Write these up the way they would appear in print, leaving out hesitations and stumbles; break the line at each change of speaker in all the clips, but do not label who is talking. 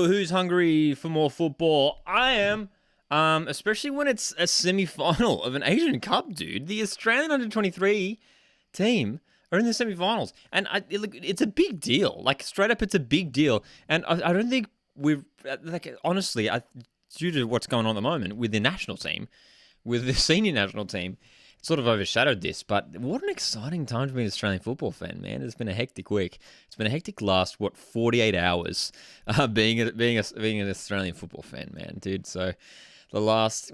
So, who's hungry for more football? I am. Especially when it's a semi-final of an Asian Cup, dude. The Australian under-23 team are in the semi-finals. And it's a big deal. Like, straight up, it's a big deal. And I don't think we've... Like, honestly, due to what's going on at the moment with the national team, with the senior national team, it sort of overshadowed this. But what an exciting time to be an Australian football fan, man. It's been a hectic week. It's been a hectic last, 48 hours being an Australian football fan, man, dude. So... The last,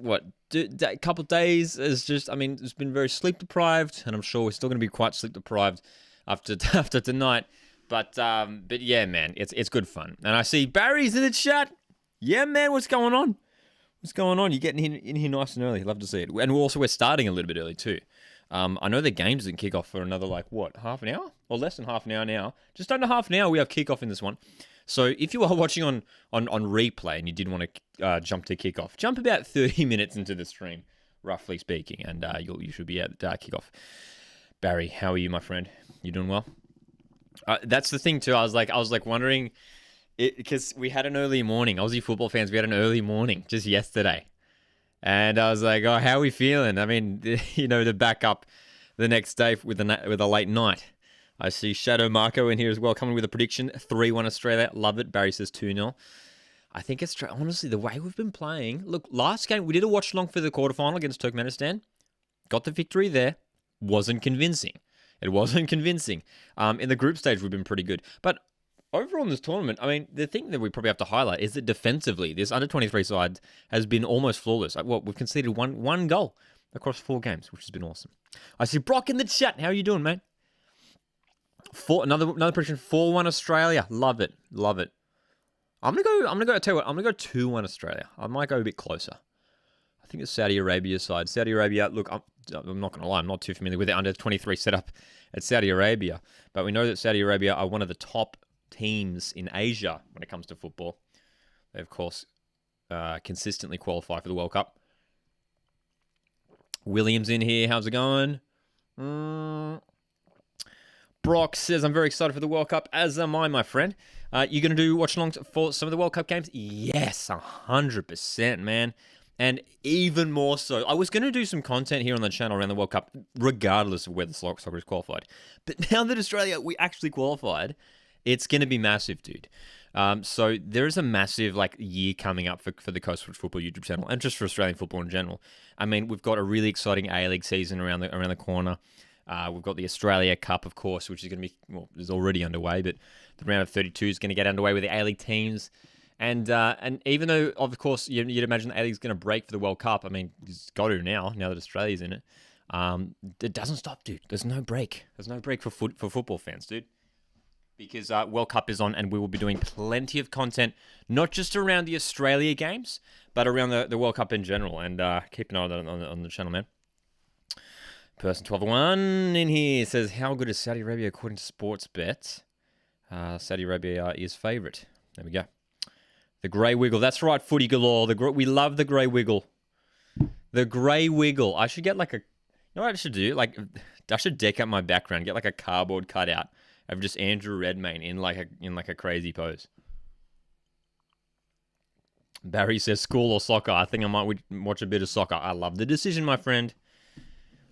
couple of days is just, it's been very sleep deprived, and I'm sure we're still going to be quite sleep deprived after tonight. But yeah, man, it's good fun. And I see Barry's in the chat. Yeah, man, what's going on? What's going on? You're getting in here nice and early. Love to see it. And we're starting a little bit early too. I know the game doesn't kick off for another, half an hour? Or less than half an hour now. Just under half an hour we have kickoff in this one. So if you are watching on replay and you did want to jump to kickoff, jump about 30 minutes into the stream, roughly speaking, and you should be at kickoff. Barry, how are you, my friend? You doing well? That's the thing too. I was wondering, because we had an early morning. Aussie football fans, we had an early morning just yesterday, and I was like, oh, how are we feeling? To back up the next day with a late night. I see Shadow Marco in here as well, coming with a prediction. 3-1 Australia. Love it. Barry says 2-0. I think it's... Honestly, the way we've been playing... Look, last game, we did a watch-along for the quarterfinal against Turkmenistan. Got the victory there. Wasn't convincing. It wasn't convincing. In the group stage, we've been pretty good. But overall in this tournament, the thing that we probably have to highlight is that defensively, this under-23 side has been almost flawless. We've conceded one goal across 4 games, which has been awesome. I see Brock in the chat. How are you doing, mate? Another prediction. 4-1 Australia. Love it. I'm gonna tell you what, I'm gonna go 2-1 Australia. I might go a bit closer. I think it's Saudi Arabia side. Saudi Arabia, look, I'm not gonna lie, I'm not too familiar with the under 23 setup at Saudi Arabia, but we know that Saudi Arabia are one of the top teams in Asia when it comes to football. They of course consistently qualify for the World Cup. Williams in here. How's it going? Brock says, I'm very excited for the World Cup, as am I, my friend. You going to do watch-alongs for some of the World Cup games? Yes, 100%, man. And even more so. I was going to do some content here on the channel around the World Cup, regardless of whether soccer is qualified. But now that Australia, we actually qualified, it's going to be massive, dude. So there is a massive year coming up for the Coast Football YouTube channel, and just for Australian football in general. We've got a really exciting A-League season around the corner. We've got the Australia Cup, of course, which is going to be, is already underway, but the round of 32 is going to get underway with the A-League teams. And even though, of course, you'd imagine the A-League's going to break for the World Cup, it's got to now that Australia's in it. It doesn't stop, dude. There's no break. There's no break for football fans, dude. Because World Cup is on, and we will be doing plenty of content, not just around the Australia games, but around the World Cup in general. And keep an eye on the channel, man. Person 1201 in here says, how good is Saudi Arabia according to Sportsbet? Saudi Arabia is favourite. There we go. The grey wiggle. That's right, footy galore. We love the grey wiggle. The grey wiggle. I should get you know what I should do? I should deck out my background, get a cardboard cutout of just Andrew Redmayne in a crazy pose. Barry says, school or soccer? I think I might watch a bit of soccer. I love the decision, my friend.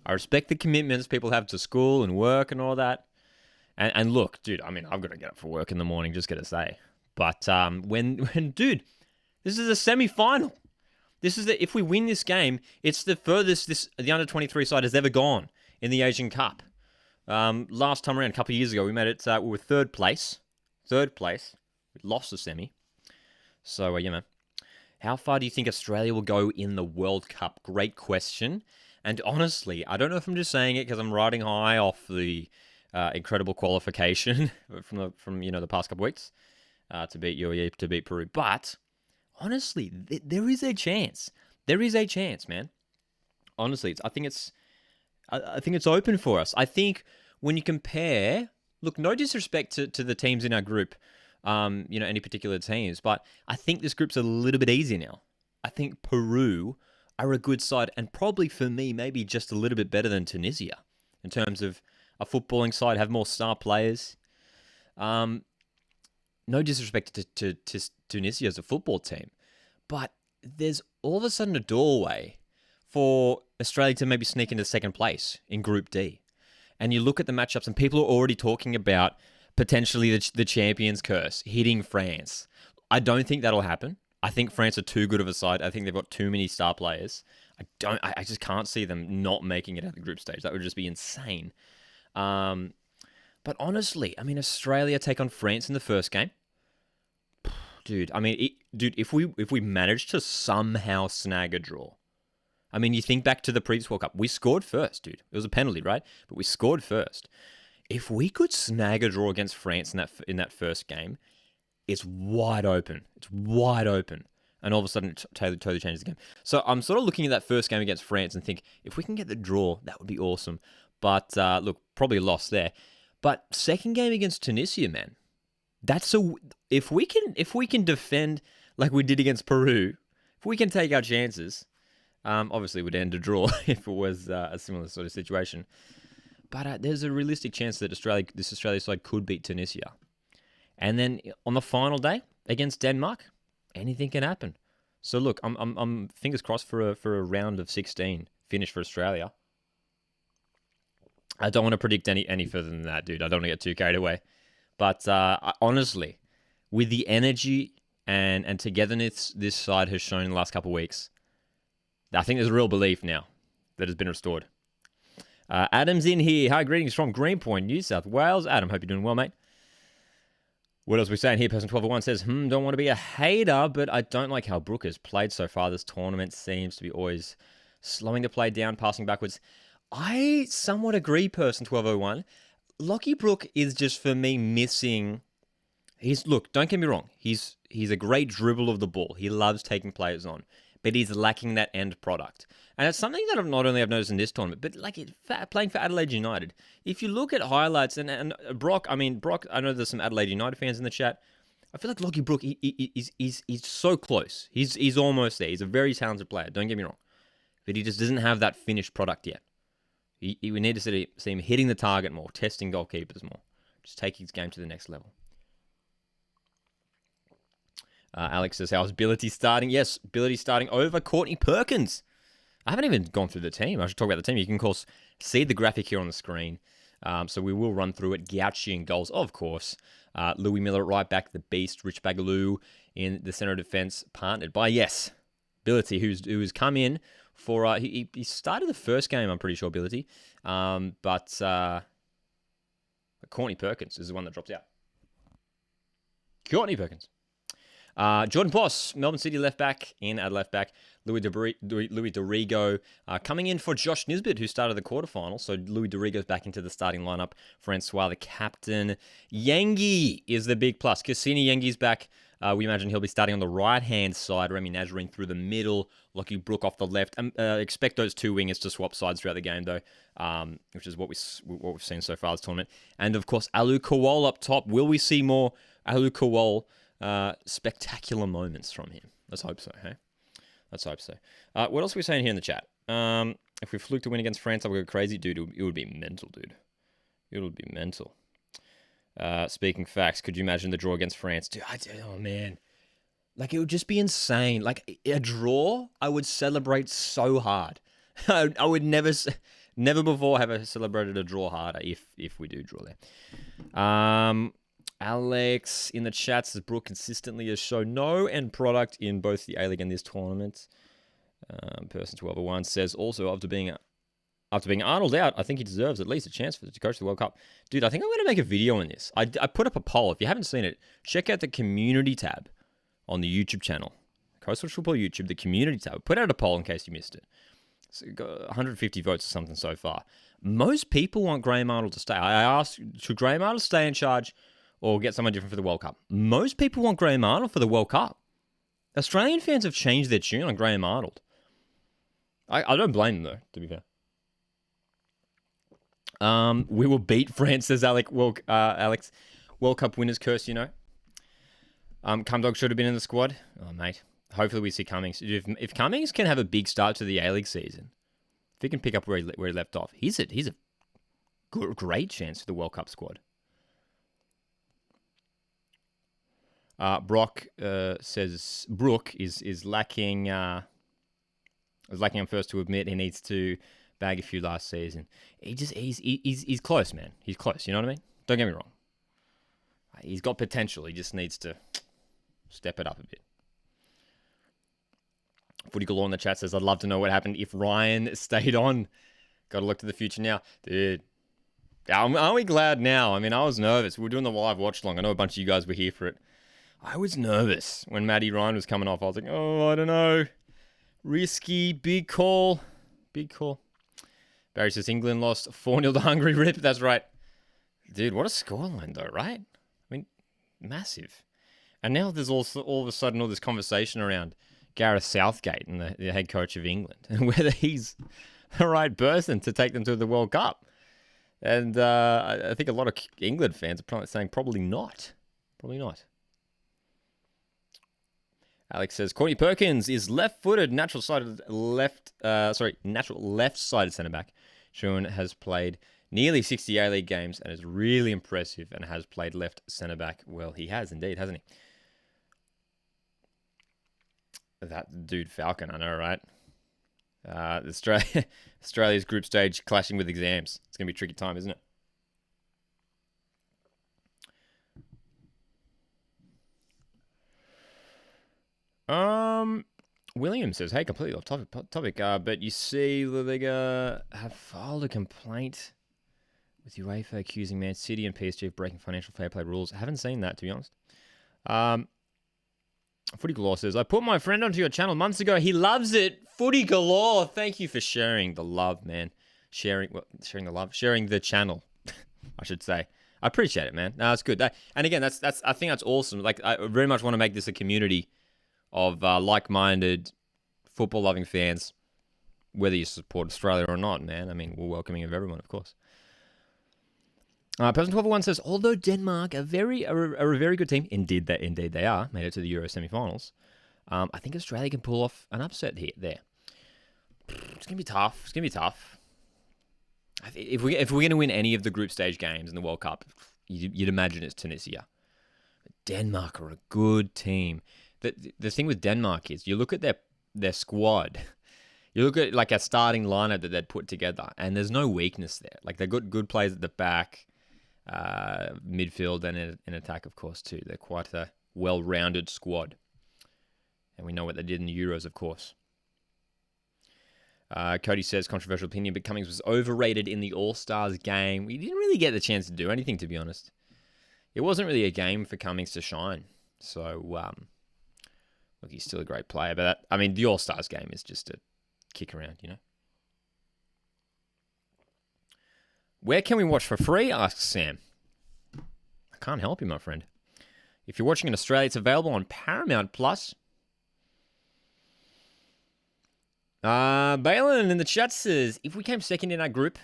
I respect the commitments people have to school and work and all that. And look, dude, I've got to get up for work in the morning, just got to say. But dude, this is a semi-final. If we win this game, it's the furthest the under-23 side has ever gone in the Asian Cup. Last time around, a couple of years ago, we made it, we were third place. We lost the semi. So, yeah, man. How far do you think Australia will go in the World Cup? Great question. And honestly, I don't know if I'm just saying it because I'm riding high off the incredible qualification from the past couple of weeks to beat UAE, to beat Peru. But honestly, there is a chance. There is a chance, man. Honestly, I think it's open for us. I think when you compare, look, no disrespect to the teams in our group, any particular teams, but I think this group's a little bit easier now. I think Peru are a good side, and probably for me, maybe just a little bit better than Tunisia in terms of a footballing side, have more star players. no disrespect to Tunisia as a football team, but there's all of a sudden a doorway for Australia to maybe sneak into second place in Group D. And you look at the matchups and people are already talking about potentially the champions curse hitting France. I don't think that'll happen. I think France are too good of a side. I think they've got too many star players. I just can't see them not making it out of the group stage. That would just be insane. But honestly, I mean, Australia take on France in the first game. Dude, I mean, if we managed to somehow snag a draw, I mean, you think back to the previous World Cup, we scored first, dude. It was a penalty, right? But we scored first. If we could snag a draw against France in that first game, it's wide open. It's wide open. And all of a sudden, it totally changes the game. So I'm sort of looking at that first game against France and think, if we can get the draw, that would be awesome. But look, probably lost there. But second game against Tunisia, man, if we can defend like we did against Peru, if we can take our chances, obviously it would end a draw if it was a similar sort of situation. But there's a realistic chance that this Australia side could beat Tunisia. And then on the final day against Denmark, anything can happen. So look, I'm fingers crossed for a round of 16 finish for Australia. I don't want to predict any further than that, dude. I don't want to get too carried away. But honestly, with the energy and togetherness this side has shown in the last couple of weeks, I think there's a real belief now that has been restored. Adam's in here. Hi, greetings from Greenpoint, New South Wales. Adam, hope you're doing well, mate. What else are we saying here? Person 1201 says, don't want to be a hater, but I don't like how Brooke has played so far. This tournament seems to be always slowing the play down, passing backwards. I somewhat agree, person 1201. Lockie Brooke is just, for me, missing... Look, don't get me wrong. He's a great dribble of the ball. He loves taking players on. But he's lacking that end product. And it's something that I've noticed in this tournament, but like playing for Adelaide United. If you look at highlights, and Brock, I know there's some Adelaide United fans in the chat. I feel like Lockie Brooke, he's so close. He's almost there. He's a very talented player, don't get me wrong. But he just doesn't have that finished product yet. We need to see him hitting the target more, testing goalkeepers more. Just taking his game to the next level. Alex says, how's Billity starting? Yes, Billity starting over Courtney Perkins. I haven't even gone through the team. I should talk about the team. You can, of course, see the graphic here on the screen. So we will run through it. Gauchi in goals, of course. Louis Miller at right back, the beast. Rich Bagaloo in the centre of defence, partnered by, yes, Billity, who's come in for... he started the first game, I'm pretty sure, Billity. But Courtney Perkins is the one that drops out. Courtney Perkins. Jordan Boss, Melbourne City left back, in at left back. Louis Dorigo coming in for Josh Nisbet, who started the quarterfinal. So Louis Dorigo's back into the starting lineup. Francois, the captain. Yengi is the big plus. Cassini Yengi's back. We imagine he'll be starting on the right-hand side. Remy Nazarene through the middle. Lockie Brooke off the left. Expect those two wingers to swap sides throughout the game, though, which is what we've seen so far this tournament. And, of course, Alu Kowal up top. Will we see more Alu Kowal spectacular moments from him? Let's hope so, hey? Let's hope so. What else are we saying here in the chat? If we fluke to win against France, I would go crazy. Dude, it would be mental, dude. It would be mental. Speaking facts, could you imagine the draw against France? Dude, oh, man. Like, it would just be insane. Like, a draw, I would celebrate so hard. I would never before have celebrated a draw harder if we do draw there. Alex in the chat says Brooke consistently has shown no end product in both the A-League and this tournament. Person 1201 says also after being Arnold out, I think he deserves at least a chance to coach the World Cup. Dude, I think I'm going to make a video on this. I put up a poll. If you haven't seen it, check out the community tab on the YouTube channel. Coastal Football YouTube, the community tab. Put out a poll in case you missed it. So got 150 votes or something so far. Most people want Graham Arnold to stay. I asked, should Graham Arnold stay in charge or get someone different for the World Cup? Most people want Graham Arnold for the World Cup. Australian fans have changed their tune on Graham Arnold. I don't blame them, though, to be fair. We will beat France, says Alex. World Cup winners curse, you know. Cumdog should have been in the squad. Oh, mate. Hopefully we see Cummings. If Cummings can have a big start to the A-League season, if he can pick up where he left off, he's a great chance for the World Cup squad. Brock says Brooke is lacking. Is lacking. I'm first to admit he needs to bag a few last season. He's close, man. He's close. You know what I mean? Don't get me wrong. He's got potential. He just needs to step it up a bit. Footy Galore in the chat says, I'd love to know what happened if Ryan stayed on. Got to look to the future now. Dude, aren't we glad now? I mean, I was nervous. We were doing the live watch along. I know a bunch of you guys were here for it. I was nervous when Matty Ryan was coming off. I was like, oh, I don't know. Risky, big call. Big call. Barry says, England lost 4-0 to Hungary. Rip, that's right. Dude, what a scoreline though, right? I mean, massive. And now there's also all of a sudden all this conversation around Gareth Southgate and the head coach of England and whether he's the right person to take them to the World Cup. And I think a lot of England fans are probably saying probably not. Probably not. Alex says, Courtney Perkins is left-footed, natural left-sided centre-back. Sean has played nearly 60 A-League games and is really impressive and has played left centre-back. Well, he has indeed, hasn't he? That dude Falcon, I know, right? Australia's group stage clashing with exams. It's going to be a tricky time, isn't it? William says, hey, completely off topic, but you see La Liga have filed a complaint with UEFA accusing Man City and PSG of breaking financial fair play rules. I haven't seen that, to be honest. Footy Galore says, I put my friend onto your channel months ago. He loves it. Footy Galore, thank you for sharing the love, man. Sharing the channel, I should say. I appreciate it, man. No, it's good. And again, I think that's awesome. Like, I very much want to make this a community of like-minded, football-loving fans, whether you support Australia or not, man. I mean, we're welcoming of everyone, of course. Person 1201 says, although Denmark are a very good team, indeed they are, made it to the Euro semi-finals, I think Australia can pull off an upset there. It's going to be tough. If we're going to win any of the group stage games in the World Cup, you'd imagine it's Tunisia. But Denmark are a good team. The thing with Denmark is you look at their squad, you look at like a starting lineup that they'd put together, and there's no weakness there. Like they've got good players at the back, midfield, and in attack, of course, too. They're quite a well-rounded squad. And we know what they did in the Euros, of course. Cody says, controversial opinion, but Cummings was overrated in the All-Stars game. We didn't really get the chance to do anything, to be honest. It wasn't really a game for Cummings to shine. So, look, he's still a great player. But, the All-Stars game is just a kick around, you know? Where can we watch for free? Asks Sam. I can't help you, my friend. If you're watching in Australia, it's available on Paramount+. Balin in the chat says, if we came second in our group,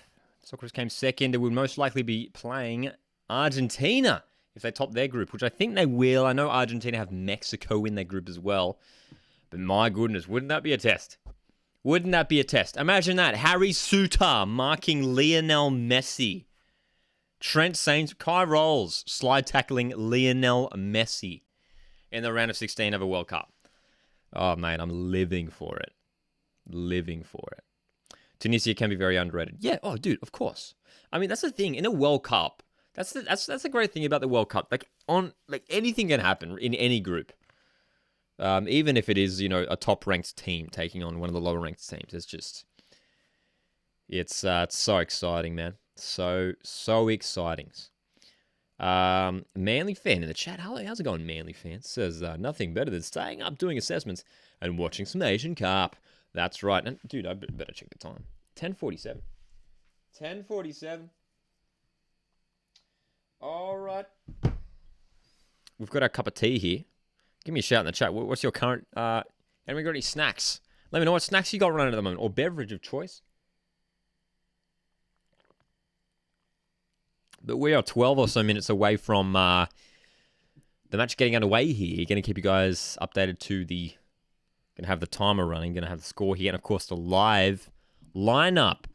Socceroos came second, it would most likely be playing Argentina if they top their group, which I think they will. I know Argentina have Mexico in their group as well. But my goodness, wouldn't that be a test? Wouldn't that be a test? Imagine that. Harry Suter marking Lionel Messi. Trent Saints, Kai Rolls slide tackling Lionel Messi in the round of 16 of a World Cup. Oh, mate, I'm living for it. Tunisia can be very underrated. Yeah, oh, dude, of course. That's the thing. In a World Cup, that's the great thing about the World Cup. Anything can happen in any group. Even if it is, a top-ranked team taking on one of the lower-ranked teams. It's so exciting, man. So exciting. Manly fan in the chat. How's it going, Manly fan? Says, nothing better than staying up, doing assessments, and watching some Asian Cup. That's right. And, dude, I better check the time. 10:47. 10:47. All right. We've got our cup of tea here. Give me a shout in the chat. What's your current... and we got any snacks? Let me know what snacks you got running at the moment. Or beverage of choice. But we are 12 or so minutes away from the match getting underway here. Going to keep you guys updated to the... Going to have the timer running. Going to have the score here. And, of course, the live lineup.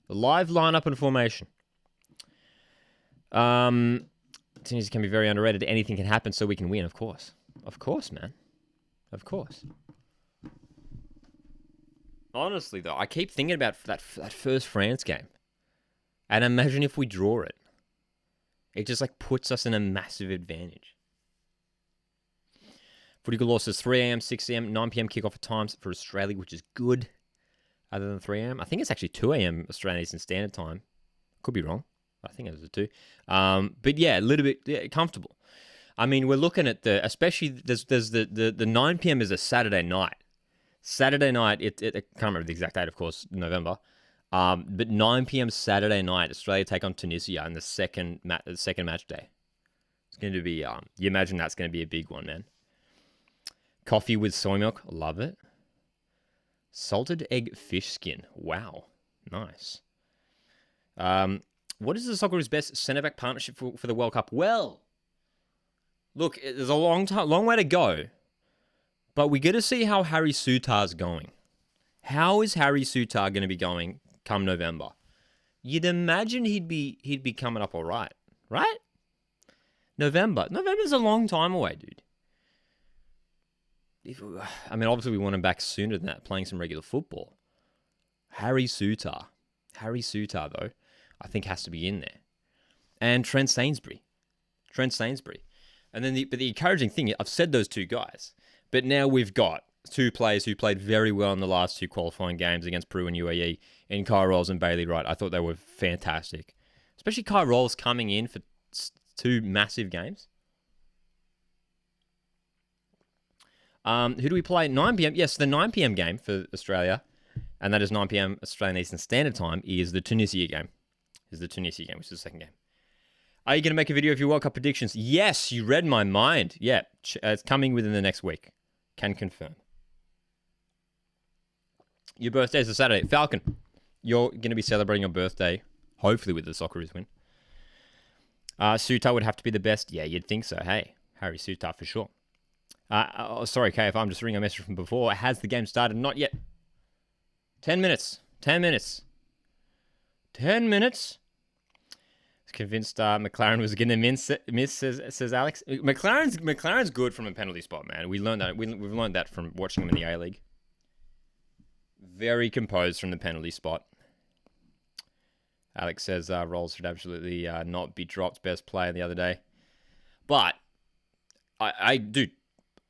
The live lineup and formation. Tunisia can be very underrated. Anything can happen, so we can win. Of course, man. Of course. Honestly, though, I keep thinking about that first France game, and imagine if we draw it. It just like puts us in a massive advantage. Footy Galore says 3 a.m., 6 a.m., 9 p.m. kickoff at times for Australia, which is good. Other than 3 a.m., I think it's actually 2 a.m. Australian Eastern Standard Time. Could be wrong. I think it was a 2. But yeah, a little bit comfortable. I mean, we're looking at especially there's the 9 p.m. is a Saturday night. Saturday night, I can't remember the exact date, of course, November. But 9 p.m. Saturday night, Australia take on Tunisia in the second match day. It's going to be, you imagine that's going to be a big one, man. Coffee with soy milk, love it. Salted egg fish skin, wow, nice. What is the Socceroos' best centre-back partnership for the World Cup? Well, look, there's a long way to go, but we get to see how Harry Souttar's going. How is Harry Souttar going to be going come November? You'd imagine he'd be coming up all right? November's a long time away, dude. Obviously we want him back sooner than that, playing some regular football. Harry Souttar, though, I think has to be in there. And Trent Sainsbury. And then the encouraging thing, I've said those two guys, but now we've got two players who played very well in the last 2 qualifying games against Peru and UAE, in Kai Rolls and Bailey Wright. I thought they were fantastic. Especially Kai Rolls coming in for 2 massive games. Who do we play? 9 p.m. Yes, the 9 p.m. game for Australia, and that is 9 p.m. Australian Eastern Standard Time, is the Tunisia game. Which is the second game. Are you going to make a video of your World Cup predictions? Yes, you read my mind. Yeah, it's coming within the next week. Can confirm. Your birthday is a Saturday. Falcon, you're going to be celebrating your birthday, hopefully with the Socceroos win. Souttar would have to be the best. Yeah, you'd think so. Hey, Harry Souttar for sure. Sorry, KF, I'm just reading a message from before. Has the game started? Not yet. 10 minutes. 10 minutes. 10 minutes. I was convinced McLaren was going to miss, says Alex. McLaren's good from a penalty spot, man. We learned that. We've learned that from watching him in the A-League. Very composed from the penalty spot. Alex says Rolls should absolutely not be dropped. Best player the other day. But, dude,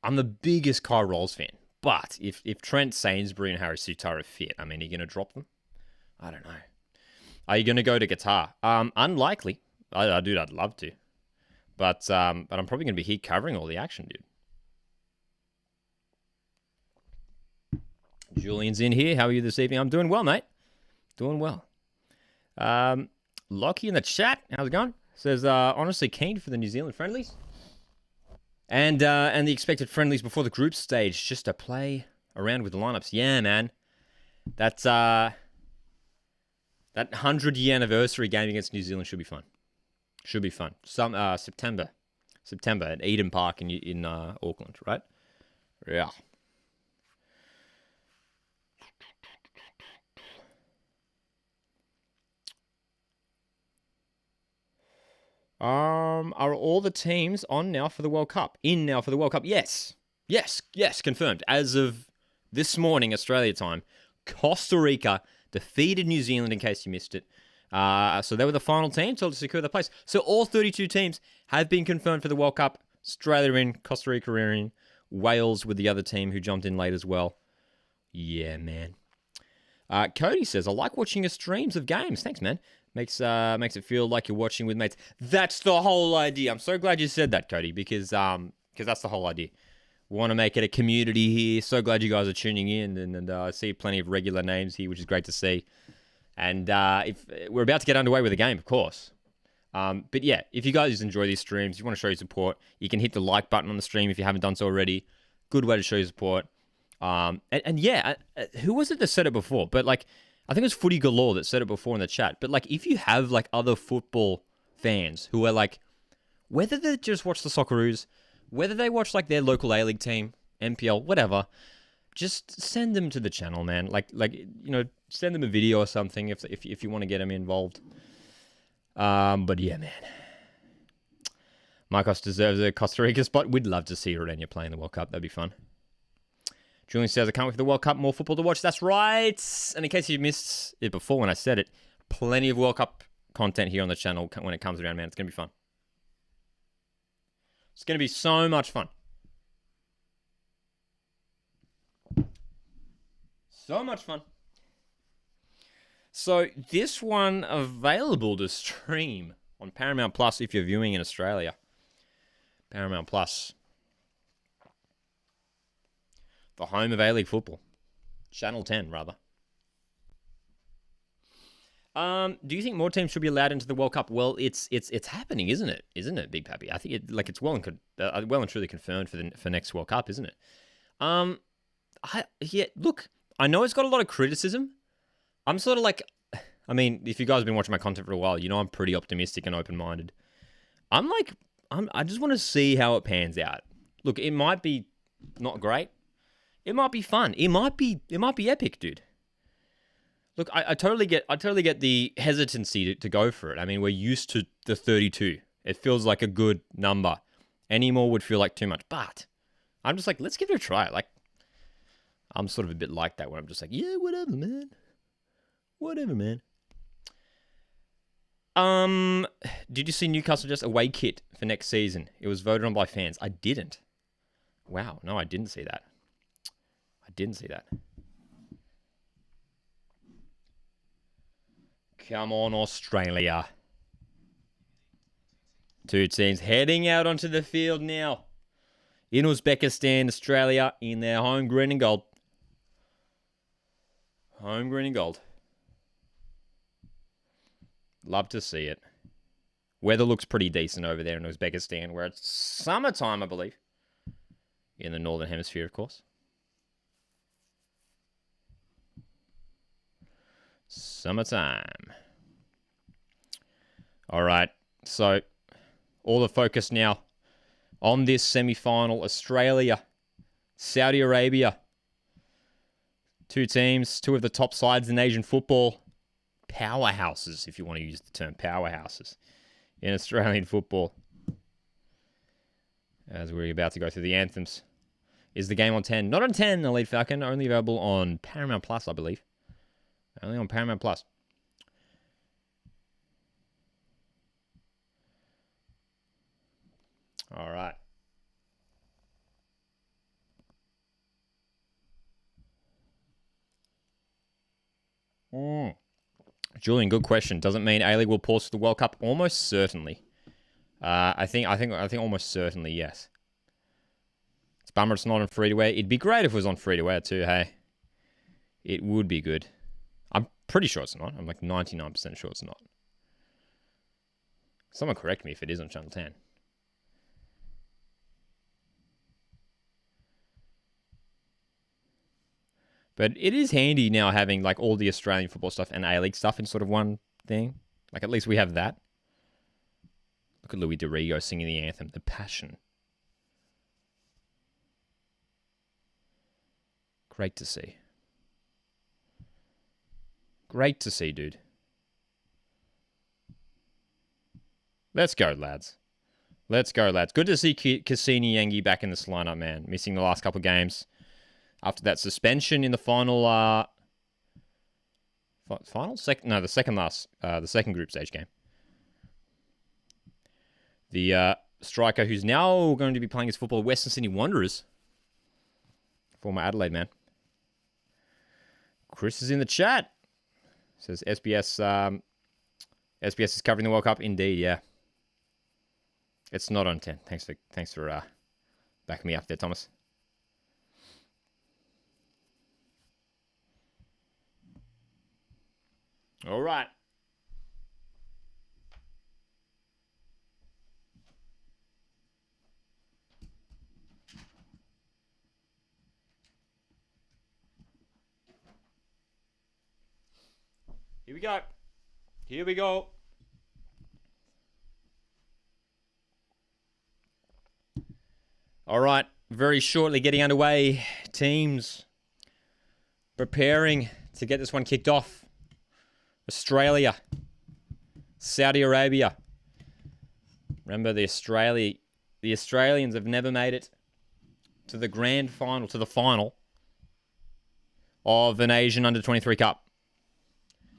I'm the biggest Kai Rolls fan. But if Trent Sainsbury and Harry Souttar are fit, are you going to drop them? I don't know. Are you going to go to Qatar? Unlikely. Dude, I'd love to. But I'm probably going to be here covering all the action, dude. Julian's in here. How are you this evening? I'm doing well, mate. Doing well. Lockie in the chat. How's it going? Says, honestly keen for the New Zealand friendlies. And the expected friendlies before the group stage, just to play around with the lineups. Yeah, man. That's that 100-year anniversary game against New Zealand should be fun. Should be fun. September at Eden Park in Auckland, right? Yeah. Are all the teams on now for the World Cup? In now for the World Cup? Yes, confirmed. As of this morning, Australia time, Costa Rica defeated New Zealand, in case you missed it. So they were the final team to secure the place. So all 32 teams have been confirmed for the World Cup. Australia in, Costa Rica in, Wales with the other team who jumped in late as well. Yeah, man. Cody says, I like watching your streams of games. Thanks, man. Makes it feel like you're watching with mates. That's the whole idea. I'm so glad you said that, Cody, because that's the whole idea. We want to make it a community here. So glad you guys are tuning in, and I see plenty of regular names here, which is great to see. And if we're about to get underway with the game, of course. But yeah, if you guys enjoy these streams, you want to show your support, you can hit the like button on the stream if you haven't done so already. Good way to show your support. And yeah, who was it that said it before? But I think it was Footy Galore that said it before in the chat. But if you have other football fans who are whether they just watch the Socceroos, whether they watch their local A-League team, NPL, whatever, just send them to the channel, man. Send them a video or something if you want to get them involved. But yeah, man. Marcos deserves a Costa Rica spot. We'd love to see Orenia play in the World Cup. That'd be fun. Julian says, I can't wait for the World Cup. More football to watch. That's right. And in case you missed it before when I said it, plenty of World Cup content here on the channel when it comes around, man. It's going to be fun. It's going to be so much fun. So much fun. So this one available to stream on Paramount Plus if you're viewing in Australia. Paramount Plus. The home of A-League football. Channel 10, rather. Do you think more teams should be allowed into the World Cup? Well, it's happening, isn't it? Isn't it, Big Pappy? I think it's well and truly confirmed for next World Cup, isn't it? Look, I know it's got a lot of criticism. I'm sort of like, I mean, if you guys have been watching my content for a while, you know I'm pretty optimistic and open-minded. I just want to see how it pans out. Look, it might be not great. It might be fun. It might be epic, dude. Look, I totally get the hesitancy to go for it. I mean, we're used to the 32. It feels like a good number. Any more would feel like too much. But I'm just like, let's give it a try. Like, I'm sort of a bit like that where I'm just like, yeah, whatever, man. Whatever, man. Did you see Newcastle just away kit for next season? It was voted on by fans. I didn't. Wow, no, I didn't see that. Come on, Australia. Two teams heading out onto the field now. In Uzbekistan, Australia, in their home green and gold. Home green and gold. Love to see it. Weather looks pretty decent over there in Uzbekistan, where it's summertime, I believe. In the Northern Hemisphere, of course. Summertime. All right. So, all the focus now on this semi-final. Australia, Saudi Arabia. Two teams, two of the top sides in Asian football. Powerhouses, if you want to use the term powerhouses, in Australian football. As we're about to go through the anthems. Is the game on 10? Not on 10, Elite Falcon. Only available on Paramount Plus, I believe. Only on Paramount Plus. All right. Julian, good question. Doesn't mean A-League will pause for the World Cup. Almost certainly. I think almost certainly yes. It's a bummer it's not on free to air. It'd be great if it was on free to air too. Hey, it would be good. I'm pretty sure it's not. I'm like 99% sure it's not. Someone correct me if it is on Channel 10. But it is handy now having like all the Australian football stuff and A-League stuff in sort of one thing. Like at least we have that. Look at Louis Dorigo singing the anthem, The Passion. Great to see. Great to see, dude. Let's go, lads. Let's go, lads. Good to see Cassini Yengi back in this lineup, man. Missing the last couple of games. After that suspension in the final, the second group stage game. The striker who's now going to be playing his football, Western Sydney Wanderers. Former Adelaide man. Chris is in the chat. Says SBS is covering the World Cup. Indeed, yeah. It's not on 10. Thanks for backing me up there, Thomas. All right. Here we go. Here we go. All right. Very shortly getting underway. Teams preparing to get this one kicked off. Australia, Saudi Arabia. Remember, the Australians have never made it to the grand final, to the final of an Asian Under-23 Cup.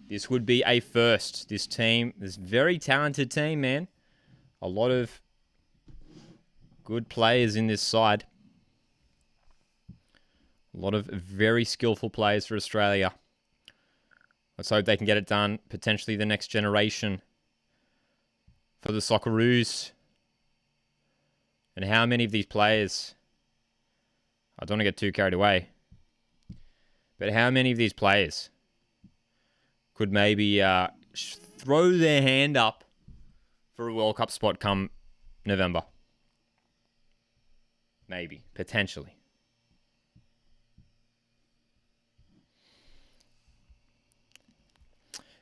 This would be a first. This team, this very talented team, man. A lot of good players in this side. A lot of very skillful players for Australia. Let's hope they can get it done. Potentially the next generation for the Socceroos. And how many of these players, I don't want to get too carried away, but how many of these players could maybe throw their hand up for a World Cup spot come November? Maybe, potentially.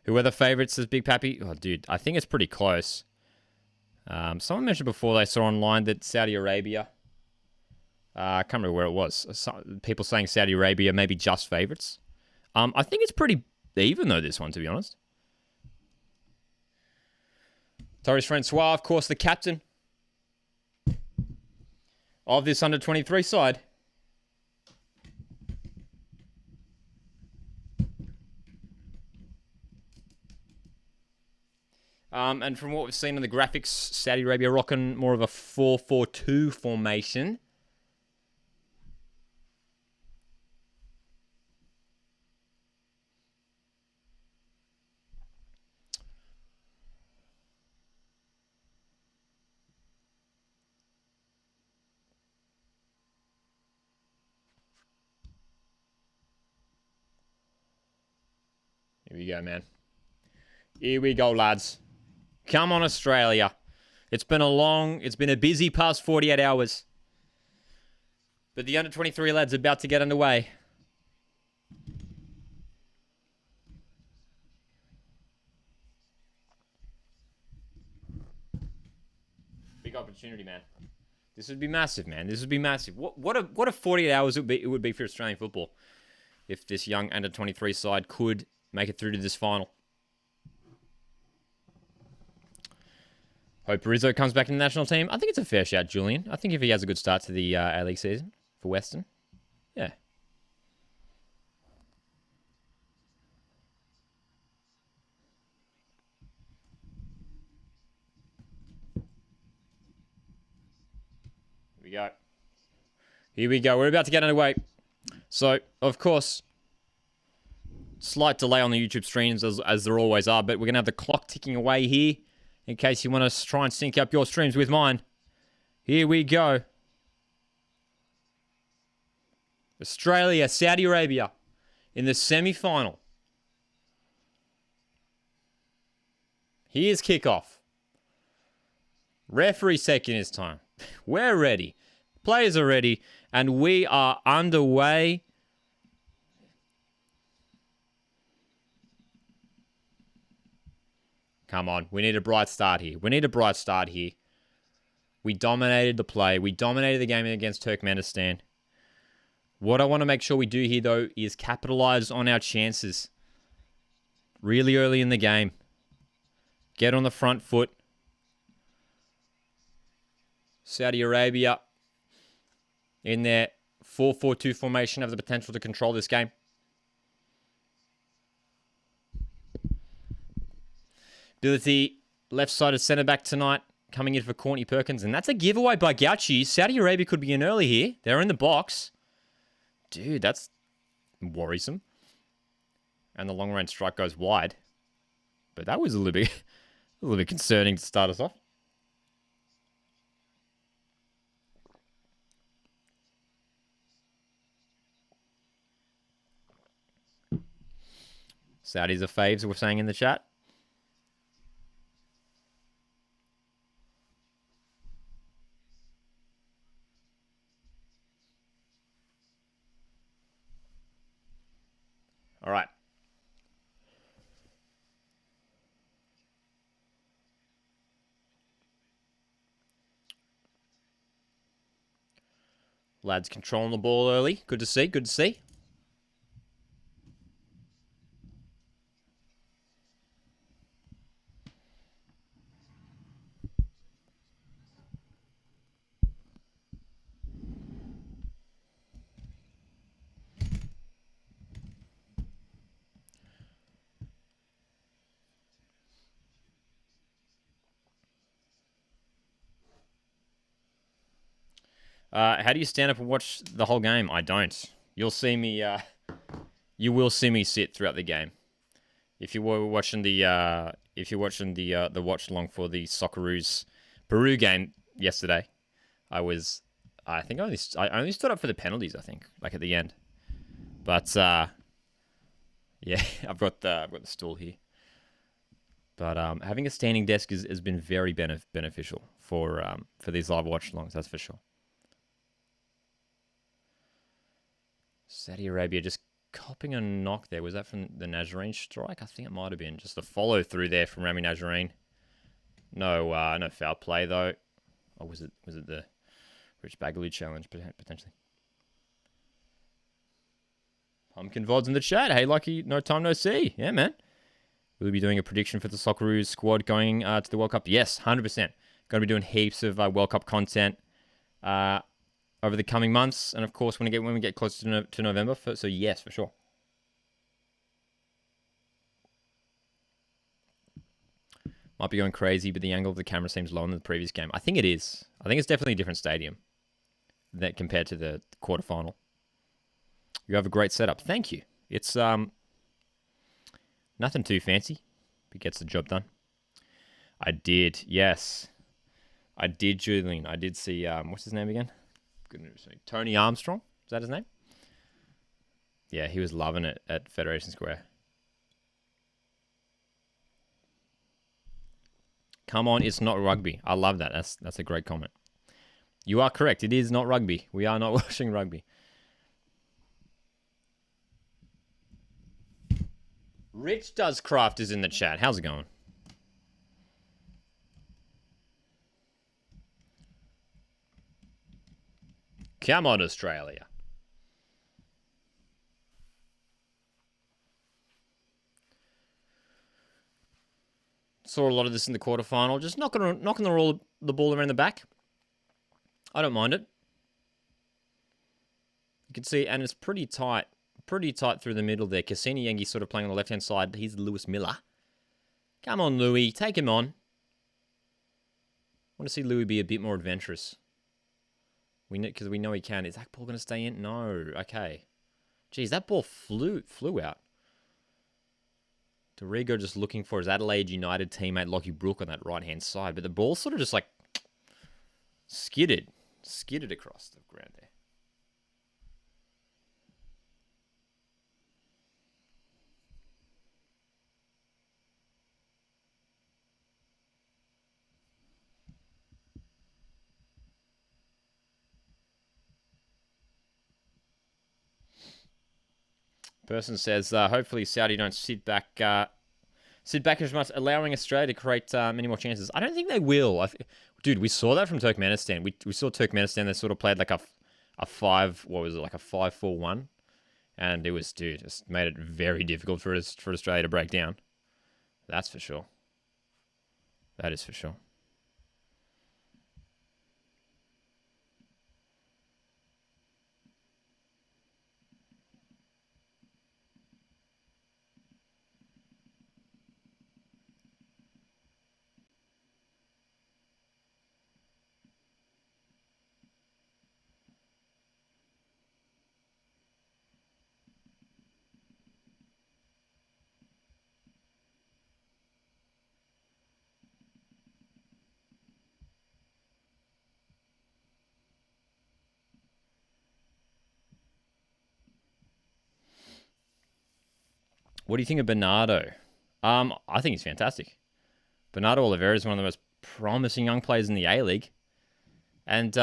Who are the favourites, says Big Pappy? Oh, dude, I think it's pretty close. Someone mentioned before they saw online that Saudi Arabia, I can't remember where it was. People saying Saudi Arabia may be just favourites. I think it's pretty even, though, this one, to be honest. Torres Francois, of course, the captain of this under-23 side. And from what we've seen in the graphics, Saudi Arabia rocking more of a 4-4-2 formation. Here we go, man. Here we go, lads. Come on, Australia. It's been a busy past 48 hours. But the under-23 lads are about to get underway. Big opportunity, man. This would be massive, man. This would be massive. What a 48 hours it would be for Australian football if this young under-23 side could make it through to this final. Hope Rizzo comes back in the national team. I think it's a fair shout, Julian. I think if he has a good start to the A-League season for Western, yeah. Here we go. Here we go. We're about to get underway. So, of course, slight delay on the YouTube streams as there always are, but we're going to have the clock ticking away here in case you want to try and sync up your streams with mine. Here we go. Australia, Saudi Arabia in the semi-final. Here's kickoff. Referee taking his time. We're ready. Players are ready. And we are underway. Come on. We need a bright start here. We need a bright start here. We dominated the play. We dominated the game against Turkmenistan. What I want to make sure we do here, though, is capitalize on our chances really early in the game. Get on the front foot. Saudi Arabia in their 4-4-2 formation have the potential to control this game. Ability, left-sided centre-back tonight, coming in for Courtney Perkins. And that's a giveaway by Gauchi. Saudi Arabia could be in early here. They're in the box. Dude, that's worrisome. And the long-range strike goes wide. But that was a little bit concerning to start us off. Saudis are faves, we're saying in the chat. All right. Lads controlling the ball early. Good to see, good to see. How do you stand up and watch the whole game? I don't. You'll see me. You will see me sit throughout the game. If you were watching the watch along for the Socceroos Peru game yesterday, I think I only stood up for the penalties. I think like at the end, but yeah, I've got the stool here. But having a standing desk has been very beneficial for these live watch alongs. That's for sure. Saudi Arabia just copping a knock there. Was that from the Nazarene strike? I think it might have been. Just a follow through there from Rami Nazarene. No foul play though. Or was it the Rich Bagaloo challenge potentially? Pumpkin VODs in the chat. Hey, Lucky, no time no see. Yeah, man. Will we be doing a prediction for the Socceroos squad going to the World Cup? Yes, 100%. Going to be doing heaps of World Cup content over the coming months, and of course when we get closer to November. So yes, for sure. Might be going crazy, but the angle of the camera seems lower than the previous game. I think it is. I think it's definitely a different stadium that compared to the quarterfinal. You have a great setup. Thank you. It's nothing too fancy, but gets the job done. I did, yes. I did, Julian. I did see, what's his name again? Goodness me. Tony Armstrong? Is that his name? Yeah, he was loving it at Federation Square. Come on, it's not rugby. I love that. That's a great comment. You are correct. It is not rugby. We are not watching rugby. Rich Does Craft is in the chat. How's it going? Come on, Australia. Saw a lot of this in the quarterfinal. Just knocking the ball around the back. I don't mind it. You can see, and it's pretty tight through the middle there. Cassini Yengi sort of playing on the left-hand side. He's Lewis Miller. Come on, Louis. Take him on. I want to see Louis be a bit more adventurous. Because we know he can. Is that ball going to stay in? No. Okay. Geez, that ball flew out. Dorigo just looking for his Adelaide United teammate Lockie Brook on that right-hand side. But the ball sort of just like skidded across the ground there. Person says, hopefully Saudi don't sit back as much, allowing Australia to create many more chances. I don't think they will. Dude, we saw that from Turkmenistan. We saw Turkmenistan. They sort of played like a 5-4-1, and it was, dude, just made it very difficult for Australia to break down. That's for sure. That is for sure. What do you think of Bernardo? I think he's fantastic. Bernardo Oliveira is one of the most promising young players in the A-League. And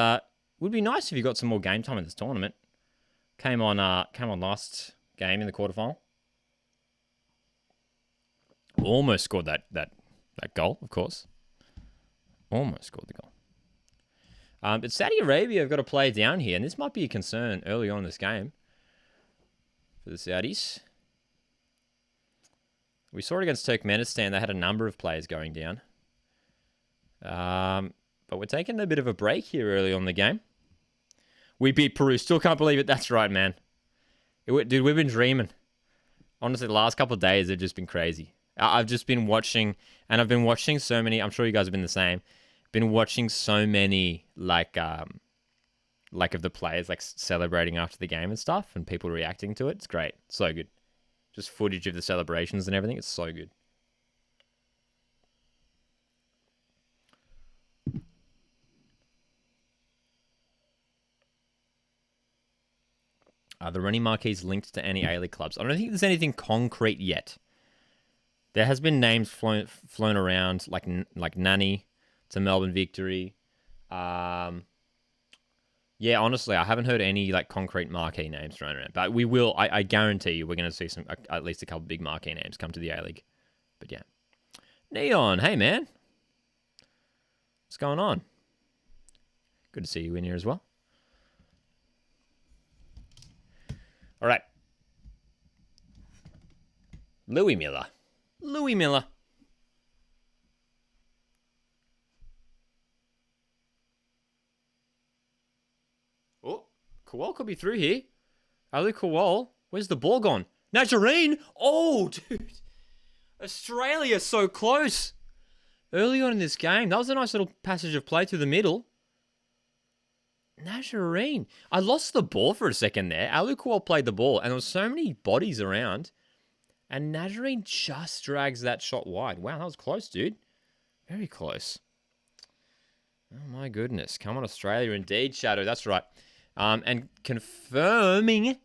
would be nice if he got some more game time in this tournament. Came on last game in the quarterfinal. Almost scored that goal, of course. Almost scored the goal. But Saudi Arabia have got to play down here, and this might be a concern early on in this game for the Saudis. We saw it against Turkmenistan. They had a number of players going down. But we're taking a bit of a break here early on in the game. We beat Peru. Still can't believe it. That's right, man. Dude, we've been dreaming. Honestly, the last couple of days have just been crazy. I've just been watching, and I've been watching so many. I'm sure you guys have been the same. Been watching so many like like of the players like celebrating after the game and stuff, and people reacting to it. It's great, so good. Just footage of the celebrations and everything. It's so good. Are there any marquees linked to any A-League clubs? I don't think there's anything concrete yet. There has been names flown around, like Nani to Melbourne Victory. Yeah, honestly, I haven't heard any like concrete marquee names thrown around. But we will. I guarantee you, we're going to see some at least a couple big marquee names come to the A-League. But yeah, Neon, hey man, what's going on? Good to see you in here as well. All right. Louis Miller. Oh, Kowal could be through here. Ali Kowal. Where's the ball gone? Nazarene. Oh, dude. Australia so close. Early on in this game. That was a nice little passage of play through the middle. Nazarene. I lost the ball for a second there. Alu Kowal played the ball, and there was so many bodies around. And Nazarene just drags that shot wide. Wow, that was close, dude. Very close. Oh, my goodness. Come on, Australia, indeed, Shadow. That's right. And confirming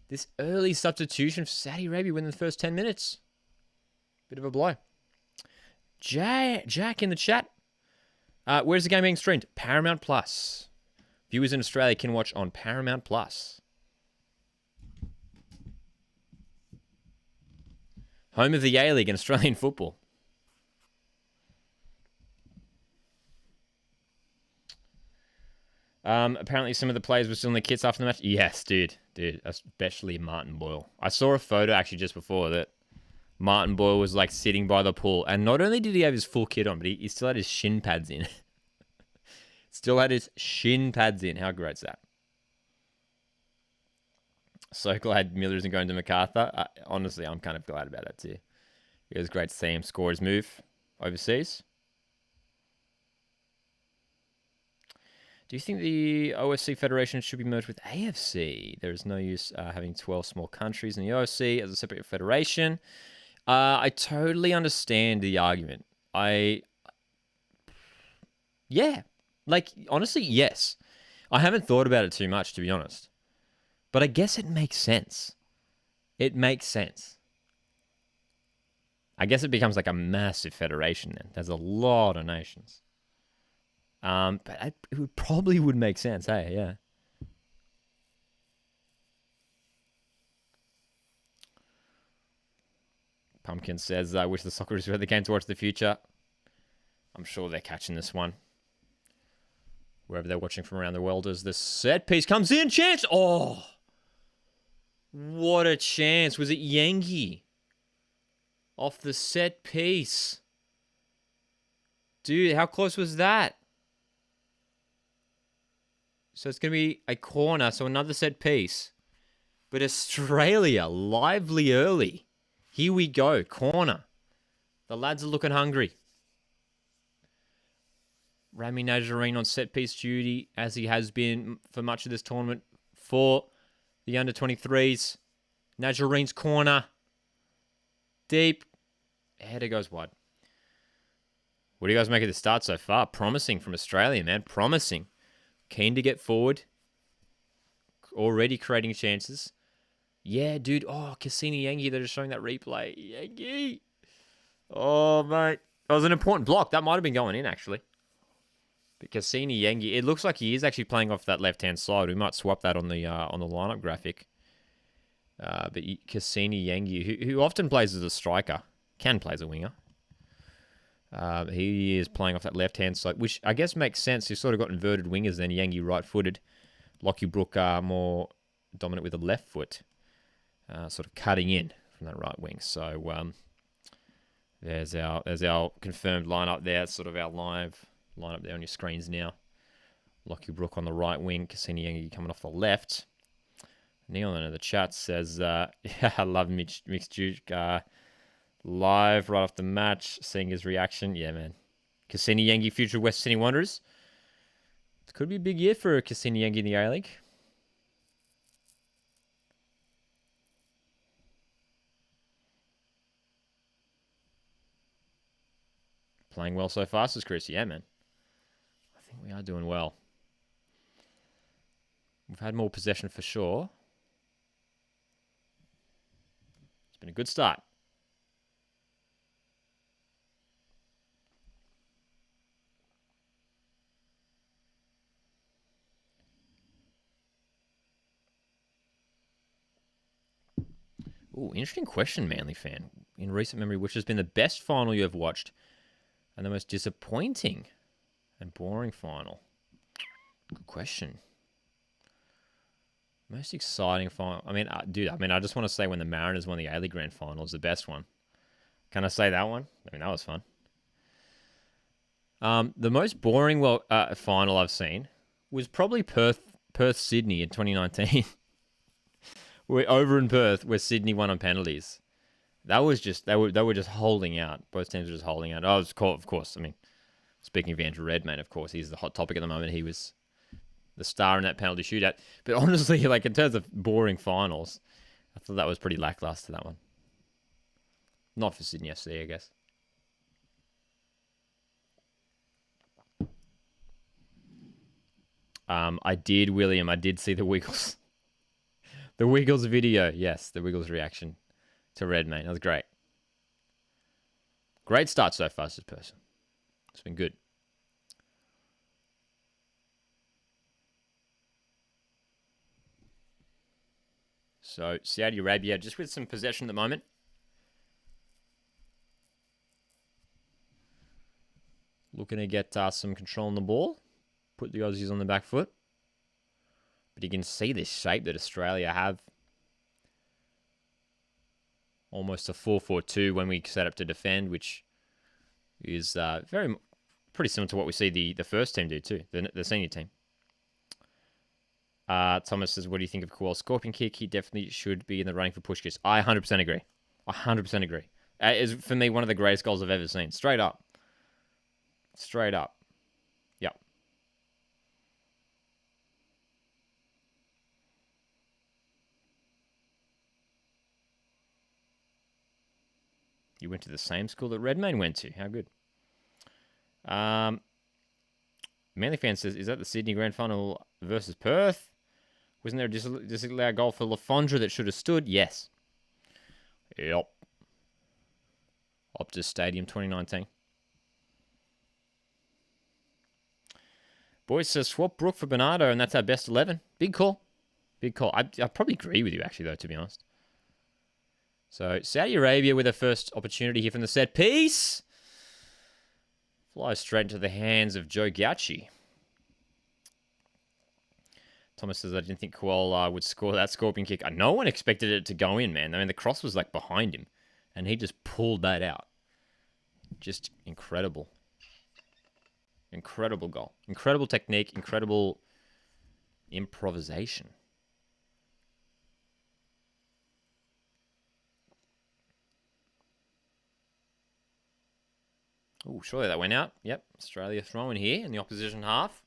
this early substitution for Saudi Arabia within the first 10 minutes. Bit of a blow. Jack in the chat. Where's the game being streamed? Paramount Plus. Viewers in Australia can watch on Paramount Plus. Home of the A-League in Australian football. Apparently some of the players were still in the kits after the match. Yes, dude, especially Martin Boyle. I saw a photo actually just before that Martin Boyle was like sitting by the pool, and not only did he have his full kit on, but he still had his shin pads in. Still had his shin pads in. How great's that? So glad Miller isn't going to MacArthur. Honestly, I'm kind of glad about that too. It was great to see him score his move overseas. Do you think the OSC Federation should be merged with AFC? There is no use having 12 small countries in the OSC as a separate federation. I totally understand the argument. Yeah. Like, honestly, yes. I haven't thought about it too much, to be honest. But I guess it makes sense. It makes sense. I guess it becomes like a massive federation then. There's a lot of nations. But it probably would make sense, hey, yeah. Pumpkin says, I wish the Socceroos were the game to watch the future. I'm sure they're catching this one. Wherever they're watching from around the world as the set piece comes in. Chance! Oh! What a chance. Was it Yankee? Off the set piece. Dude, how close was that? So it's going to be a corner, so another set piece. But Australia, lively early. Here we go, corner. The lads are looking hungry. Rami Nazarene on set-piece duty, as he has been for much of this tournament for the under-23s. Nazarene's corner. Deep. Header goes wide. What do you guys make of the start so far? Promising from Australia, man. Promising. Keen to get forward. Already creating chances. Yeah, dude. Oh, Cassini Yankee. They're just showing that replay. Yankee. Oh, mate. That was an important block. That might have been going in, actually. But Cassini Yankee, it looks like he is actually playing off that left-hand side. We might swap that on the lineup graphic. But Cassini Yankee, who often plays as a striker, can play as a winger. He is playing off that left-hand side, which I guess makes sense. He's sort of got inverted wingers then. Yankee right-footed. Lockie Brook more dominant with the left foot. Sort of cutting in from that right wing. So there's our confirmed lineup there. It's sort of our live lineup there on your screens now. Lockie Brook on the right wing. Cassini Yankee coming off the left. Neil in the chat says, yeah, I love Mixed Duke. Live right off the match, seeing his reaction. Yeah, man. Cassini Yankee, future West Sydney Wanderers. Could be a big year for Cassini Yengi in the A-League. Playing well so far, says Chris. Yeah, man. I think we are doing well. We've had more possession for sure. It's been a good start. Ooh, interesting question, Manly fan. In recent memory, which has been the best final you have watched and the most disappointing and boring final? Good question. Most exciting final. I mean, dude, I just want to say when the Mariners won the A-League Grand Final is the best one. Can I say that one? I mean, that was fun. The most boring final I've seen was probably Perth-Sydney in 2019. We're over in Perth where Sydney won on penalties. That was just, they were just holding out. Both teams were just holding out. Oh, of course. I mean, speaking of Andrew Redmayne, of course, he's the hot topic at the moment. He was the star in that penalty shootout. But honestly, like in terms of boring finals, I thought that was pretty lackluster, that one. Not for Sydney FC, I guess. I did, William. I did see the Wiggles. The Wiggles video. Yes, the Wiggles reaction to Redmayne. That was great. Great start so far, this person. It's been good. So, Saudi Arabia, just with some possession at the moment. Looking to get some control on the ball. Put the Aussies on the back foot. But you can see this shape that Australia have. Almost a 4-4-2 when we set up to defend, which is pretty similar to what we see the first team do too, the senior team. Thomas says, what do you think of Kowal's scorpion kick? He definitely should be in the running for Puskis. I 100% agree. 100% agree. Is for me one of the greatest goals I've ever seen. Straight up. Straight up. Yep. You went to the same school that Redmayne went to. How good. Manly fan says, is that the Sydney Grand Final versus Perth? Wasn't there a disallowed goal for Lafondra that should have stood? Yes. Yep. Optus Stadium 2019. Boys says, swap Brook for Bernardo, and that's our best 11. Big call. Big call. I probably agree with you, actually, though, to be honest. So, Saudi Arabia with their first opportunity here from the set piece. Flies straight into the hands of Joe Gauci. Thomas says, I didn't think Kowal would score that scorpion kick. No one expected it to go in, man. I mean, the cross was like behind him, and he just pulled that out. Just incredible. Incredible goal. Incredible technique. Incredible improvisation. Oh, surely that went out. Yep, Australia throwing here in the opposition half.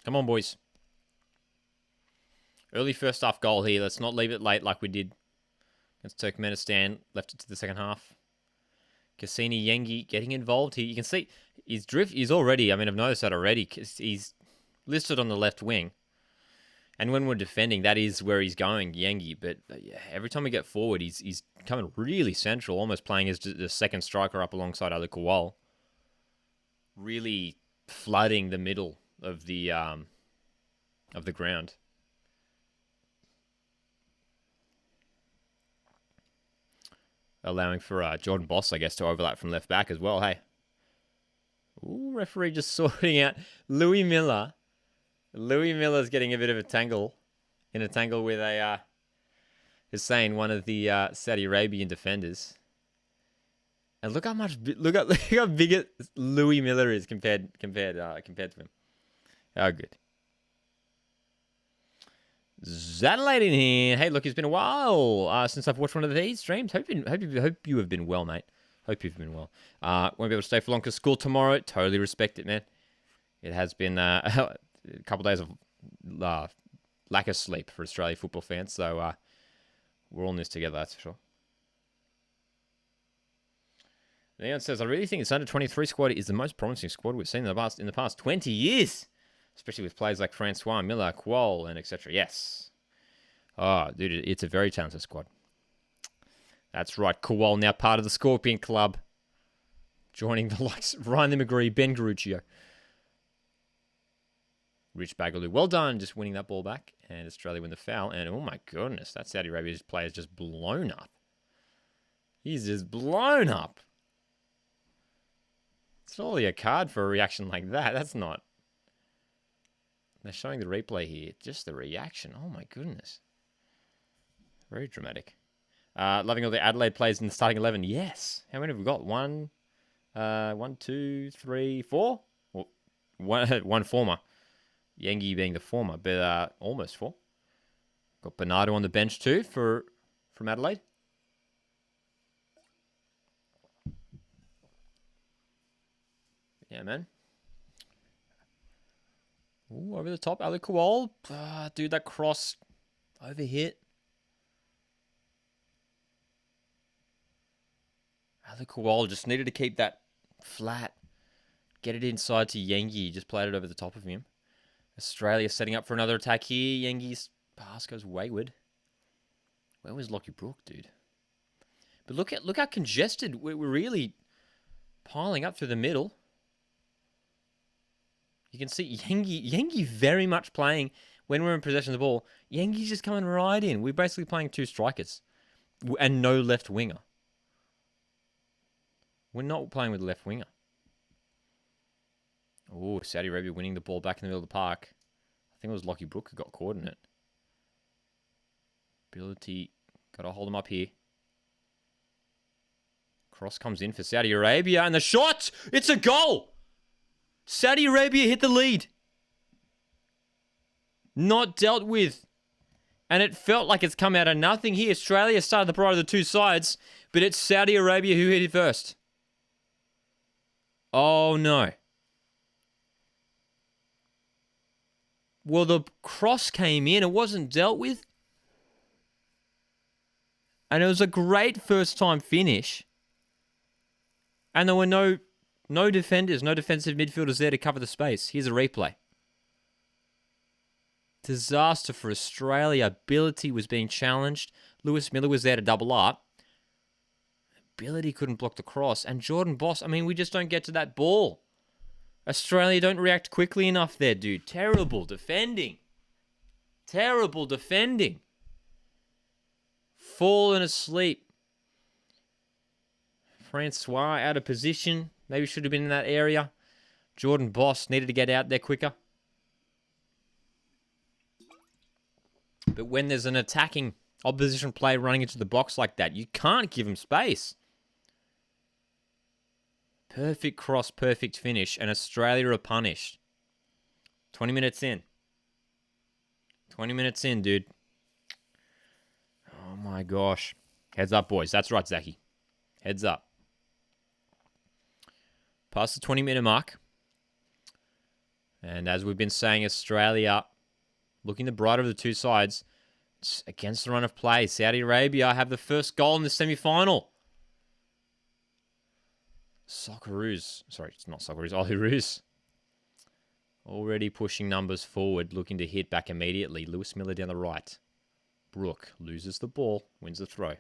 Come on, boys. Early first half goal here. Let's not leave it late like we did against Turkmenistan. Left it to the second half. Cassini Yengi getting involved here. You can see his drift is already, I mean, I've noticed that already. He's listed on the left wing. And when we're defending, that is where he's going, Yengi. But yeah, every time we get forward, he's coming really central, almost playing as the second striker up alongside Ali Kowal. Really flooding the middle of the ground. Allowing for Jordan Boss, I guess, to overlap from left back as well. Hey. Ooh, referee just sorting out Louis Miller. Louis Miller's getting a bit of a tangle with a Hussein, one of the Saudi Arabian defenders. And look how big Louis Miller is compared to him. How good. Zadelaide in here. Hey, look, it's been a while since I've watched one of these streams. Hope you have been well, mate. Hope you've been well. Won't be able to stay for long because school tomorrow. Totally respect it, man. It has been a couple of days of lack of sleep for Australia football fans. So we're all in this together, that's for sure. Leon says, I really think this under-23 squad is the most promising squad we've seen in the past 20 years. Especially with players like Francois, Miller, Kuol, and etc. Yes. Oh, dude, it's a very talented squad. That's right. Kuol now part of the Scorpion Club. Joining the likes of Ryan McGree, Ben Garuccio. Rich Bagaloo. Well done, just winning that ball back. And Australia win the foul. And oh my goodness, that Saudi Arabia's player is just blown up. He's just blown up. Surely a card for a reaction like that. That's not. They're showing the replay here. Just the reaction. Oh my goodness. Very dramatic. Loving all the Adelaide players in the starting 11. Yes. How many have we got? One, 2, 3, 4? Well, one former. Yengi being the former, but almost 4. Got Bernardo on the bench too from Adelaide. Yeah, man. Ooh, over the top. Ali Kuol. Dude, that cross overhit. Ali Kuol just needed to keep that flat. Get it inside to Yengi. Just played it over the top of him. Australia setting up for another attack here. Yengi's pass goes wayward. Where was Lockie Brook, dude? But look how congested we're really piling up through the middle. You can see Yengi very much playing when we're in possession of the ball. Yengi's just coming right in. We're basically playing 2 strikers and no left winger. We're not playing with a left winger. Oh, Saudi Arabia winning the ball back in the middle of the park. I think it was Lockie Brook who got caught in it. Ability, got to hold him up here. Cross comes in for Saudi Arabia and the shot! It's a goal! Saudi Arabia hit the lead. Not dealt with. And it felt like it's come out of nothing here. Australia started the brighter of the two sides, but it's Saudi Arabia who hit it first. Oh, no. Well, the cross came in. It wasn't dealt with. And it was a great first-time finish. And there were no defenders, no defensive midfielders there to cover the space. Here's a replay. Disaster for Australia. Ability was being challenged. Lewis Miller was there to double up. Ability couldn't block the cross. And Jordan Boss, I mean, we just don't get to that ball. Australia don't react quickly enough there, dude. Terrible defending. Terrible defending. Fallen asleep. Francois out of position. Maybe should have been in that area. Jordan Boss needed to get out there quicker. But when there's an attacking opposition player running into the box like that, you can't give him space. Perfect cross, perfect finish, and Australia are punished. 20 minutes in. 20 minutes in, dude. Oh my gosh. Heads up, boys. That's right, Zachy. Heads up. Past the 20-minute mark. And as we've been saying, Australia looking the brighter of the two sides. It's against the run of play. Saudi Arabia have the first goal in the semi-final. Socceroos. Sorry, it's not Socceroos. Ohiroos. Already pushing numbers forward, looking to hit back immediately. Lewis Miller down the right. Brook loses the ball, wins the throw.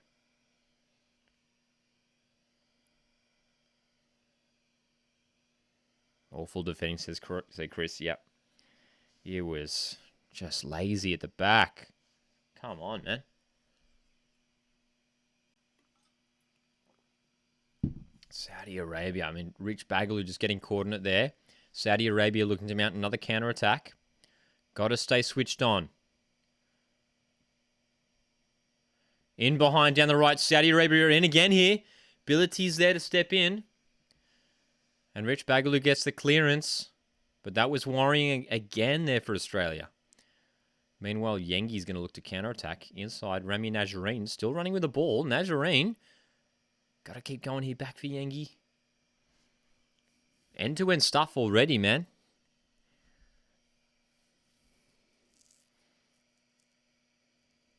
Awful defending, says Chris. Yep. He was just lazy at the back. Come on, man. Saudi Arabia. I mean, Rich Bagaloo just getting caught in it there. Saudi Arabia looking to mount another counter-attack. Got to stay switched on. In behind, down the right. Saudi Arabia are in again here. Ability's there to step in. And Rich Bagaloo gets the clearance. But that was worrying again there for Australia. Meanwhile, Yengi's going to look to counter-attack. Inside, Rami Nazarene still running with the ball. Nazarene. Got to keep going here back for Yengi. End-to-end stuff already, man.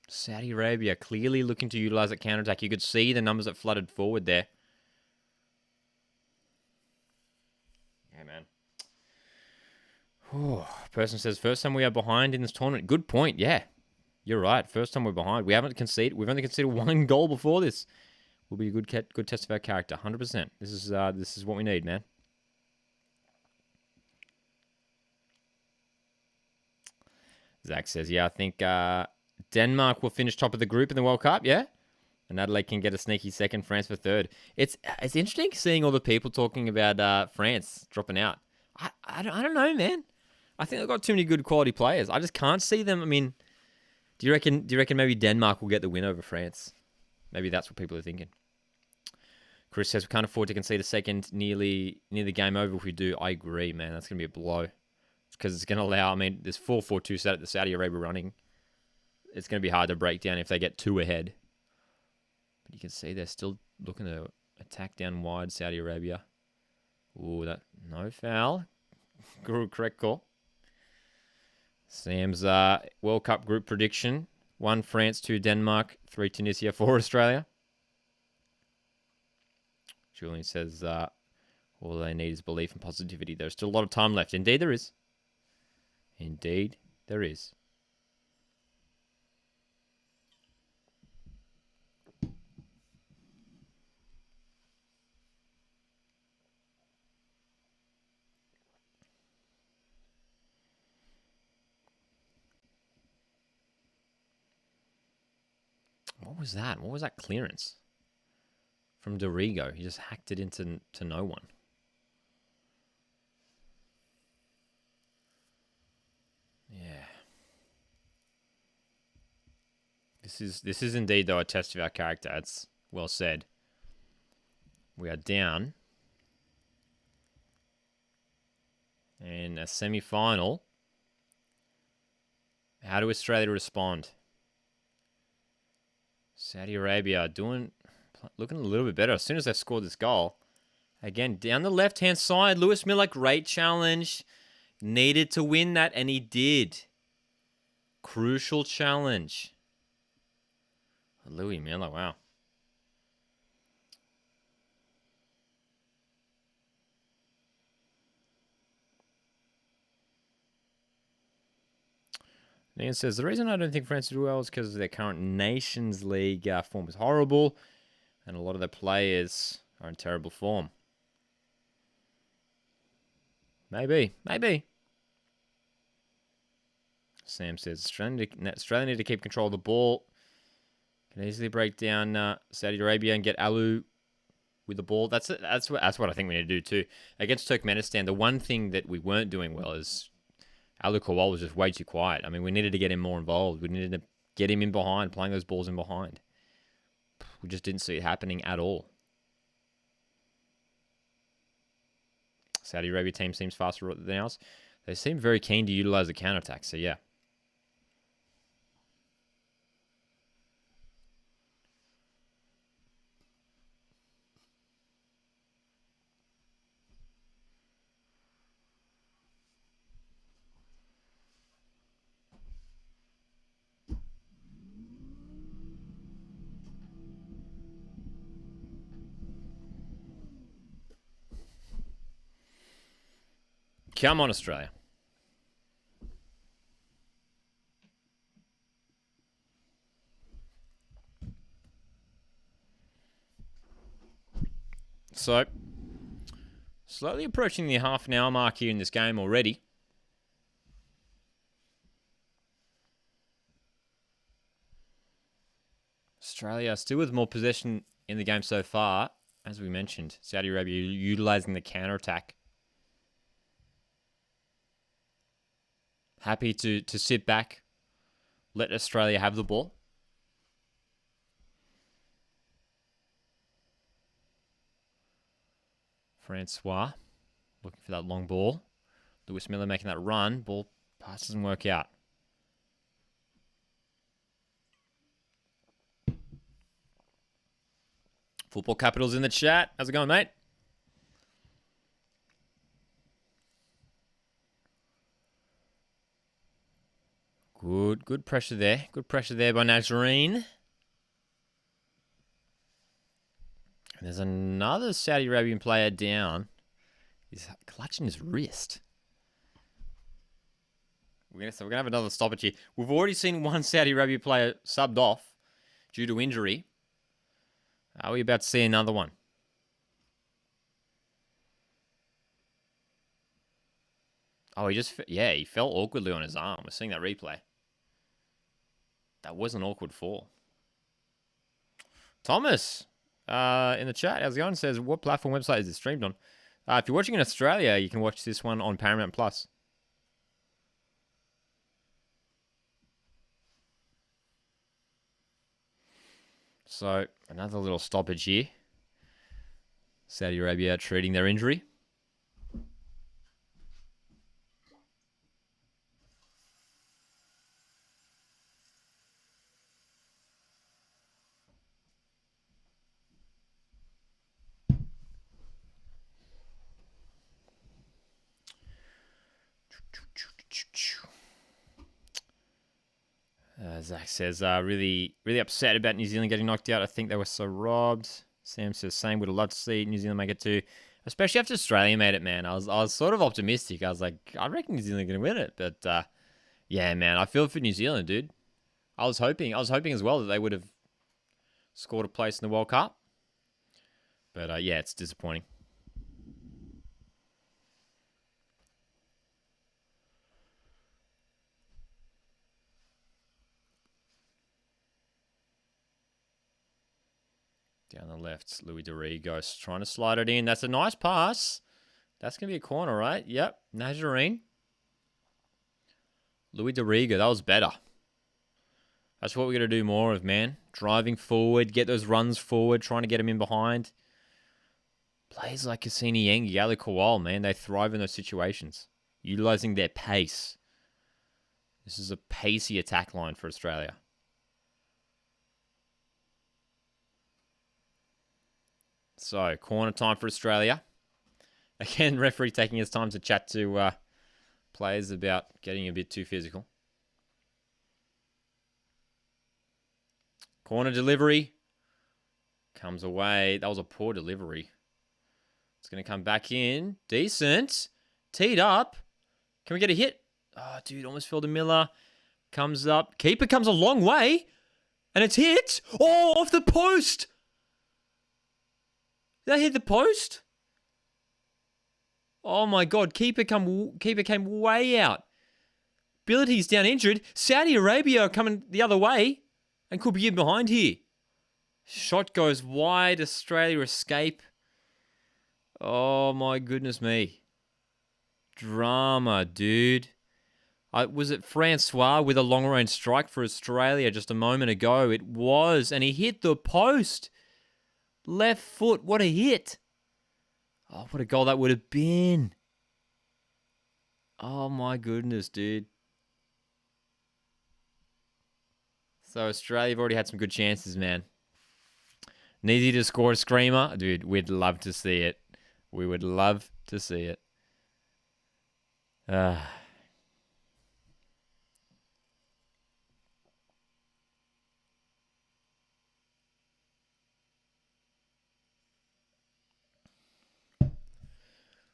Saudi Arabia clearly looking to utilize that counter-attack. You could see the numbers that flooded forward there. Yeah, man. Person says, first time we are behind in this tournament. Good point. Yeah, you're right. First time we're behind. We haven't conceded. We've only conceded one goal before this. Will be a good test of our character. 100%. This is what we need, man. Zach says, yeah, I think Denmark will finish top of the group in the World Cup. Yeah, and Adelaide can get a sneaky second. France for third. It's interesting seeing all the people talking about France dropping out. I don't know, man. I think they've got too many good quality players. I just can't see them. I mean, do you reckon maybe Denmark will get the win over France? Maybe that's what people are thinking. Chris says we can't afford to concede a second nearly near the game over if we do. I agree, man. That's going to be a blow. Because it's going to allow, I mean, there's 4-4-2 set at the Saudi Arabia running. It's going to be hard to break down if they get two ahead. But you can see they're still looking to attack down wide, Saudi Arabia. Ooh, that no foul. Correct call. Sam's World Cup group prediction. 1 France, 2 Denmark, 3 Tunisia, 4 Australia. Julian says all they need is belief and positivity. There's still a lot of time left. Indeed there is. Indeed there is. What was that? What was that clearance? From Dorigo. He just hacked it into no one. Yeah. This is indeed, though, a test of our character. It's well said. We are down. In a semi-final. How do Australia respond? Saudi Arabia looking a little bit better as soon as they scored this goal. Again, down the left-hand side, Lewis Miller, great challenge. Needed to win that, and he did. Crucial challenge. Louis Miller, wow. Ian says, the reason I don't think France did well is because their current Nations League form is horrible, and a lot of their players are in terrible form. Maybe. Sam says, Australia need to keep control of the ball. Can easily break down Saudi Arabia and get Alu with the ball. That's what I think we need to do too. Against Turkmenistan, the one thing that we weren't doing well is Alu Kowal was just way too quiet. I mean, we needed to get him more involved. We needed to get him in behind, playing those balls in behind. We just didn't see it happening at all. Saudi Arabia team seems faster than ours. They seem very keen to utilize the counter-attack, so yeah. Come on, Australia. So, slowly approaching the half an hour mark here in this game already. Australia still with more possession in the game so far. As we mentioned, Saudi Arabia utilising the counter-attack. Happy to sit back, let Australia have the ball. Francois looking for that long ball. Lewis Miller making that run. Ball pass doesn't work out. Football Capital's in the chat. How's it going, mate? Good pressure there. Good pressure there by Nazarene. And there's another Saudi Arabian player down. He's clutching his wrist. We're gonna have another stoppage here. We've already seen one Saudi Arabia player subbed off due to injury. Are we about to see another one? Oh, he fell awkwardly on his arm. We're seeing that replay. That was an awkward fall. Thomas, in the chat, how's it going? Says, what platform website is it streamed on? If you're watching in Australia, you can watch this one on Paramount Plus. So, another little stoppage here. Saudi Arabia treating their injury. Zach says, really upset about New Zealand getting knocked out. I think they were so robbed. Sam says, same. Would have loved to see New Zealand make it too. Especially after Australia made it, man. I was sort of optimistic. I was like, I reckon New Zealand are going to win it. But, yeah, man, I feel for New Zealand, dude. I was hoping as well that they would have scored a place in the World Cup. But, yeah, it's disappointing. Down the left, Louis Dorigo trying to slide it in. That's a nice pass. That's going to be a corner, right? Yep, Nazarene. Louis Dorigo, that was better. That's what we're going to do more of, man. Driving forward, get those runs forward, trying to get them in behind. Players like Cassini Yengi, Ali Kowal, man, they thrive in those situations. Utilising their pace. This is a pacey attack line for Australia. So, corner time for Australia. Again, referee taking his time to chat to players about getting a bit too physical. Corner delivery. Comes away. That was a poor delivery. It's going to come back in. Decent. Teed up. Can we get a hit? Oh, dude, almost fell to Miller. Comes up. Keeper comes a long way. And it's hit. Oh, off the post. Did that hit the post? Oh my God, keeper came way out. Ability's down injured. Saudi Arabia are coming the other way and could be in behind here. Shot goes wide. Australia escape. Oh my goodness me. Drama, dude. Was it Francois with a long-range strike for Australia just a moment ago? It was, and he hit the post. Left foot, what a hit. Oh, what a goal that would have been. Oh my goodness, dude. So Australia have already had some good chances, man. Needed to score a screamer. Dude, we'd love to see it. We would love to see it.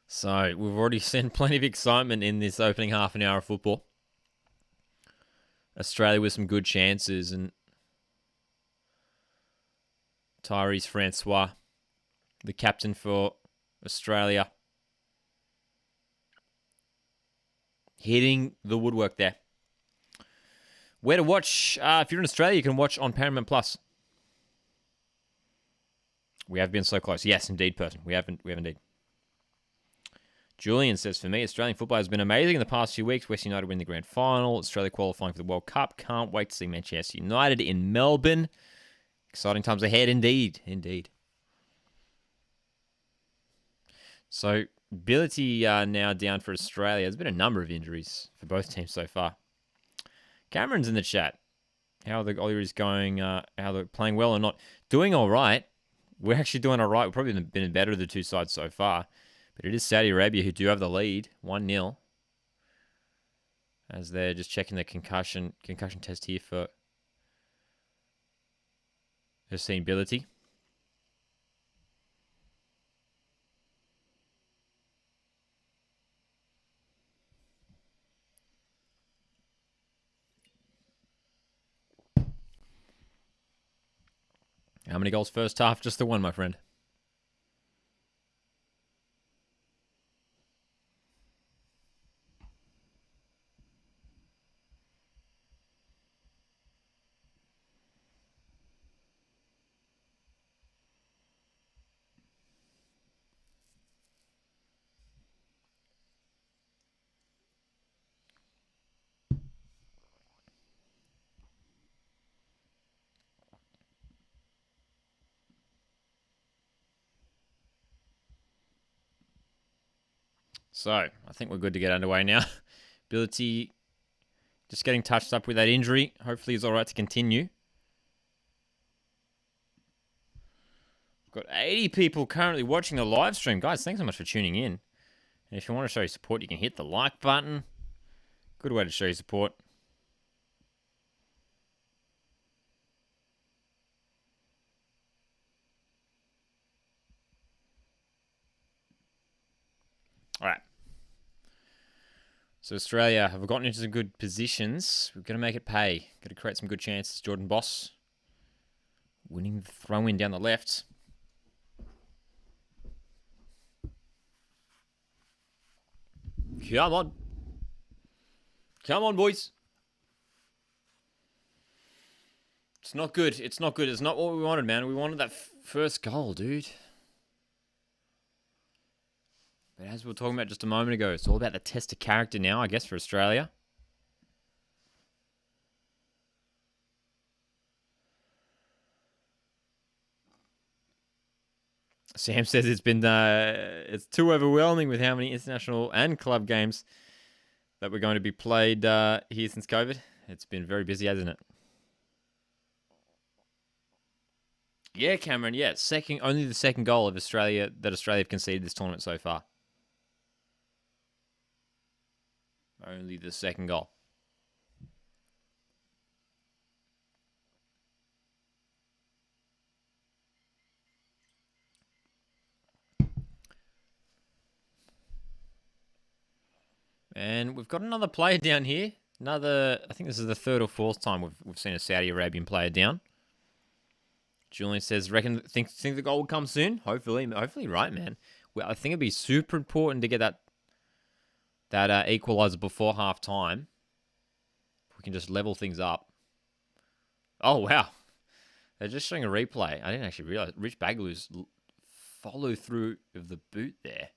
So, we've already seen plenty of excitement in this opening half an hour of football. Australia with some good chances, and Tyrese Francois, the captain for Australia, hitting the woodwork there. Where to watch? If you're in Australia, you can watch on Paramount Plus. We have been so close. Yes, indeed, person. We have indeed. Julian says, for me, Australian football has been amazing in the past few weeks. West United win the grand final. Australia qualifying for the World Cup. Can't wait to see Manchester United in Melbourne. Exciting times ahead, indeed. Indeed. So, ability now down for Australia. There's been a number of injuries for both teams so far. Cameron's in the chat. How the Oilers going, how they're playing well or not. Doing all right. We're actually doing all right. We've probably been better of the two sides so far. But it is Saudi Arabia who do have the lead, 1-0. As they're just checking the concussion test here for Hussein Bility. How many goals first half? Just the one, my friend. So, I think we're good to get underway now. Ability just getting touched up with that injury. Hopefully he's all right to continue. We've got 80 people currently watching the live stream. Guys, thanks so much for tuning in. And if you want to show your support, you can hit the like button. Good way to show your support. All right. So Australia have gotten into some good positions. We're going to make it pay. Got to create some good chances. Jordan Boss winning the throw-in down the left. Come on. Come on, boys. It's not good. It's not good. It's not what we wanted, man. We wanted that first goal, dude. But as we were talking about just a moment ago, it's all about the test of character now, I guess, for Australia. Sam says it's too overwhelming with how many international and club games that we're going to be played here since COVID. It's been very busy, hasn't it? Yeah, Cameron. Yeah, only the second goal of Australia that Australia have conceded this tournament so far. Only the second goal. And we've got another player down here. I think this is the third or fourth time we've seen a Saudi Arabian player down. Julian says, think the goal will come soon? Hopefully, right, man. Well, I think it'd be super important to get that equaliser before half time. If we can just level things up. Oh, wow. They're just showing a replay. I didn't actually realise. Rich Baglow's follow through of the boot there.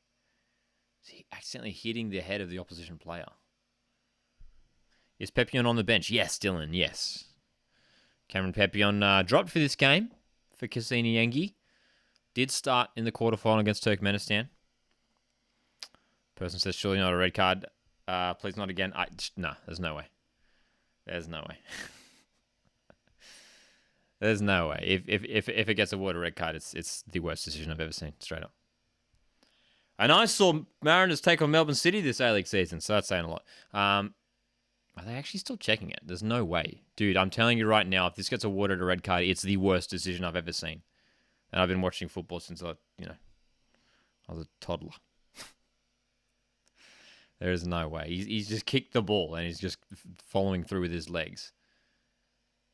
Is he accidentally hitting the head of the opposition player? Is Pepion on the bench? Yes, Dylan, yes. Cameron Pepion dropped for this game for Cassini Yengi. Did start in the quarterfinal against Turkmenistan. Person says, surely not a red card. Please not again. No, there's no way. There's no way. There's no way. If it gets awarded a red card, it's the worst decision I've ever seen, straight up. And I saw Mariners take on Melbourne City this A-League season, so that's saying a lot. Are they actually still checking it? There's no way. Dude, I'm telling you right now, if this gets awarded a red card, it's the worst decision I've ever seen. And I've been watching football since I was a toddler. There is no way. He's just kicked the ball and he's just following through with his legs.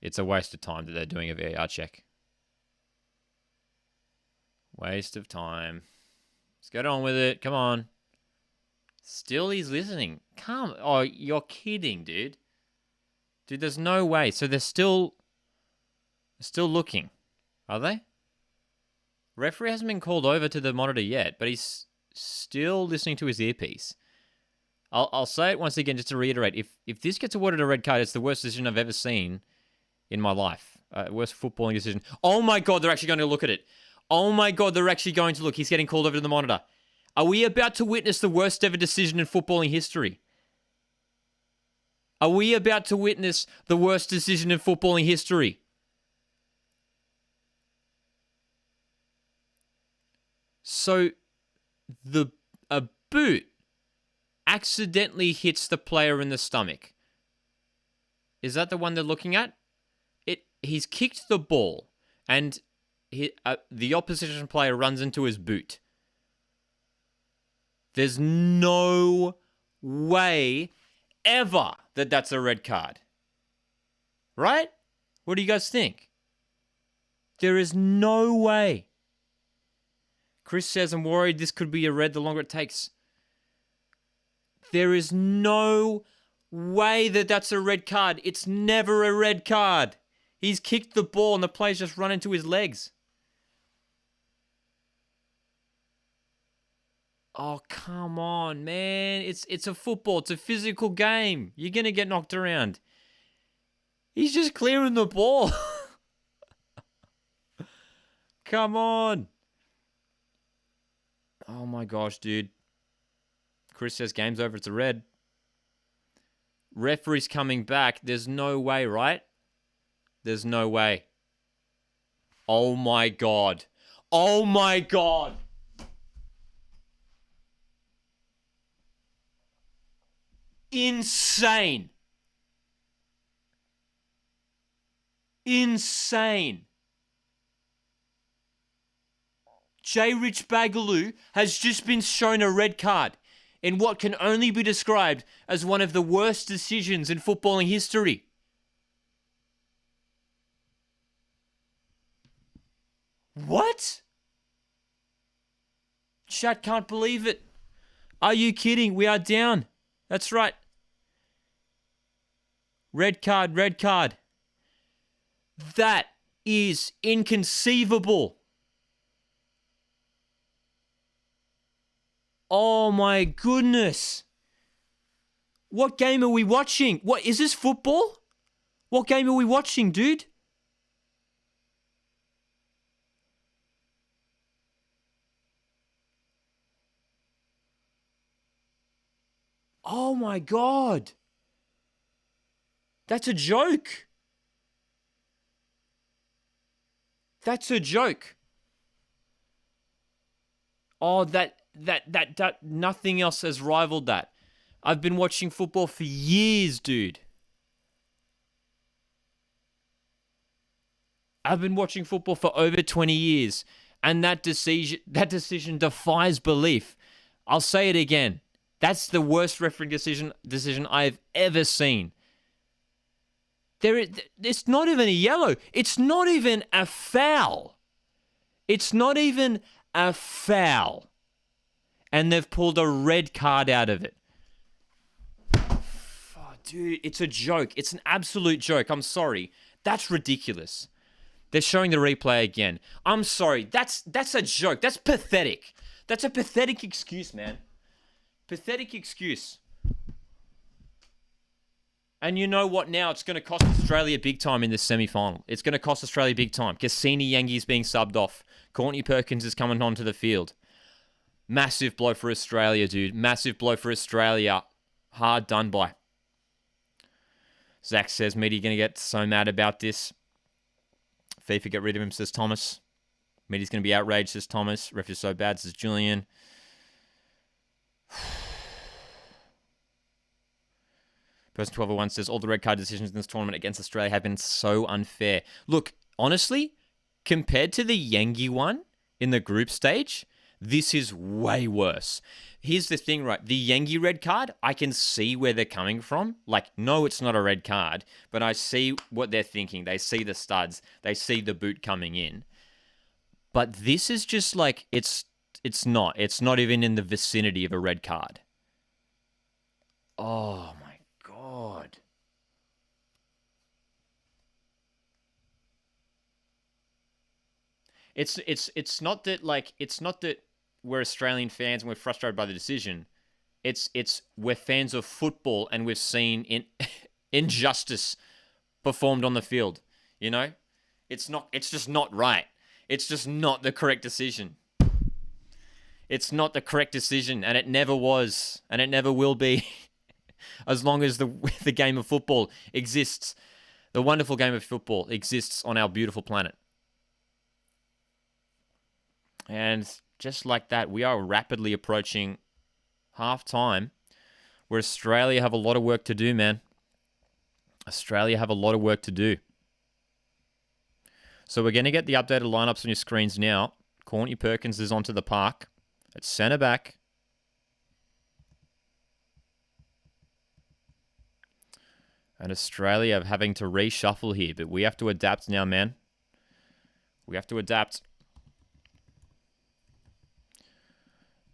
It's a waste of time that they're doing a VAR check. Waste of time. Let's get on with it. Come on. Still he's listening. Oh, you're kidding, dude. Dude, there's no way. So they're still looking. Are they? Referee hasn't been called over to the monitor yet, but he's still listening to his earpiece. I'll say it once again just to reiterate. If this gets awarded a red card, it's the worst decision I've ever seen in my life. Worst footballing decision. Oh my God, they're actually going to look at it. Oh my God, they're actually going to look. He's getting called over to the monitor. Are we about to witness the worst ever decision in footballing history? Are we about to witness the worst decision in footballing history? So a boot accidentally hits the player in the stomach. Is that the one they're looking at? He's kicked the ball, and the opposition player runs into his boot. There's no way ever that that's a red card. Right? What do you guys think? There is no way. Chris says, I'm worried this could be a red the longer it takes. There is no way that that's a red card. It's never a red card. He's kicked the ball and the player's just run into his legs. Oh, come on, man. It's a football. It's a physical game. You're going to get knocked around. He's just clearing the ball. Come on. Oh, my gosh, dude. Chris says game's over. It's a red. Referee's coming back. There's no way, right? There's no way. Oh, my God. Oh, my God. Insane. Insane. J. Rich Bagaloo has just been shown a red card in what can only be described as one of the worst decisions in footballing history. What? Chat can't believe it. Are you kidding? We are down. That's right. Red card, red card. That is inconceivable. Oh my goodness. What game are we watching? What is this, football? What game are we watching, dude? Oh my God. That's a joke. That's a joke. Oh, that nothing else has rivaled that. I've been watching football for years, dude. I've been watching football for over 20 years, and that decision defies belief. I'll say it again. That's the worst refereeing decision I've ever seen. It's not even a yellow. It's not even a foul. It's not even a foul. And they've pulled a red card out of it. Oh, dude, it's a joke. It's an absolute joke. I'm sorry. That's ridiculous. They're showing the replay again. I'm sorry. That's a joke. That's pathetic. That's a pathetic excuse, man. Pathetic excuse. And you know what now? It's going to cost Australia big time in this semi-final. It's going to cost Australia big time. Cassini Yangi's being subbed off. Courtney Perkins is coming onto the field. Massive blow for Australia, dude. Massive blow for Australia. Hard done by. Zach says, Meaty going to get so mad about this. FIFA, get rid of him, says Thomas. Meaty's going to be outraged, says Thomas. Ref is so bad, says Julian. Person 1201 says, all the red card decisions in this tournament against Australia have been so unfair. Look, honestly, compared to the Yangi one in the group stage, this is way worse. Here's the thing, right? The Yangi red card, I can see where they're coming from. Like, no, it's not a red card, but I see what they're thinking. They see the studs. They see the boot coming in. But this is just like, it's not. It's not even in the vicinity of a red card. Oh, my God. It's not that we're Australian fans and we're frustrated by the decision. It's we're fans of football and we've seen injustice performed on the field. You know? It's just not right. It's just not the correct decision. It's not the correct decision, and it never was, and it never will be. As long as the game of football exists, the wonderful game of football exists on our beautiful planet. And Just like that, we are rapidly approaching half-time, where Australia have a lot of work to do, man. Australia have a lot of work to do. So we're going to get the updated lineups on your screens now. Courtney Perkins is onto the park at centre back. And Australia having to reshuffle here, but we have to adapt now, man. We have to adapt.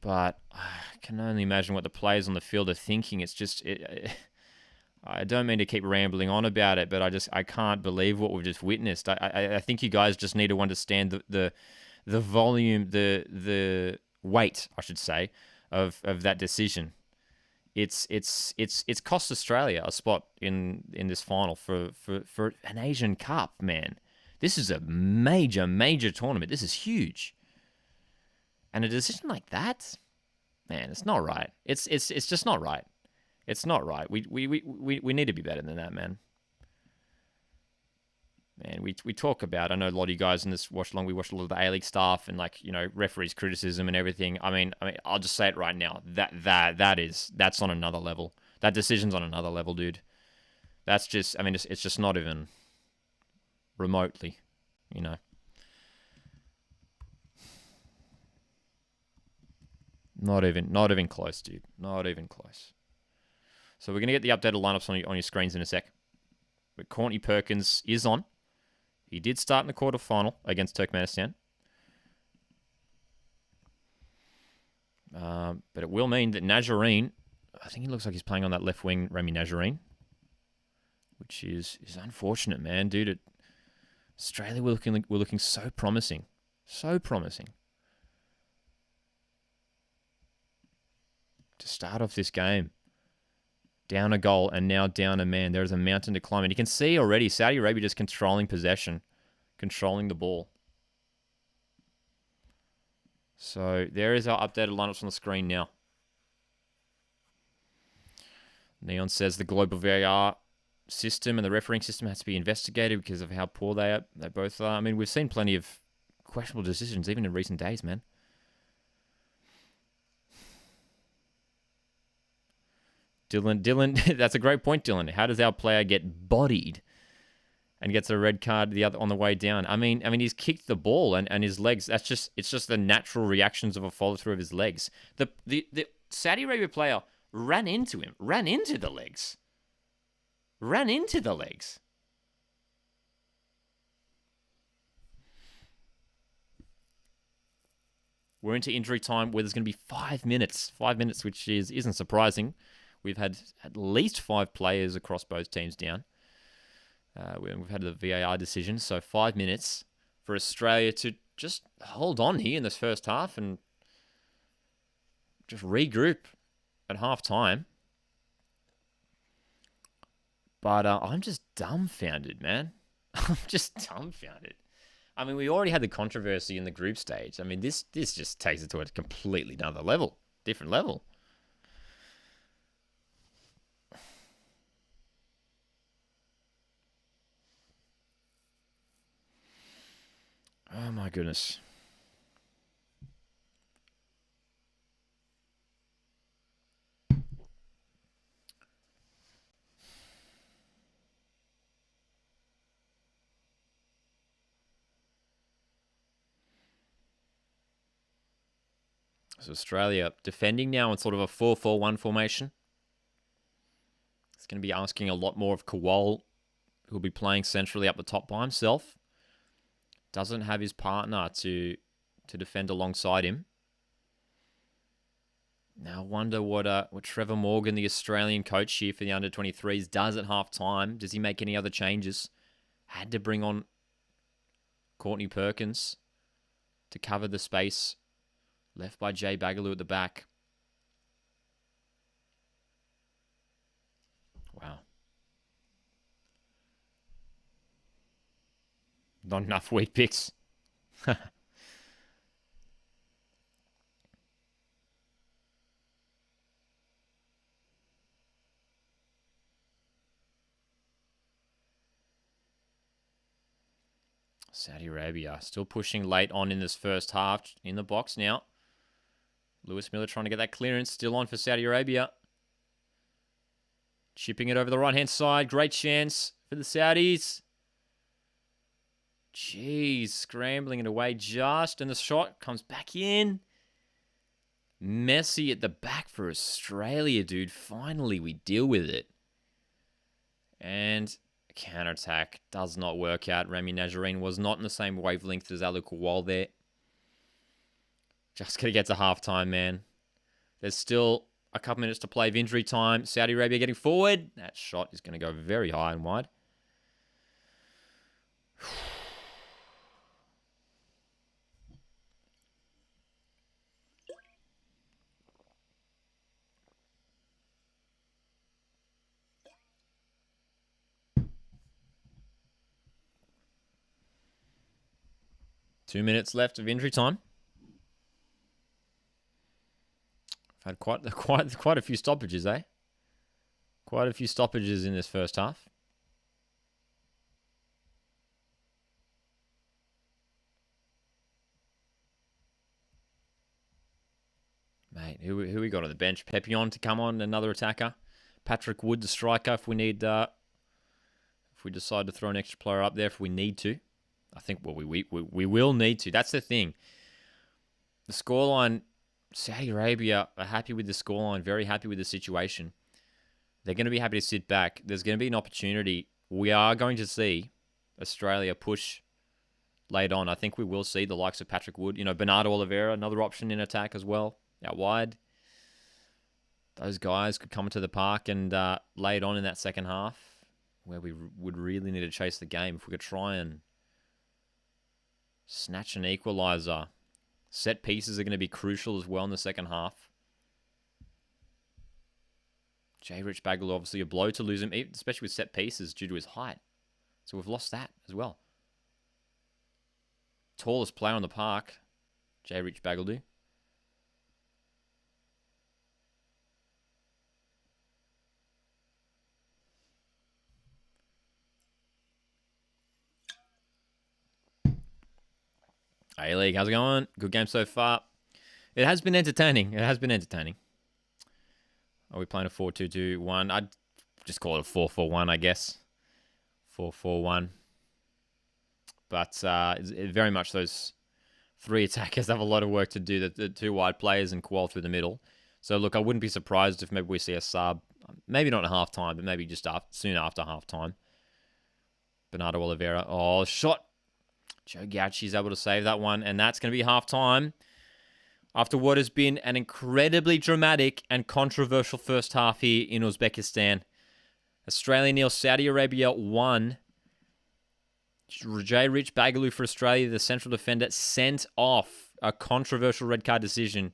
But I can only imagine what the players on the field are thinking. It's just, I don't mean to keep rambling on about it, but I can't believe what we've just witnessed. I think you guys just need to understand the volume, the weight, I should say, of that decision. It's cost Australia a spot in this final for an Asian Cup, man. This is a major tournament. This is huge. And a decision like that, man, it's not right. It's just not right. It's not right. We need to be better than that, man. Man, we talk about, I know a lot of you guys in this watch-along, we watch a lot of the A-League stuff and, like, you know, referees' criticism and everything. I mean, I'll just say it right now. That's on another level. That decision's on another level, dude. That's just, I mean, it's just not even remotely, you know. Not even close, dude. Not even close. So we're going to get the updated lineups on your screens in a sec. But Courtney Perkins is on. He did start in the quarterfinal against Turkmenistan. But it will mean that Najjarine, I think he looks like he's playing on that left wing, Remy Najjarine, which is unfortunate, man. Dude, Australia we're looking so promising. So promising. To start off this game. Down a goal and now down a man. There is a mountain to climb. And you can see already Saudi Arabia just controlling possession. Controlling the ball. So there is our updated lineups on the screen now. Neon says the global VAR system and the refereeing system has to be investigated because of how poor they both are. I mean, we've seen plenty of questionable decisions even in recent days, man. Dylan, that's a great point, Dylan. How does our player get bodied and gets a red card on the way down? I mean, he's kicked the ball and his legs. It's just the natural reactions of a follow through of his legs. The Saudi Arabia player ran into him, ran into the legs. We're into injury time where there's going to be 5 minutes. 5 minutes, which isn't surprising. We've had at least 5 players across both teams down. We've had the VAR decision, so 5 minutes for Australia to just hold on here in this first half and just regroup at half-time. But I'm just dumbfounded, man. I'm just dumbfounded. I mean, we already had the controversy in the group stage. I mean, this just takes it to a completely another level, different level. Oh, my goodness. So Australia defending now in sort of a 4-4-1 formation. It's going to be asking a lot more of Kowal, who'll be playing centrally up the top by himself. Doesn't have his partner to defend alongside him. Now I wonder what Trevor Morgan, the Australian coach here for the under-23s, does at half-time. Does he make any other changes? Had to bring on Courtney Perkins to cover the space left by Jay Bagaloo at the back. Wow. Not enough weak picks. Saudi Arabia still pushing late on in this first half in the box now. Lewis Miller trying to get that clearance. Still on for Saudi Arabia. Chipping it over the right-hand side. Great chance for the Saudis. Jeez, scrambling it away just. And the shot comes back in. Messi at the back for Australia, dude. Finally, we deal with it. And a counter-attack does not work out. Rami Najarine was not in the same wavelength as Alu Kawal there. Just got to get to halftime, man. There's still a couple minutes to play of injury time. Saudi Arabia getting forward. That shot is going to go very high and wide. 2 minutes left of injury time. I've had quite a few stoppages, eh? Quite a few stoppages in this first half. Mate, who we got on the bench? Pepion to come on, another attacker. Patrick Wood, the striker, if we need, if we decide to throw an extra player up there, if we need to. I think, well, we will need to. That's the thing. The scoreline, Saudi Arabia are happy with the scoreline, very happy with the situation. They're going to be happy to sit back. There's going to be an opportunity. We are going to see Australia push late on. I think we will see the likes of Patrick Wood. You know, Bernardo Oliveira, another option in attack as well, out wide. Those guys could come to the park and lay it on in that second half, where we would really need to chase the game. If we could try and snatch an equaliser. Set pieces are going to be crucial as well in the second half. J. Rich Bagel, obviously a blow to lose him, especially with set pieces due to his height. So we've lost that as well. Tallest player on the park, J. Rich Bagel. A-League, how's it going? Good game so far. It has been entertaining. Are we playing a 4-2-2-1? I'd just call it a 4-4-1, I guess. 4-4-1. But very much those three attackers have a lot of work to do. The two wide players and Kual through the middle. So, look, I wouldn't be surprised if maybe we see a sub. Maybe not at halftime, but maybe just soon after halftime. Bernardo Oliveira. Oh, shot. Joe Gauchi's able to save that one, and that's going to be half-time. After what has been an incredibly dramatic and controversial first half here in Uzbekistan. Australia 0, Saudi Arabia 1. J. Rich Bagaloo for Australia, the central defender, sent off a controversial red card decision.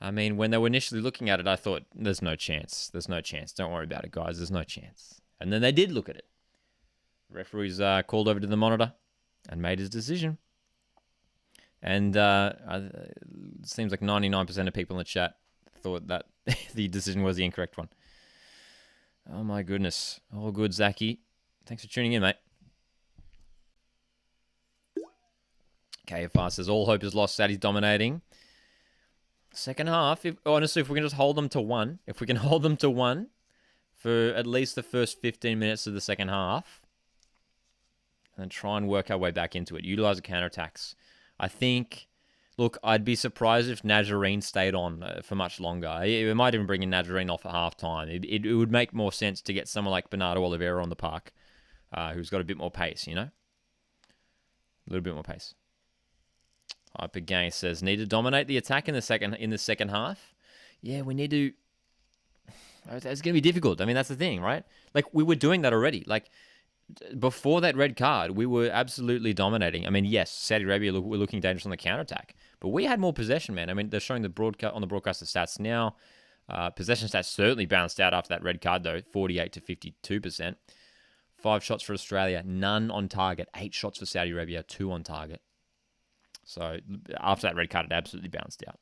I mean, when they were initially looking at it, I thought, there's no chance. There's no chance. Don't worry about it, guys. There's no chance. And then they did look at it. The referee's called over to the monitor and made his decision. And it seems like 99% of people in the chat thought that the decision was the incorrect one. Oh, my goodness. All good, Zaki. Thanks for tuning in, mate. KFR says, all hope is lost. Saudi's dominating. Second half, honestly, if we can just hold them to one, for at least the first 15 minutes of the second half, and try and work our way back into it. Utilize the counterattacks. I think, look, I'd be surprised if Najarine stayed on for much longer. We might even bring in Najarine off at halftime. It would make more sense to get someone like Bernardo Oliveira on the park, who's got a bit more pace, you know? A little bit more pace. Hyper Gang says, need to dominate the attack in the second half. Yeah, we need to. It's going to be difficult. I mean, that's the thing, right? Like, we were doing that already. Like, before that red card, we were absolutely dominating. I mean, yes, Saudi Arabia were looking dangerous on the counterattack, but we had more possession, man. I mean, they're showing the broadcast stats now. Possession stats certainly bounced out after that red card, though, 48 to 52%. 5 shots for Australia, none on target. 8 shots for Saudi Arabia, 2 on target. So after that red card, it absolutely bounced out.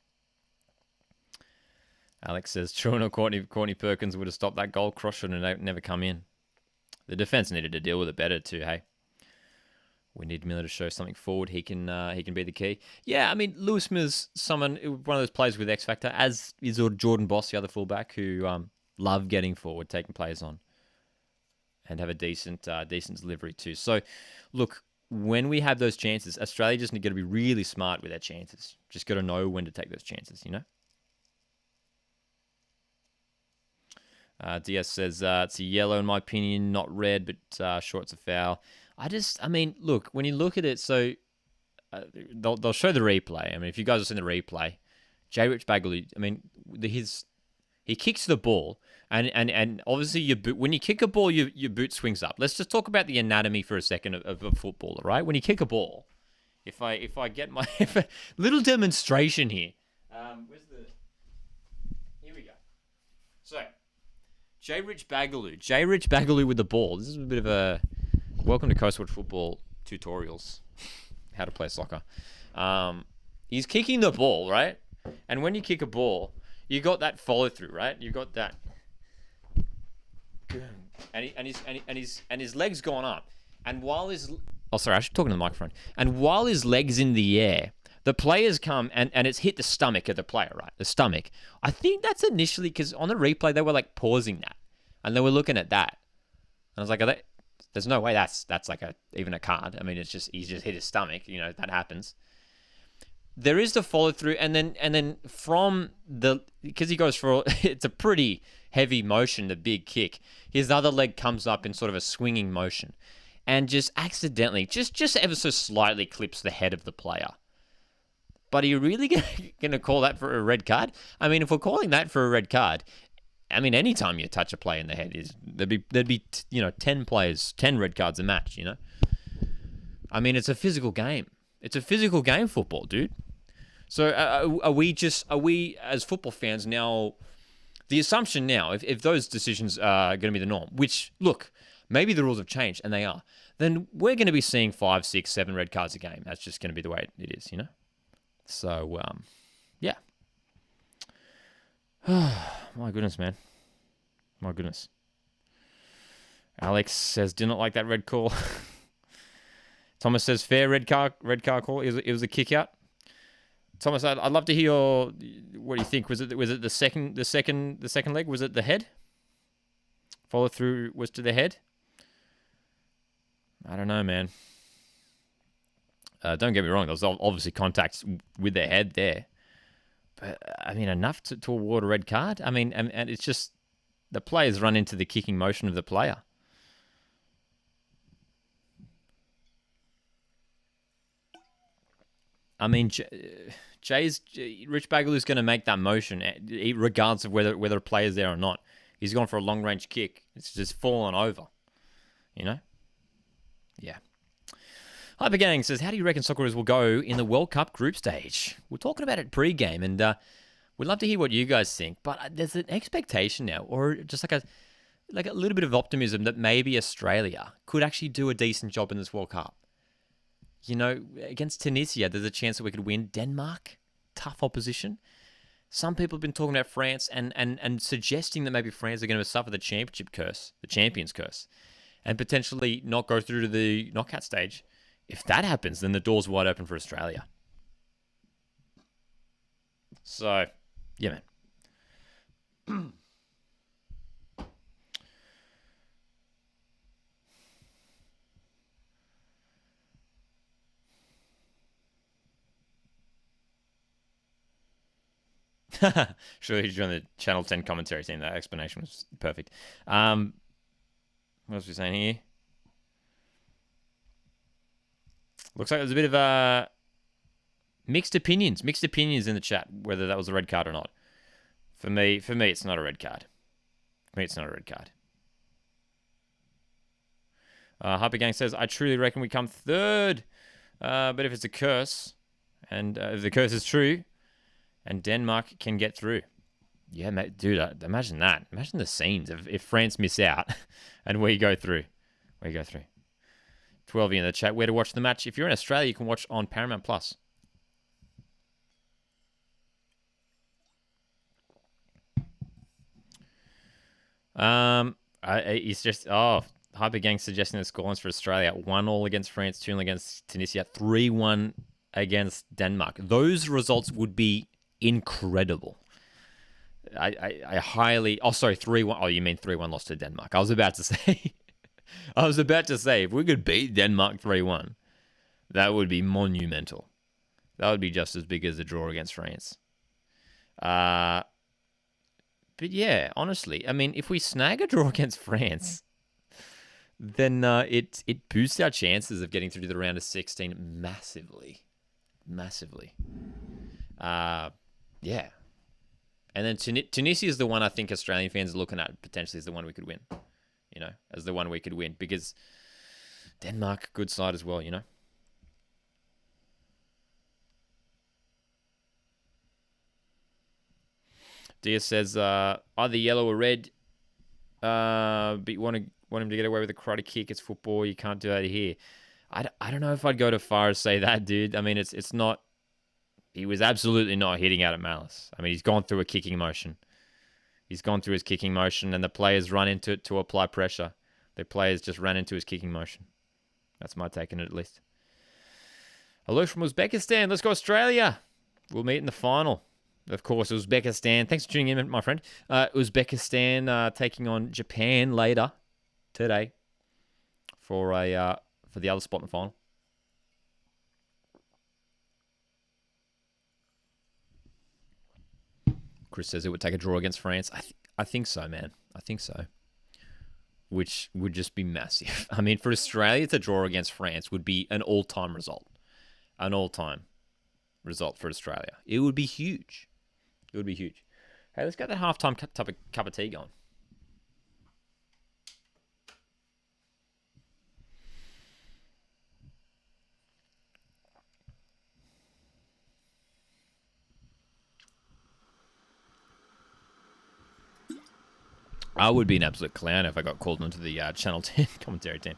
Alex says, Truman or Courtney Perkins would have stopped that goal. Cross should have never come in. The defense needed to deal with it better too, hey? We need Miller to show something forward. He can be the key. Yeah, I mean, Lewis Miller's one of those players with X factor, as is Jordan Boss, the other fullback, who love getting forward, taking players on, and have a decent delivery too. So, look, when we have those chances, Australia just got to be really smart with their chances. Just got to know when to take those chances, you know? DS says, it's a yellow in my opinion, not red, but sure, it's a foul. I mean, look, when you look at it, so they'll show the replay. I mean, if you guys have seen the replay, J. Rich Bagley, I mean, he kicks the ball, and obviously when you kick a ball, your boot swings up. Let's just talk about the anatomy for a second of a footballer, right? When you kick a ball, if I get my little demonstration here, here we go. So J. Rich Bagaloo with the ball. This is a bit of a welcome to Coastwatch Football tutorials, how to play soccer. He's kicking the ball, right? And when you kick a ball, you got that follow through, right? You got that, and his legs gone up, and while his I should talk to the microphone. And while his legs in the air, the players come and it's hit the stomach of the player, right? The stomach. I think that's initially because on the replay they were like pausing that, and they were looking at that, and I was like, there's no way that's like even a card. I mean, it's just he's just hit his stomach. You know, that happens. There is the follow through, and then from because he goes for it's a pretty heavy motion, the big kick. His other leg comes up in sort of a swinging motion, and just accidentally, just ever so slightly clips the head of the player. But are you really going to call that for a red card? I mean, if we're calling that for a red card, I mean, anytime you touch a player in the head, there'd be 10 players, 10 red cards a match, you know? I mean, it's a physical game. It's a physical game, football, dude. So are we as football fans now, the assumption now, if those decisions are going to be the norm, which, look, maybe the rules have changed, and they are, then we're going to be seeing 5, 6, 7 red cards a game. That's just going to be the way it is, you know? So, yeah. My goodness, man. My goodness. Alex says, "Do not like that red call." Thomas says, "Fair red car call. It was a kick out." Thomas, I'd love to hear what do you think? Was it the second leg? Was it the head? Follow through was to the head. I don't know, man. Don't get me wrong. There was obviously contact with their head there. But, I mean, enough to award a red card? I mean, and it's just the players run into the kicking motion of the player. I mean, Rich Bagaloo's going to make that motion regardless of whether a player's there or not. He's gone for a long-range kick. It's just fallen over, you know? Yeah. Hypergang says, "How do you reckon Socceroos will go in the World Cup group stage?" We're talking about it pre-game, and we'd love to hear what you guys think. But there's an expectation now, or just like a little bit of optimism that maybe Australia could actually do a decent job in this World Cup. You know, against Tunisia, there's a chance that we could win. Denmark, tough opposition. Some people have been talking about France and suggesting that maybe France are going to suffer the championship curse, the champions curse, and potentially not go through to the knockout stage. If that happens, then the door's wide open for Australia. So, yeah, man. Surely he's doing the Channel 10 commentary team. That explanation was perfect. What else are we saying here? Looks like there's a bit of mixed opinions in the chat, whether that was a red card or not. For me, it's not a red card. Hypergang says, "I truly reckon we come third. But if it's a curse, and if the curse is true, and Denmark can get through." Yeah, mate, dude, imagine that. Imagine the scenes if France miss out and we go through. 12 in the chat, where to watch the match. If you're in Australia, you can watch on Paramount Plus. He's just, Hypergang suggesting the scorelines for Australia: 1-1 against France, 2-0 against Tunisia, 3-1 against Denmark. Those results would be incredible. I highly... Oh, sorry, 3-1. Oh, you mean 3-1 loss to Denmark. I was about to say... if we could beat Denmark 3-1, that would be monumental. That would be just as big as a draw against France. But yeah, honestly, I mean, if we snag a draw against France, then it boosts our chances of getting through to the round of 16 massively. Massively. Yeah. And then Tunisia is the one I think Australian fans are looking at potentially as the one we could win. As the one we could win. Because Denmark, good side as well, Dia says, either yellow or red, but you want him to get away with a karate kick. It's football. You can't do that here. I don't know if I'd go too far as say that, dude. I mean, it's not... He was absolutely not hitting out at malice. I mean, he's gone through a kicking motion. He's gone through his kicking motion, and the players run into it to apply pressure. The players just ran into his kicking motion. That's my take on it, at least. Hello from Uzbekistan. Let's go Australia. We'll meet in the final. Of course, Uzbekistan. Thanks for tuning in, my friend. Uzbekistan taking on Japan later today for the other spot in the final. Chris says it would take a draw against France. I think so, man. I think so. Which would just be massive. I mean, for Australia to draw against France would be an all-time result. An all-time result for Australia. It would be huge. It would be huge. Hey, let's get the halftime cup of tea going. I would be an absolute clown if I got called onto the Channel 10 commentary team.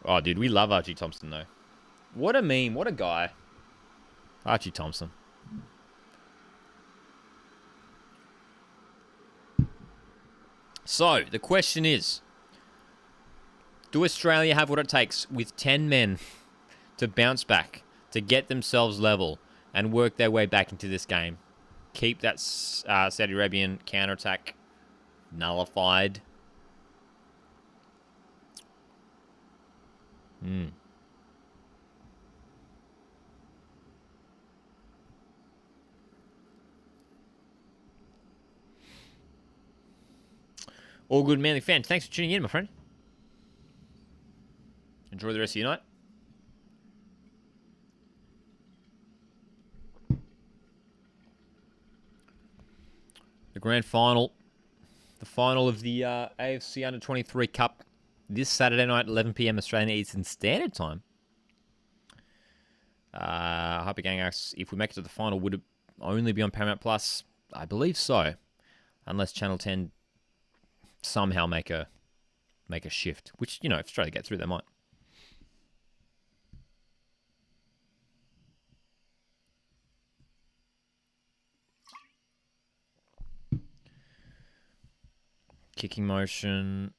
Oh, dude, we love Archie Thompson, though. What a meme. What a guy. Archie Thompson. So, the question is, do Australia have what it takes with 10 men to bounce back, to get themselves level, and work their way back into this game? Keep that Saudi Arabian counterattack nullified. All good, Manly fans. Thanks for tuning in, my friend. Enjoy the rest of your night. The grand final. The final of the AFC U23 Cup this Saturday night, 11 p.m. Australian Eastern Standard Time. Hypergang asks, if we make it to the final, would it only be on Paramount Plus? I believe so. Unless Channel 10 somehow make a shift. Which, if Australia get through, they might. Kicking motion.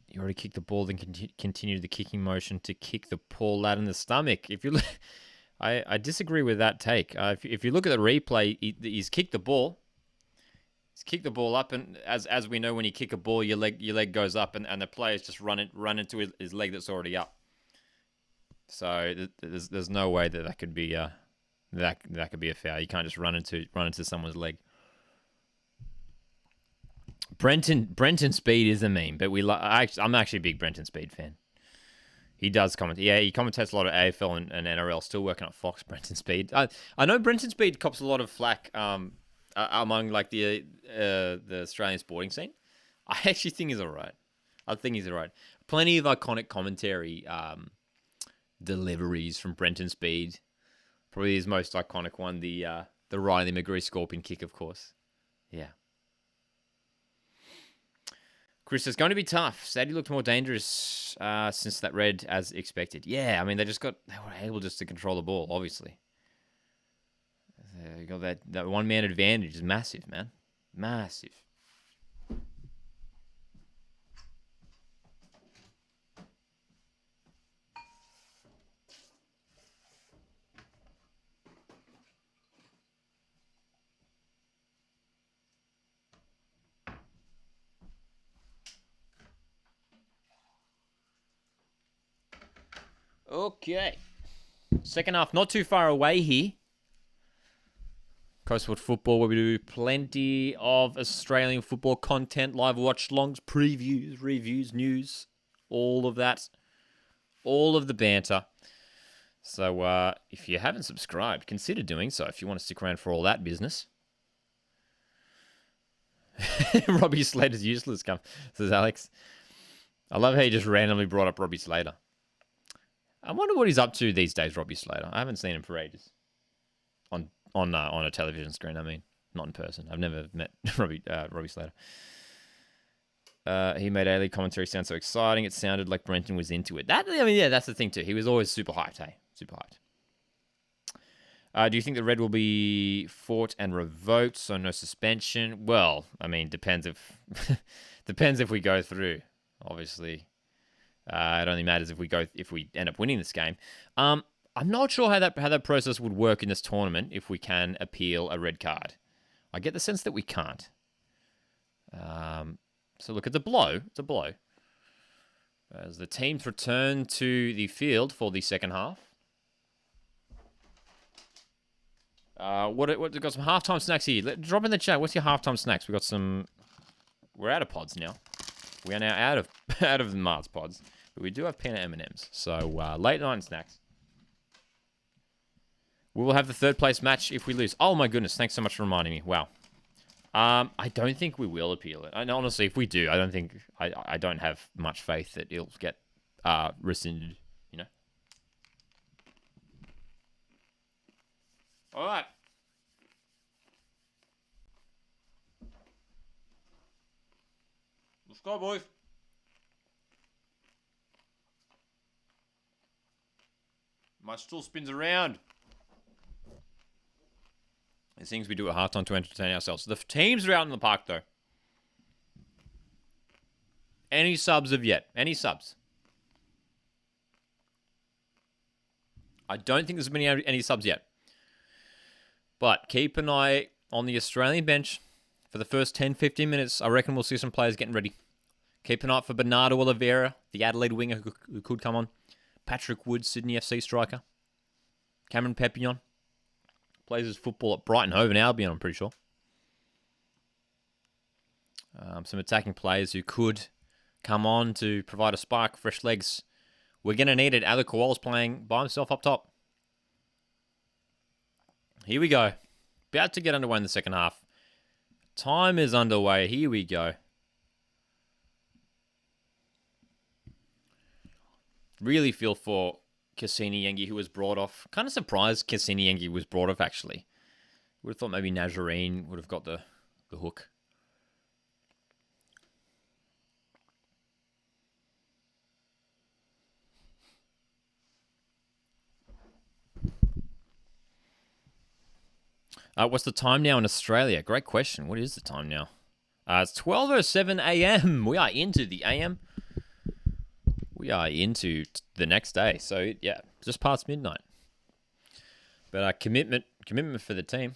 You already kicked the ball, then continue the kicking motion to kick the poor lad in the stomach. If you, I disagree with that take. If you look at the replay, he's kicked the ball. He's kicked the ball up, and as we know, when you kick a ball, your leg goes up, and the players just run into his leg that's already up. So there's no way that could be that could be a foul. You can't just run into someone's leg. Brenton Speed is a meme, but I'm actually a big Brenton Speed fan. He does comment. Yeah, he commentates a lot of AFL and NRL. Still working at Fox. Brenton Speed. I know Brenton Speed cops a lot of flack among like the Australian sporting scene. I actually think he's alright. I think he's alright. Plenty of iconic commentary deliveries from Brenton Speed. Probably his most iconic one, the Riley McGree scorpion kick, of course. Yeah. Chris, it's going to be tough. Sadie looked more dangerous since that red as expected. Yeah, I mean, they were able just to control the ball, obviously. You got that one-man advantage is massive, man. Massive. Okay. Second half, not too far away here. Coastwood Football, where we do plenty of Australian football content, live watch-alongs, previews, reviews, news, all of that. All of the banter. So if you haven't subscribed, consider doing so if you want to stick around for all that business. Robbie Slater's useless, says Alex. I love how you just randomly brought up Robbie Slater. I wonder what he's up to these days, Robbie Slater. I haven't seen him for ages. On a television screen, I mean. Not in person. I've never met Robbie Slater. He made A-League commentary sound so exciting. It sounded like Brenton was into it. That's the thing too. He was always super hyped, hey? Super hyped. Do you think the red will be fought and revoked, so no suspension? Well, I mean, depends if we go through. Obviously, it only matters if we end up winning this game. I'm not sure how that process would work in this tournament if we can appeal a red card. I get the sense that we can't. So look, it's a blow. It's a blow. As the teams return to the field for the second half. We've got some halftime snacks here. Drop in the chat. What's your halftime snacks? We got some. We're out of pods now. We are now out of the Mars pods, but we do have peanut M&Ms. So late night snacks. We will have the third place match if we lose. Oh my goodness! Thanks so much for reminding me. Wow. I don't think we will appeal it. And honestly, if we do, I don't have much faith that it'll get rescinded. You know. All right. Let's go, boys. My stool spins around. There's things we do at halftime to entertain ourselves. The teams are out in the park, though. Any subs of yet? Any subs? I don't think there's been any subs yet. But keep an eye on the Australian bench for the first 10-15 minutes. I reckon we'll see some players getting ready. Keep an eye out for Bernardo Oliveira, the Adelaide winger who could come on. Patrick Wood, Sydney FC striker. Cameron Pepillon. Plays his football at Brighton Hove and Albion, I'm pretty sure. Some attacking players who could come on to provide a spark, fresh legs. We're going to need it. Alec Kowal's playing by himself up top. Here we go. About to get underway in the second half. Time is underway. Here we go. Really feel for Cassini Yengi, who was brought off. Kind of surprised Cassini Yengi was brought off, actually. Would have thought maybe Nazarene would have got the hook. What's the time now in Australia? Great question. What is the time now? It's 12:07 a.m. We are into the a.m. We are into the next day. So, yeah, just past midnight. But commitment for the team.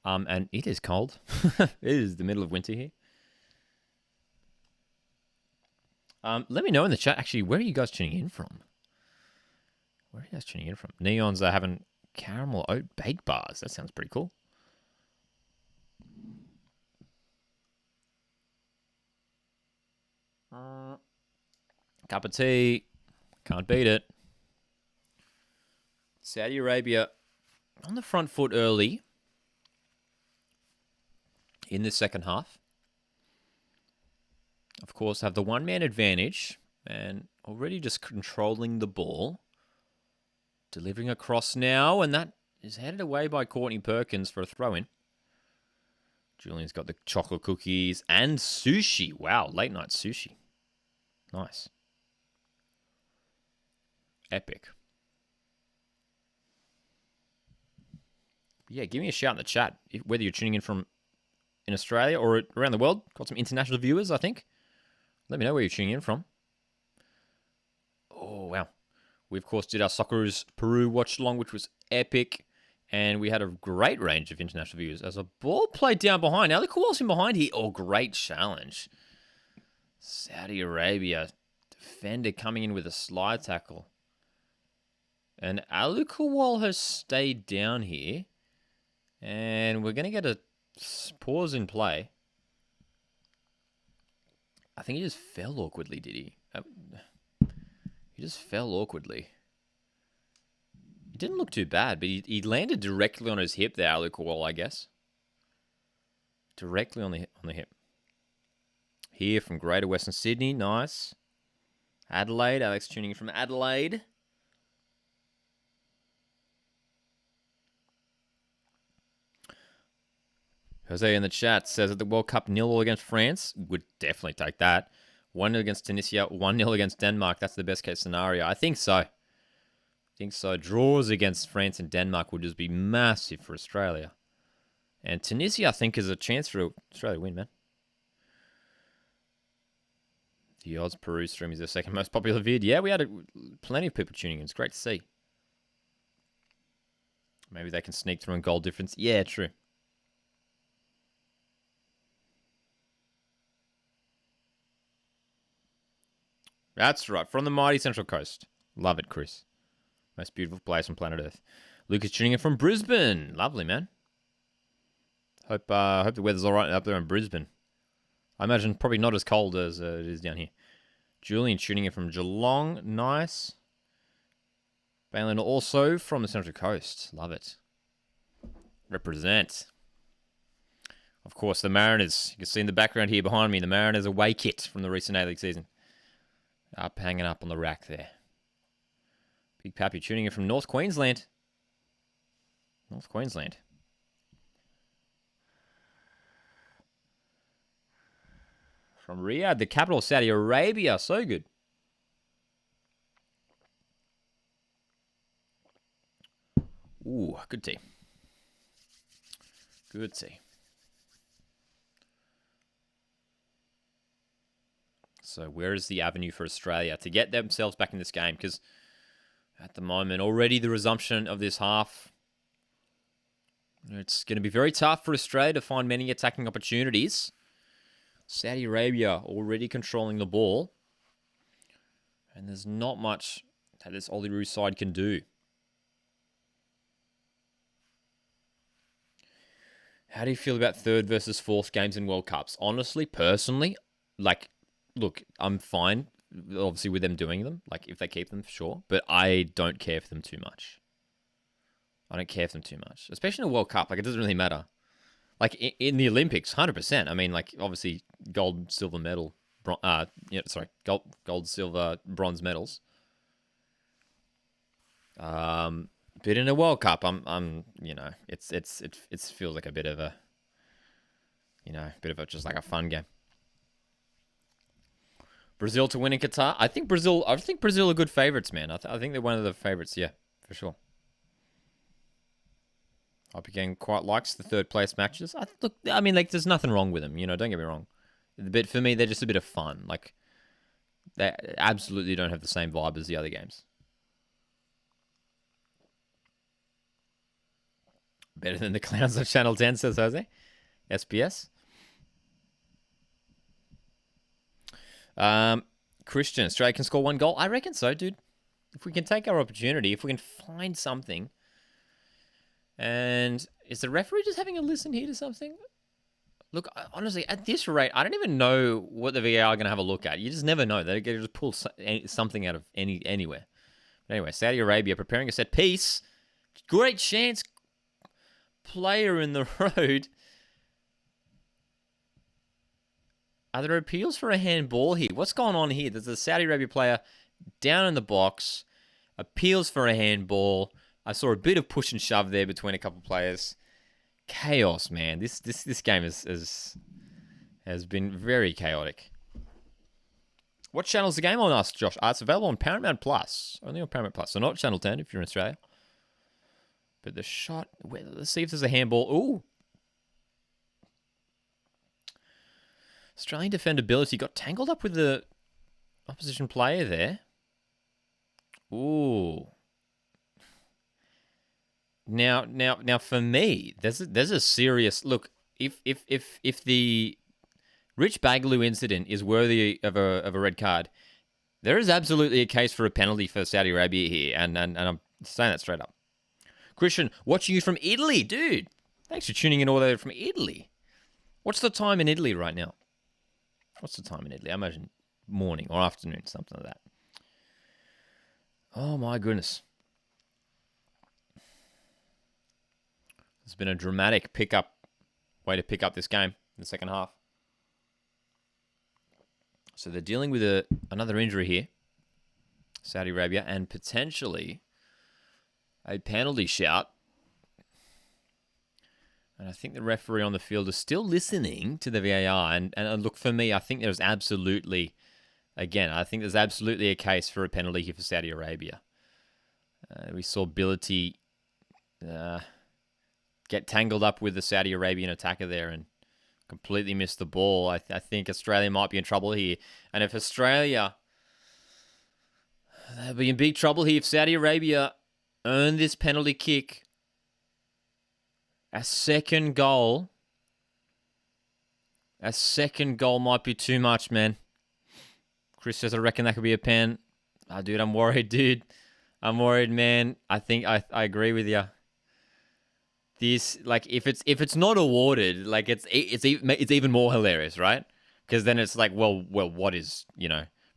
And it is cold. It is the middle of winter here. Let me know in the chat, actually, where are you guys tuning in from? Where are you guys tuning in from? Neons are having caramel oat bake bars. That sounds pretty cool. Cup of tea. Can't beat it. Saudi Arabia on the front foot early in the second half. Of course, have the one-man advantage and already just controlling the ball. Delivering across now, and that is headed away by Courtney Perkins for a throw-in. Julian's got the chocolate cookies and sushi. Wow, late night sushi. Nice. Epic. Yeah, give me a shout in the chat, whether you're tuning in from in Australia or around the world. Got some international viewers, I think. Let me know where you're tuning in from. Oh, wow. We, of course, did our Socceroos Peru watch-along, which was epic. And we had a great range of international viewers. As a ball played down behind. Now, look who else in behind here. Oh, great challenge. Saudi Arabia. Defender coming in with a slide tackle. And Alukuwal has stayed down here. And we're going to get a pause in play. I think he just fell awkwardly, did he? He just fell awkwardly. He didn't look too bad, but he landed directly on his hip there, Alukuwal, I guess. Directly on the hip. Here from Greater Western Sydney, nice. Adelaide, Alex tuning in from Adelaide. Jose in the chat says that the World Cup 0-0 against France. Would definitely take that. 1-0 against Tunisia, 1-0 against Denmark. That's the best case scenario. I think so. Draws against France and Denmark would just be massive for Australia. And Tunisia, I think, is a chance for Australia to win, man. The odds Peru stream is the second most popular vid. Yeah, we had plenty of people tuning in. It's great to see. Maybe they can sneak through in goal difference. Yeah, true. That's right. From the mighty Central Coast. Love it, Chris. Most beautiful place on planet Earth. Lucas tuning in from Brisbane. Lovely, man. Hope the weather's all right up there in Brisbane. I imagine probably not as cold as it is down here. Julian tuning in from Geelong. Nice. Balin also from the Central Coast. Love it. Represent. Of course, the Mariners. You can see in the background here behind me, the Mariners away kit from the recent A-League season. Hanging up on the rack there. Big Pappy tuning in from North Queensland. North Queensland. From Riyadh, the capital of Saudi Arabia. So good. Ooh, good tea. Good tea. So where is the avenue for Australia to get themselves back in this game? Because at the moment, already the resumption of this half, it's going to be very tough for Australia to find many attacking opportunities. Saudi Arabia already controlling the ball. And there's not much that this Olyroos side can do. How do you feel about third versus fourth games in World Cups? Honestly, personally, look, I'm fine, obviously, with them doing them. Like, if they keep them, sure. But I don't care for them too much. Especially in a World Cup. Like, it doesn't really matter. Like, in the Olympics, 100%. I mean, like, obviously, gold, silver medal. Gold, silver, bronze medals. But in a World Cup, it feels like a bit of a just like a fun game. Brazil to win in Qatar. I think Brazil are good favorites, man. I think they're one of the favorites, yeah, for sure. Hope again quite likes the third place matches. There's nothing wrong with them, don't get me wrong. But for me, they're just a bit of fun. Like, they absolutely don't have the same vibe as the other games. Better than the clowns of Channel 10, says Jose. SBS. Christian, Australia can score one goal. I reckon so, dude. If we can take our opportunity, if we can find something. And is the referee just having a listen here to something? Look, honestly, at this rate, I don't even know what the VAR are going to have a look at. You just never know. They're going to just pull something out of anywhere. But anyway, Saudi Arabia preparing a set piece. Great chance. Player in the road. Are there appeals for a handball here? What's going on here? There's a Saudi Arabia player down in the box. Appeals for a handball. I saw a bit of push and shove there between a couple of players. Chaos, man. This game has been very chaotic. What channel's the game on, asked Josh? It's available on Paramount Plus. Only on Paramount Plus. So not Channel 10 if you're in Australia. But the shot... Let's see if there's a handball. Ooh. Australian defendability got tangled up with the opposition player there. Ooh. Now for me, there's a serious look. If the Rich Bagaloo incident is worthy of a red card, there is absolutely a case for a penalty for Saudi Arabia here, and I'm Saying that straight up. Christian, watching you from Italy, dude. Thanks for tuning in all the way from Italy. What's the time in Italy right now? What's the time in Italy? I imagine morning or afternoon, something like that. Oh my goodness. It's been a dramatic way to pick up this game in the second half. So they're dealing with another injury here, Saudi Arabia, and potentially a penalty shout. And I think the referee on the field is still listening to the VAR. And look, for me, I think there's absolutely a case for a penalty here for Saudi Arabia. We saw Bility get tangled up with the Saudi Arabian attacker there and completely missed the ball. I think Australia might be in trouble here. And if Australia, they'll be in big trouble here if Saudi Arabia earn this penalty kick. A second goal might be too much, man. Chris says, I reckon that could be a pen. Dude, I'm worried, dude. I'm worried, man. I think I agree with you. This, like, if it's not awarded, like, it's even more hilarious, right? Because then it's like, well, what is,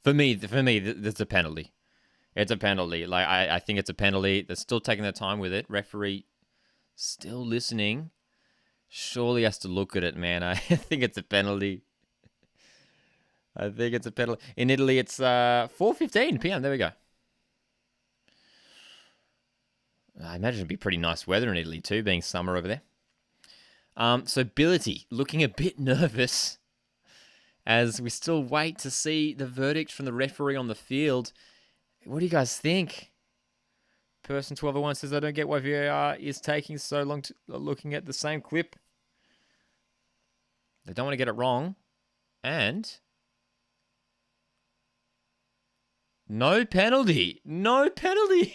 for me, that's a penalty. It's a penalty. Like, I think it's a penalty. They're still taking their time with it. Referee still listening. Surely has to look at it, man. I think it's a penalty. I think it's a penalty. In Italy, it's 4:15 p.m. There we go. I imagine it'd be pretty nice weather in Italy too, being summer over there. So Bility looking a bit nervous as we still wait to see the verdict from the referee on the field. What do you guys think? Person 1201 says, I don't get why VAR is taking so long looking at the same clip. They don't want to get it wrong. And no penalty. No penalty.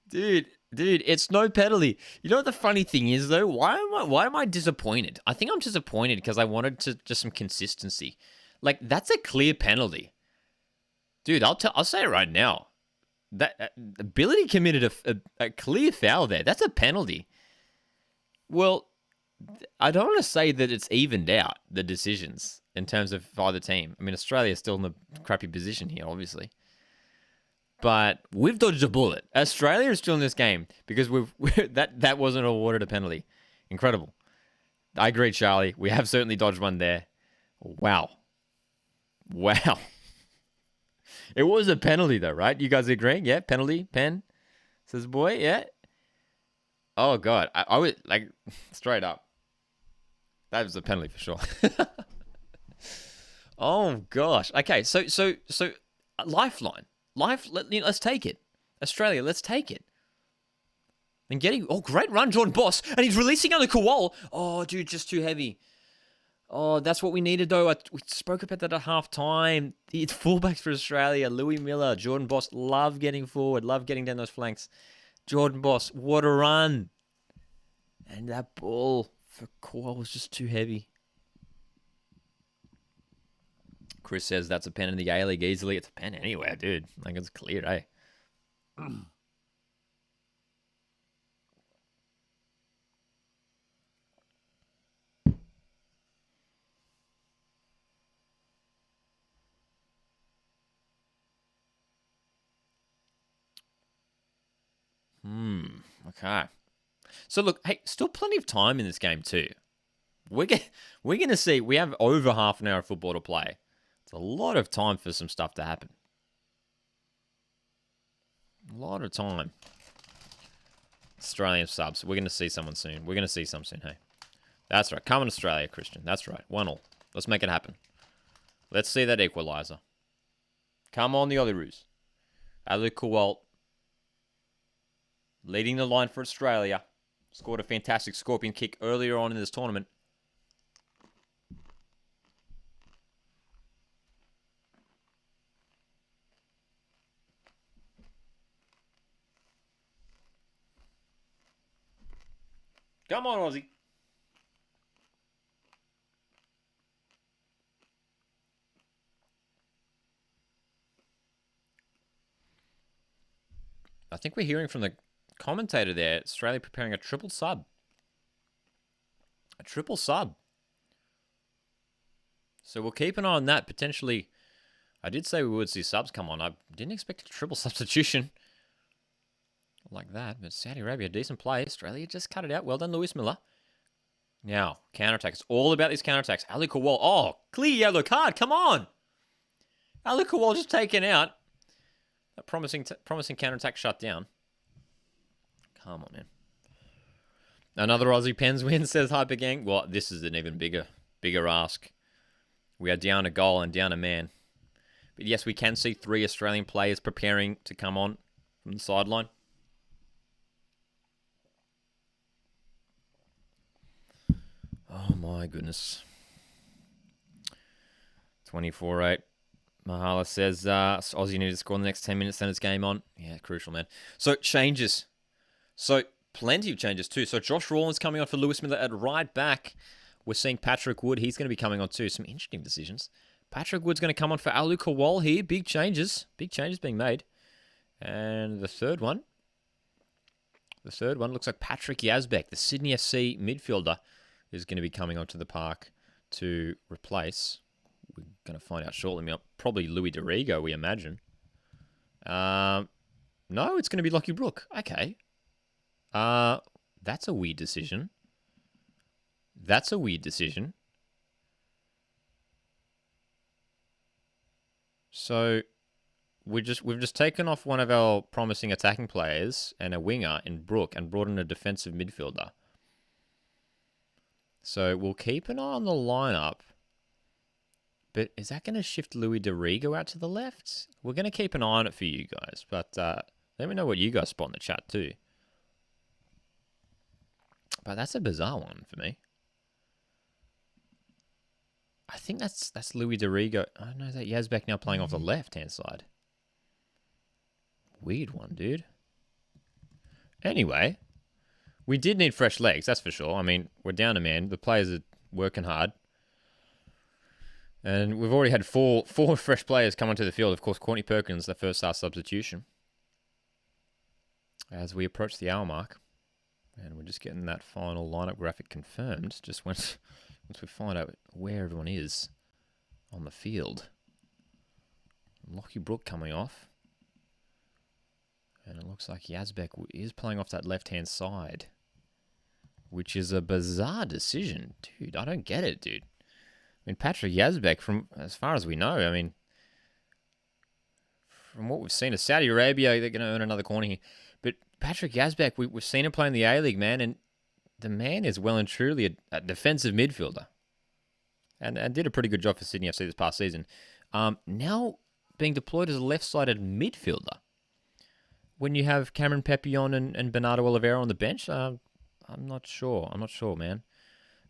Dude, it's no penalty. You know what the funny thing is, though? Why am I disappointed? I think I'm disappointed because I wanted just some consistency. Like, that's a clear penalty. Dude, I'll say it right now. That Bility committed a clear foul there. That's a penalty. Well, I don't want to say that it's evened out, the decisions, in terms of either team. I mean, Australia's still in a crappy position here, obviously. But we've dodged a bullet. Australia is still in this game because that wasn't awarded a penalty. Incredible. I agree, Charlie. We have certainly dodged one there. Wow. It was a penalty, though, right? You guys agree? Yeah, penalty, pen, says boy, yeah. Oh, God. I would, like, straight up. That was a penalty for sure. Oh, gosh. Okay, so lifeline. Let's take it. Australia, let's take it. And great run, Jordan Boss. And he's releasing on the Kowal. Oh, dude, just too heavy. Oh, that's what we needed, though. We spoke about that at half-time. It's fullbacks for Australia. Louis Miller, Jordan Boss, love getting forward, love getting down those flanks. Jordan Boss, what a run. And that ball for Kowal was just too heavy. Chris says that's a pen in the A-League easily. It's a pen anywhere, dude. Like, it's clear, eh? Okay. So look, hey, still plenty of time in this game too. We're gonna see. We have over half an hour of football to play. It's a lot of time for some stuff to happen. A lot of time. Australian subs. We're gonna see someone soon. We're gonna see some soon. Hey, that's right. Come on, Australia, Christian. That's right. 1-1. Let's make it happen. Let's see that equaliser. Come on, the Olyroos. Ali Kuwalt. Leading the line for Australia. Scored a fantastic scorpion kick earlier on in this tournament. Come on, Aussie. think we're hearing from the commentator there, Australia preparing a triple sub. A triple sub. So we'll keep an eye on that. Potentially, I did say we would see subs come on. I didn't expect a triple substitution like that. But Saudi Arabia, decent play. Australia just cut it out. Well done, Lewis Miller. Now, counter-attack. It's all about these counter-attacks. Ali Kowal. Oh, clear yellow card. Come on. Ali Kowal just taken out. A promising counter-attack shut down. Come on, man. Another Aussie Pens win, says Hypergang. Well, this is an even bigger ask. We are down a goal and down a man. But yes, we can see 3 Australian players preparing to come on from the sideline. Oh my goodness. 24-8. Mahala says Aussie need to score in the next 10 minutes, then it's game on. Yeah, crucial, man. So, changes. So, plenty of changes too. So, Josh Rawlins coming on for Lewis Miller at right back. We're seeing Patrick Wood. He's going to be coming on too. Some interesting decisions. Patrick Wood's going to come on for Alu Kowal here. Big changes. Big changes being made. And the third one looks like Patrick Yazbek, the Sydney FC midfielder, is going to be coming onto the park to replace. We're going to find out shortly. Probably Louis Dorigo, we imagine. No, it's going to be Lockie Brook. Okay. That's a weird decision. So we've just taken off one of our promising attacking players and a winger in Brook and brought in a defensive midfielder. So we'll keep an eye on the lineup. But is that going to shift Louis Dorigo out to the left? We're going to keep an eye on it for you guys. But let me know what you guys spot in the chat too. But that's a bizarre one for me. I think that's Louis Dorigo. I don't know, is that Yazbek now playing off the left-hand side? Weird one, dude. Anyway, we did need fresh legs, that's for sure. I mean, we're down a man. The players are working hard. And we've already had four fresh players come onto the field. Of course, Courtney Perkins, the first half substitution. As we approach the hour mark. And we're just getting that final lineup graphic confirmed. Just once we find out where everyone is on the field. Lockie Brook coming off. And it looks like Yazbek is playing off that left-hand side. Which is a bizarre decision. Dude, I don't get it, dude. I mean, Patrick Yazbek, from as far as we know, I mean, from what we've seen of Saudi Arabia, they're going to earn another corner here. But Patrick Yazbek, we've seen him play in the A-League, man, and the man is well and truly a defensive midfielder. And did a pretty good job for Sydney FC this past season. Now being deployed as a left-sided midfielder. When you have Cameron Pepion and Bernardo Oliveira on the bench, I'm not sure. I'm not sure, man.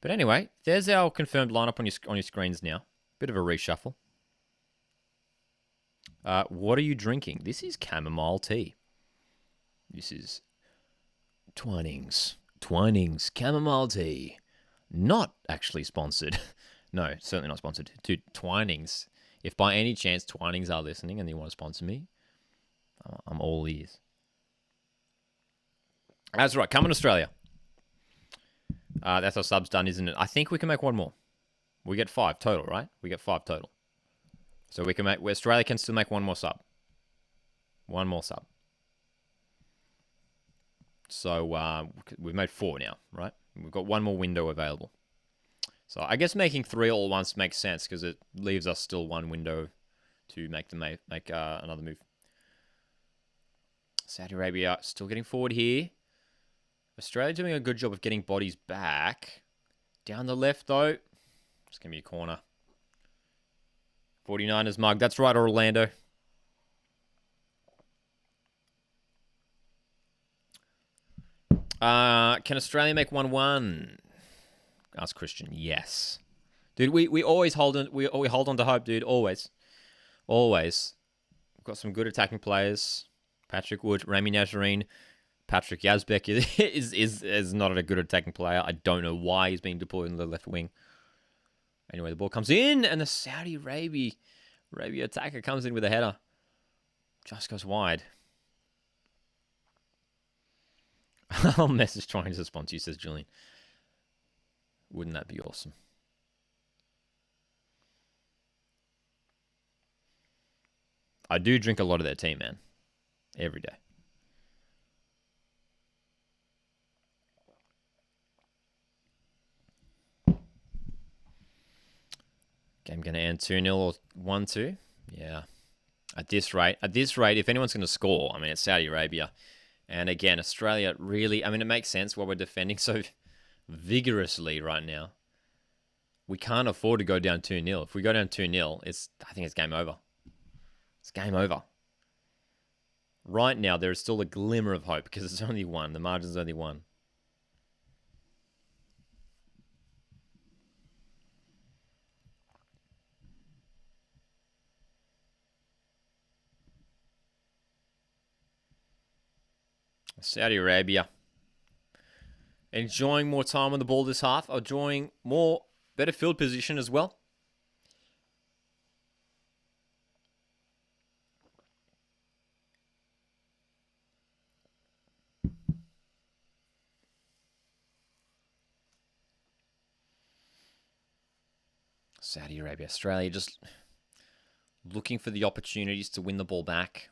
But anyway, there's our confirmed lineup on your screens now. Bit of a reshuffle. What are you drinking? This is chamomile tea. This is Twinings chamomile tea. Not actually sponsored. No, certainly not sponsored. To Twinings. If by any chance Twinings are listening and they want to sponsor me, I'm all ears. That's right. Come on, Australia. That's our subs done, isn't it? I think we can make one more. We get 5 total, right? We get 5 total. So we can make... Australia can still make one more sub. One more sub. So we've made 4 now, right? We've got one more window available. So I guess making 3 all at once makes sense because it leaves us still one window to make another move. Saudi Arabia still getting forward here. Australia doing a good job of getting bodies back. Down the left, though. It's going to be a corner. 49ers mug. That's right, Orlando. Can Australia make 1-1? Ask Christian. Yes. Dude, we always hold on. We hold on to hope, dude. Always. Always. We've got some good attacking players. Patrick Wood, Rami Nazarene. Patrick Yazbek is not a good attacking player. I don't know why he's being deployed in the left wing. Anyway, the ball comes in, and the Saudi Arabia attacker comes in with a header. Just goes wide. I'll message trying to sponsor you, says Julian. Wouldn't that be awesome? I do drink a lot of their tea, man. Every day. Game going to end 2-0 or 1-2? Yeah. At this rate, if anyone's going to score, I mean, it's Saudi Arabia. And again, Australia really, I mean, it makes sense why we're defending so vigorously right now. We can't afford to go down 2-0. If we go down 2-0, I think it's game over. It's game over. Right now, there is still a glimmer of hope because it's only one. The margin's only one. Saudi Arabia enjoying more time on the ball this half, enjoying better field position as well. Saudi Arabia, Australia just looking for the opportunities to win the ball back.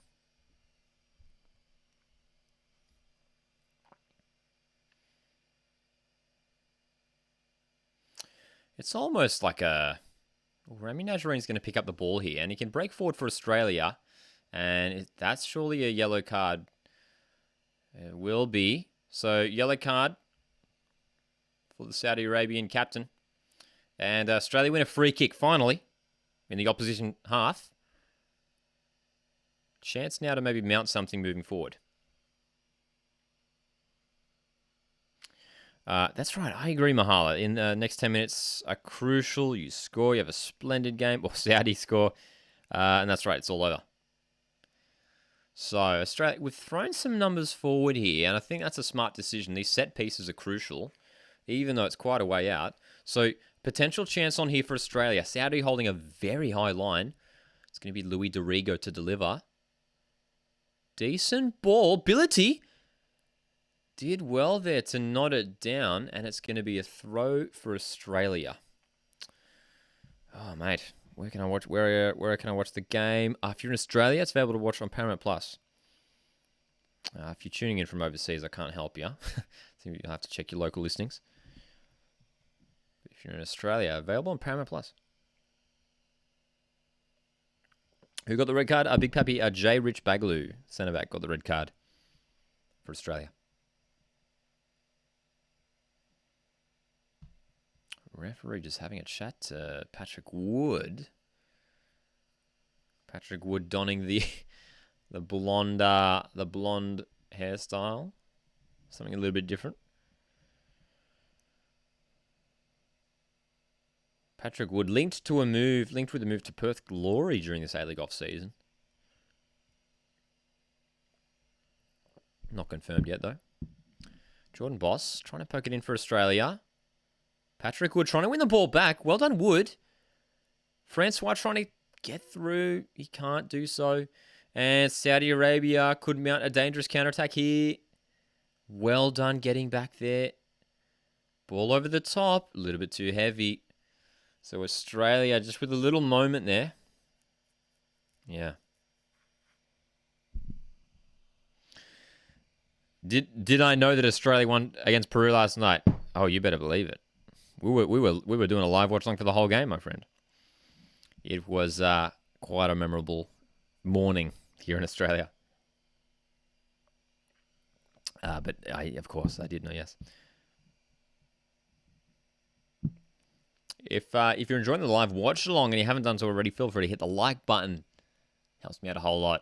It's almost like Rami Najarine's going to pick up the ball here, and he can break forward for Australia, and that's surely a yellow card. It will be. So, yellow card for the Saudi Arabian captain. And Australia win a free kick, finally, in the opposition half. Chance now to maybe mount something moving forward. That's right. I agree, Mahala. In the next 10 minutes are crucial. You score. You have a splendid game. Or Saudi score. And that's right. It's all over. So, Australia, we've thrown some numbers forward here. And I think that's a smart decision. These set pieces are crucial. Even though it's quite a way out. So, potential chance on here for Australia. Saudi holding a very high line. It's going to be Louis Dorigo to deliver. Decent ball. Ability. Did well there to nod it down, and it's going to be a throw for Australia. Oh, mate, where can I watch? Where can I watch the game? If you're in Australia, it's available to watch on Paramount Plus. If you're tuning in from overseas, I can't help you. You'll have to check your local listings. If you're in Australia, available on Paramount Plus. Who got the red card? Big Pappy J. Rich Bagaloo, centre back, got the red card for Australia. Referee just having a chat to Patrick Wood. Patrick Wood donning the blonde hairstyle. Something a little bit different. Patrick Wood linked with a move to Perth Glory during this A-League off-season. Not confirmed yet, though. Jordan Boss trying to poke it in for Australia. Patrick Wood trying to win the ball back. Well done, Wood. Francois trying to get through. He can't do so. And Saudi Arabia could mount a dangerous counterattack here. Well done getting back there. Ball over the top. A little bit too heavy. So Australia just with a little moment there. Yeah. Did I know that Australia won against Peru last night? Oh, you better believe it. We were doing a live watch along for the whole game, my friend. It was quite a memorable morning here in Australia. But of course, I did know, yes. If you're enjoying the live watch along and you haven't done so already, feel free to hit the like button. Helps me out a whole lot.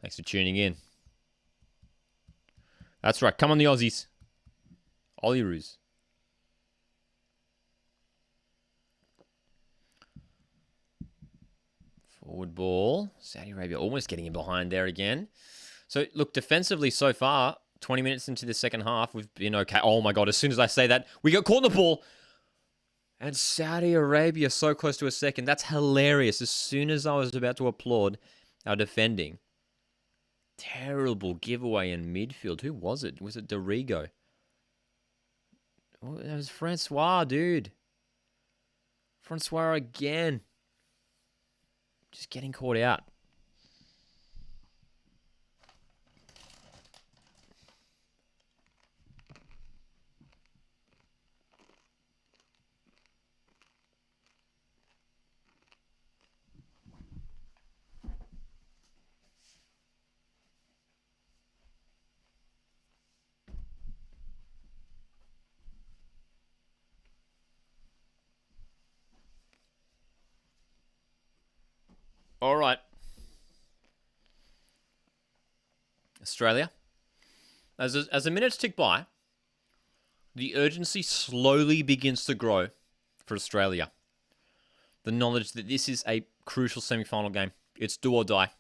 Thanks for tuning in. That's right. Come on, the Aussies. Olyroos. Forward ball. Saudi Arabia almost getting in behind there again. So, look, defensively so far, 20 minutes into the second half, we've been okay. Oh, my God. As soon as I say that, we got caught in the ball. And Saudi Arabia so close to a second. That's hilarious. As soon as I was about to applaud our defending, Terrible giveaway in midfield. Who was it? Was it Dorigo? Oh, that was Francois, dude. Francois again. Just getting caught out. All right. Australia. As the minutes tick by, the urgency slowly begins to grow for Australia. The knowledge that this is a crucial semi-final game. It's do or die.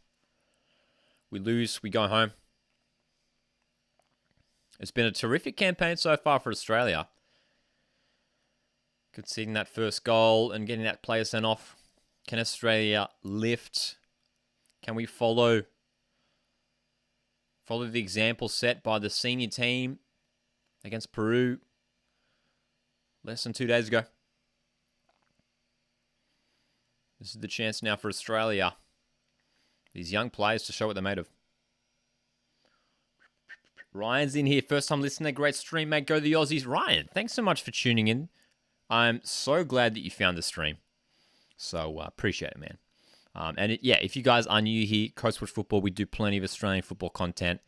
We lose, we go home. It's been a terrific campaign so far for Australia. Conceding that first goal and getting that player sent off. Can Australia lift? Can we follow the example set by the senior team against Peru less than 2 days ago? This is the chance now for Australia. These young players to show what they're made of. Ryan's in here. First time listener. Great stream, mate. Go the Aussies. Ryan, thanks so much for tuning in. I'm so glad that you found the stream. So appreciate it, man. If you guys are new here, Coast Watch Football, we do plenty of Australian football content.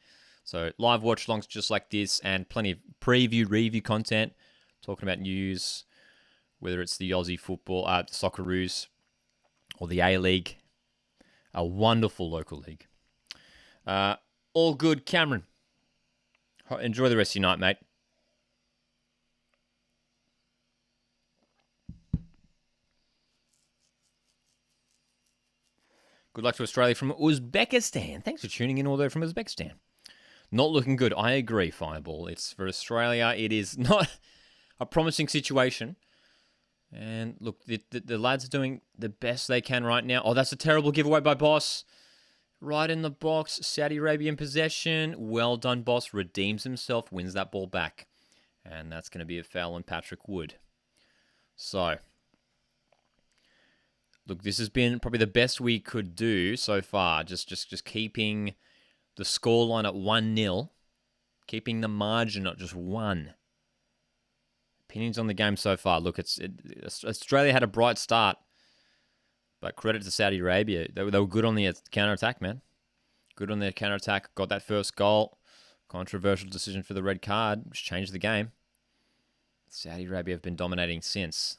So live watch-alongs just like this and plenty of preview, review content, talking about news, whether it's the Aussie football, the Socceroos, or the A-League. A wonderful local league. All good, Cameron. Enjoy the rest of your night, mate. Good luck to Australia from Uzbekistan. Thanks for tuning in all the way from Uzbekistan. Not looking good. I agree, Fireball. It's for Australia. It is not a promising situation. And look, the lads are doing the best they can right now. Oh, that's a terrible giveaway by Boss. Right in the box. Saudi Arabian possession. Well done, Boss. Redeems himself. Wins that ball back. And that's going to be a foul on Patrick Wood. So, look, this has been probably the best we could do so far. Just keeping the scoreline at 1-0. Keeping the margin at just 1. Opinions on the game so far. Look, Australia had a bright start. But credit to Saudi Arabia. They were good on the counter-attack, man. Good on their counter-attack. Got that first goal. Controversial decision for the red card, which changed the game. Saudi Arabia have been dominating since.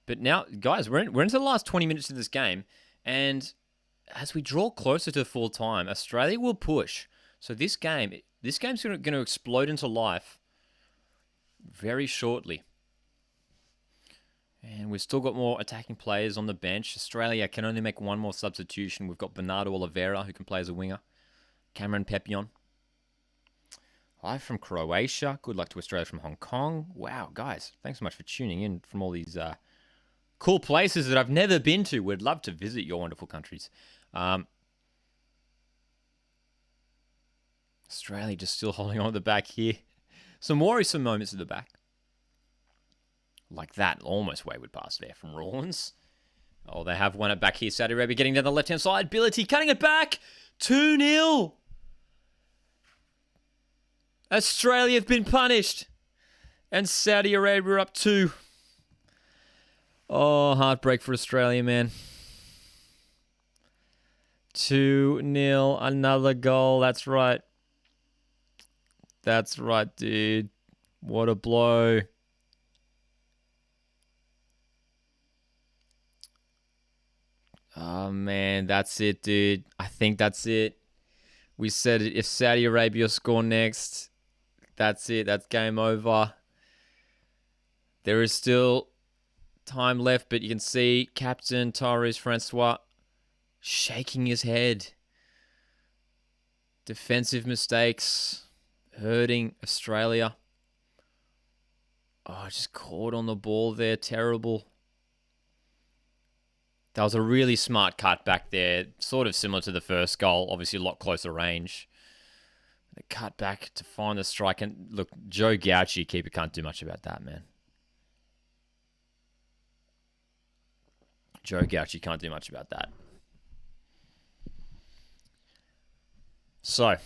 But now, guys, we're into the last 20 minutes of this game. And as we draw closer to full time, Australia will push. So this game's going to explode into life very shortly. And we've still got more attacking players on the bench. Australia can only make one more substitution. We've got Bernardo Oliveira, who can play as a winger. Cameron Pepion. Hi from Croatia. Good luck to Australia from Hong Kong. Wow, guys. Thanks so much for tuning in from all these cool places that I've never been to. We'd love to visit your wonderful countries. Australia just still holding on at the back here. Some worrisome moments at the back. Like that, almost wayward pass there from Rawlins. Oh, they have won it back here. Saudi Arabia getting down the left-hand side. Ability cutting it back. 2-0. Australia have been punished. And Saudi Arabia are up 2. Oh, heartbreak for Australia, man. 2-0. Another goal. That's right. That's right, dude. What a blow. Oh, man, that's it, dude. I think that's it. We said it. If Saudi Arabia score next, that's it. That's game over. There is still time left, but you can see Captain Tyrese Francois shaking his head. Defensive mistakes hurting Australia. Oh, just caught on the ball there. Terrible. That was a really smart cut back there, sort of similar to the first goal, obviously a lot closer range. The cut back to find the strike. And look, Joe Gauchi, keeper, can't do much about that, man. Joe Gauchi can't do much about that. So,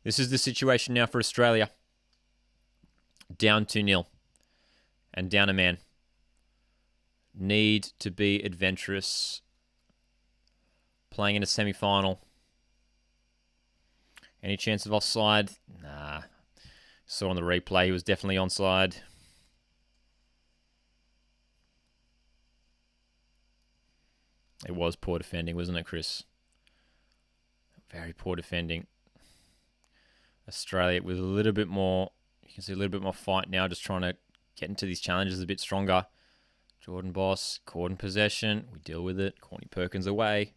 this is the situation now for Australia. Down 2-0. And down a man. Need to be adventurous. Playing in a semi-final. Any chance of offside? Nah. Saw on the replay he was definitely onside. It was poor defending, wasn't it, Chris? Very poor defending. Australia with a little bit more, you can see a little bit more fight now, just trying to get into these challenges a bit stronger. Jordan Boss, caught in possession. We deal with it. Corny Perkins away.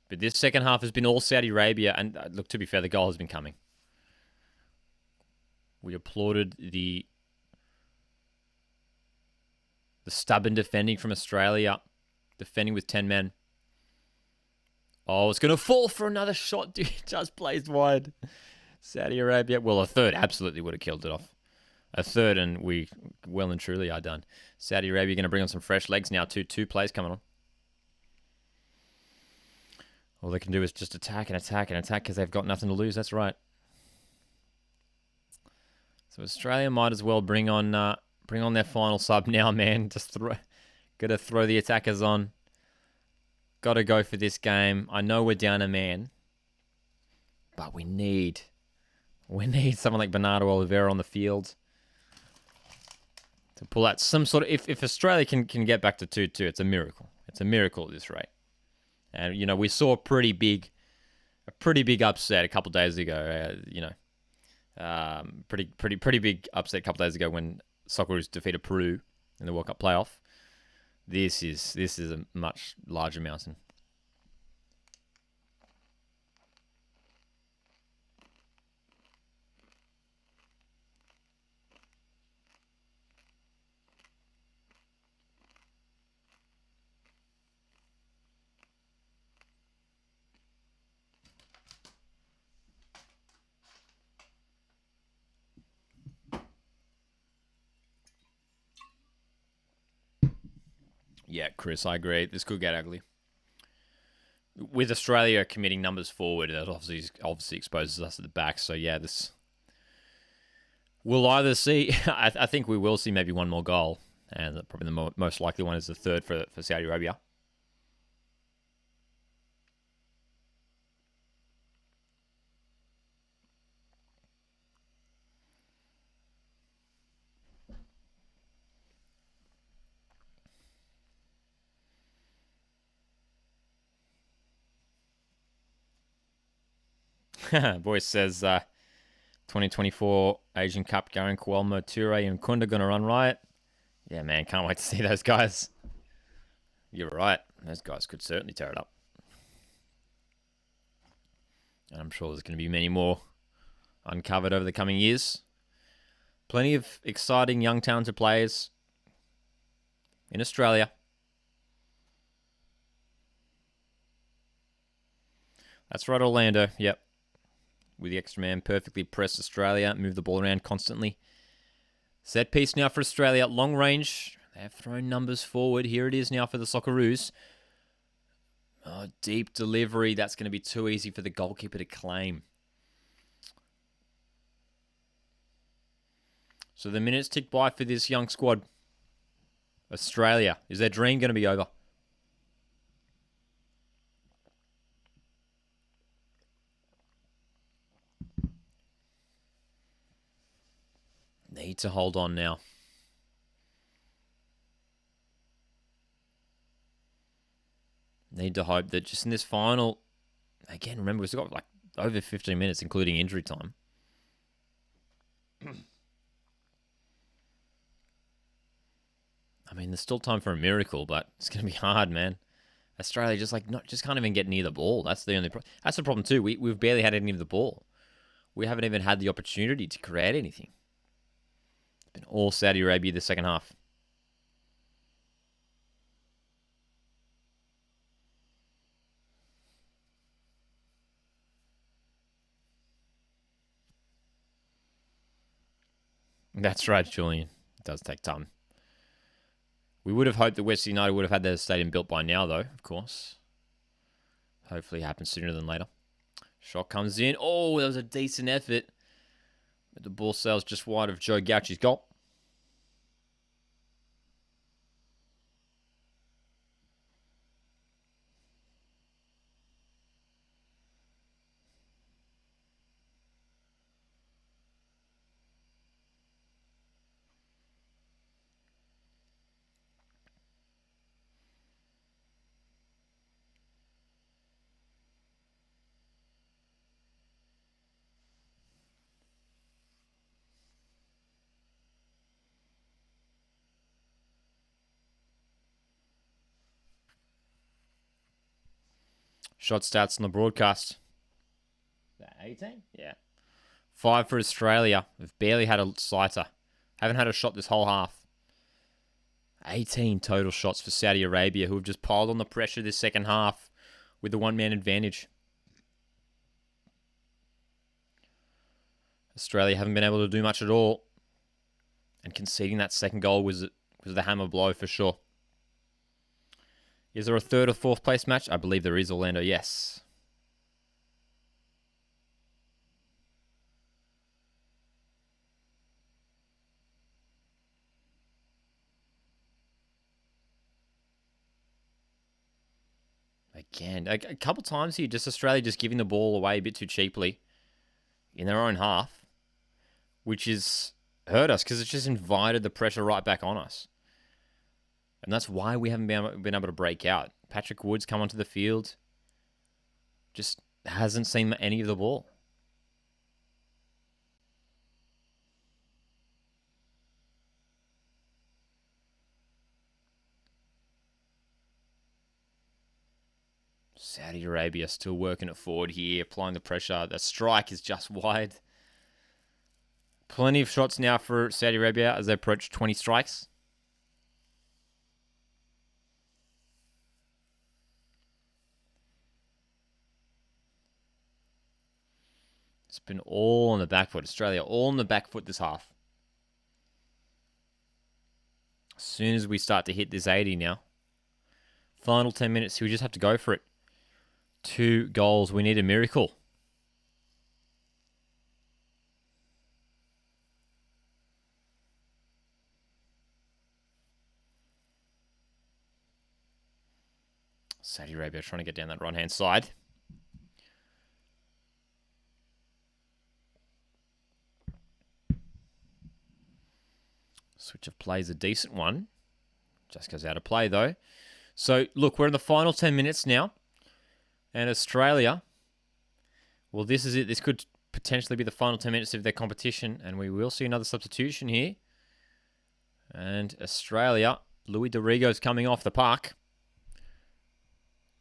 But this second half has been all Saudi Arabia. And look, to be fair, the goal has been coming. We applauded the stubborn defending from Australia. Defending with 10 men. Oh, it's going to fall for another shot, dude. Just blazed wide. Saudi Arabia. Well, a third absolutely would have killed it off. A third, and we well and truly are done. Saudi Arabia going to bring on some fresh legs now. Two plays coming on. All they can do is just attack and attack and attack because they've got nothing to lose. That's right. So Australia might as well bring on their final sub now, man. Just got to throw the attackers on. Got to go for this game. I know we're down a man, but we need someone like Bernardo Oliveira on the field to pull out some sort of. If Australia can get back to 2-2, it's a miracle. It's a miracle at this rate. And you know, we saw a pretty big upset a couple of days ago. Pretty big upset a couple of days ago when Socceroos defeated Peru in the World Cup playoff. This is a much larger mountain. Yeah, Chris, I agree. This could get ugly. With Australia committing numbers forward, that obviously exposes us at the back. So yeah, this we'll either see. I think we will see maybe one more goal, and probably the most likely one is the third for Saudi Arabia. Boyce says 2024 Asian Cup, Garen Kouelmo, Toure, and Kunda going to run riot. Yeah, man, can't wait to see those guys. You're right. Those guys could certainly tear it up. And I'm sure there's going to be many more uncovered over the coming years. Plenty of exciting young talented players in Australia. That's right, Orlando. Yep. With the extra man, perfectly press Australia, move the ball around constantly. Set piece now for Australia, long range. They have thrown numbers forward. Here it is now for the Socceroos. Oh, deep delivery. That's going to be too easy for the goalkeeper to claim. So the minutes tick by for this young squad. Australia, is their dream going to be over? Need to hold on now. Need to hope that just in this final, again, remember, we've still got like over 15 minutes, including injury time. I mean, there's still time for a miracle, but it's going to be hard, man. Australia just can't even get near the ball. That's the only that's the problem too. We've barely had any of the ball. We haven't even had the opportunity to create anything. It's been all Saudi Arabia the second half. That's right, Julian. It does take time. We would have hoped that West United would have had their stadium built by now, though, of course. Hopefully it happens sooner than later. Shot comes in. Oh, that was a decent effort. But the ball sails just wide of Joe Gauchi's goal. Shot stats on the broadcast. 18? Yeah. 5 for Australia. We've barely had a sighter. Haven't had a shot this whole half. 18 total shots for Saudi Arabia, who have just piled on the pressure this second half with the one-man advantage. Australia haven't been able to do much at all. And conceding that second goal was the hammer blow for sure. Is there a third or fourth place match? I believe there is, Orlando, yes. Again, a couple times here, just Australia just giving the ball away a bit too cheaply in their own half, which has hurt us because it's just invited the pressure right back on us. And that's why we haven't been able to break out. Patrick Wood's come onto the field, just hasn't seen any of the ball. Saudi Arabia still working it forward here, applying the pressure. The strike is just wide. Plenty of shots now for Saudi Arabia as they approach 20 strikes. It's been all on the back foot. Australia all on the back foot this half. As soon as we start to hit this 80 now. Final 10 minutes, we just have to go for it. 2 goals. We need a miracle. Saudi Arabia trying to get down that right-hand side. Switch of play is a decent one. Just goes out of play, though. So, look, we're in the final 10 minutes now. And Australia, well, this is it. This could potentially be the final 10 minutes of their competition. And we will see another substitution here. And Australia, Louis Dorigo's coming off the park,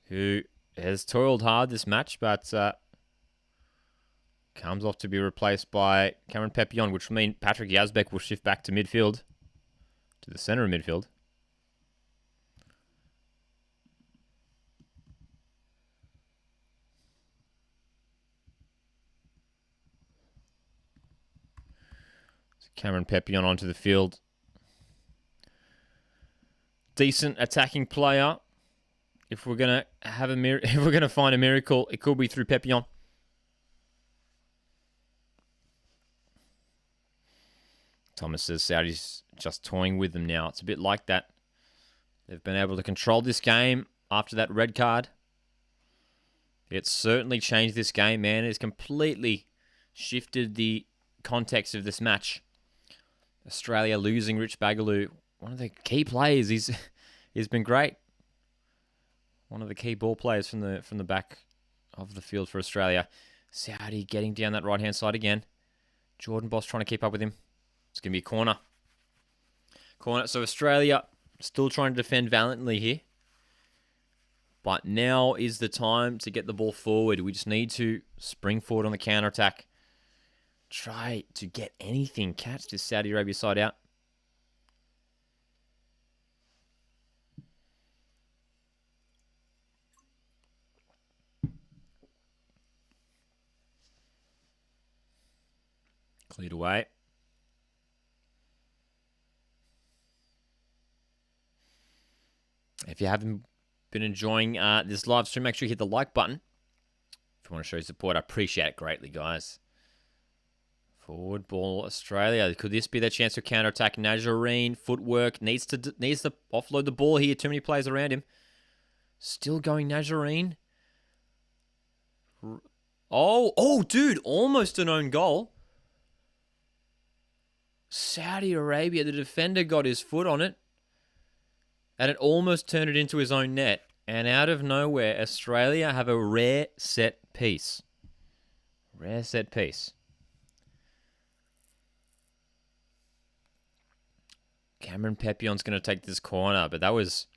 who has toiled hard this match, but comes off to be replaced by Cameron Pepion, which will mean Patrick Yazbek will shift back to midfield, to the centre of midfield. So Cameron Pepion onto the field. Decent attacking player. If we're gonna if we're gonna find a miracle, it could be through Pepion. Thomas says Saudi's just toying with them now. It's a bit like that. They've been able to control this game after that red card. It's certainly changed this game, man. It's completely shifted the context of this match. Australia losing Rich Bagaloo, one of the key players. He's been great. One of the key ball players from the back of the field for Australia. Saudi getting down that right-hand side again. Jordan Boss trying to keep up with him. It's going to be a corner. So Australia still trying to defend valiantly here. But now is the time to get the ball forward. We just need to spring forward on the counter-attack. Try to get anything. Catch this Saudi Arabia side out. Cleared away. If you haven't been enjoying this live stream, make sure you hit the like button. If you want to show your support, I appreciate it greatly, guys. Forward ball, Australia. Could this be their chance to counter-attack? Nazarene, footwork, needs to offload the ball here. Too many players around him. Still going Nazarene. Oh, dude, almost an own goal. Saudi Arabia, the defender got his foot on it. And it almost turned it into his own net. And out of nowhere, Australia have a rare set piece. Rare set piece. Cameron Pepion's going to take this corner, but it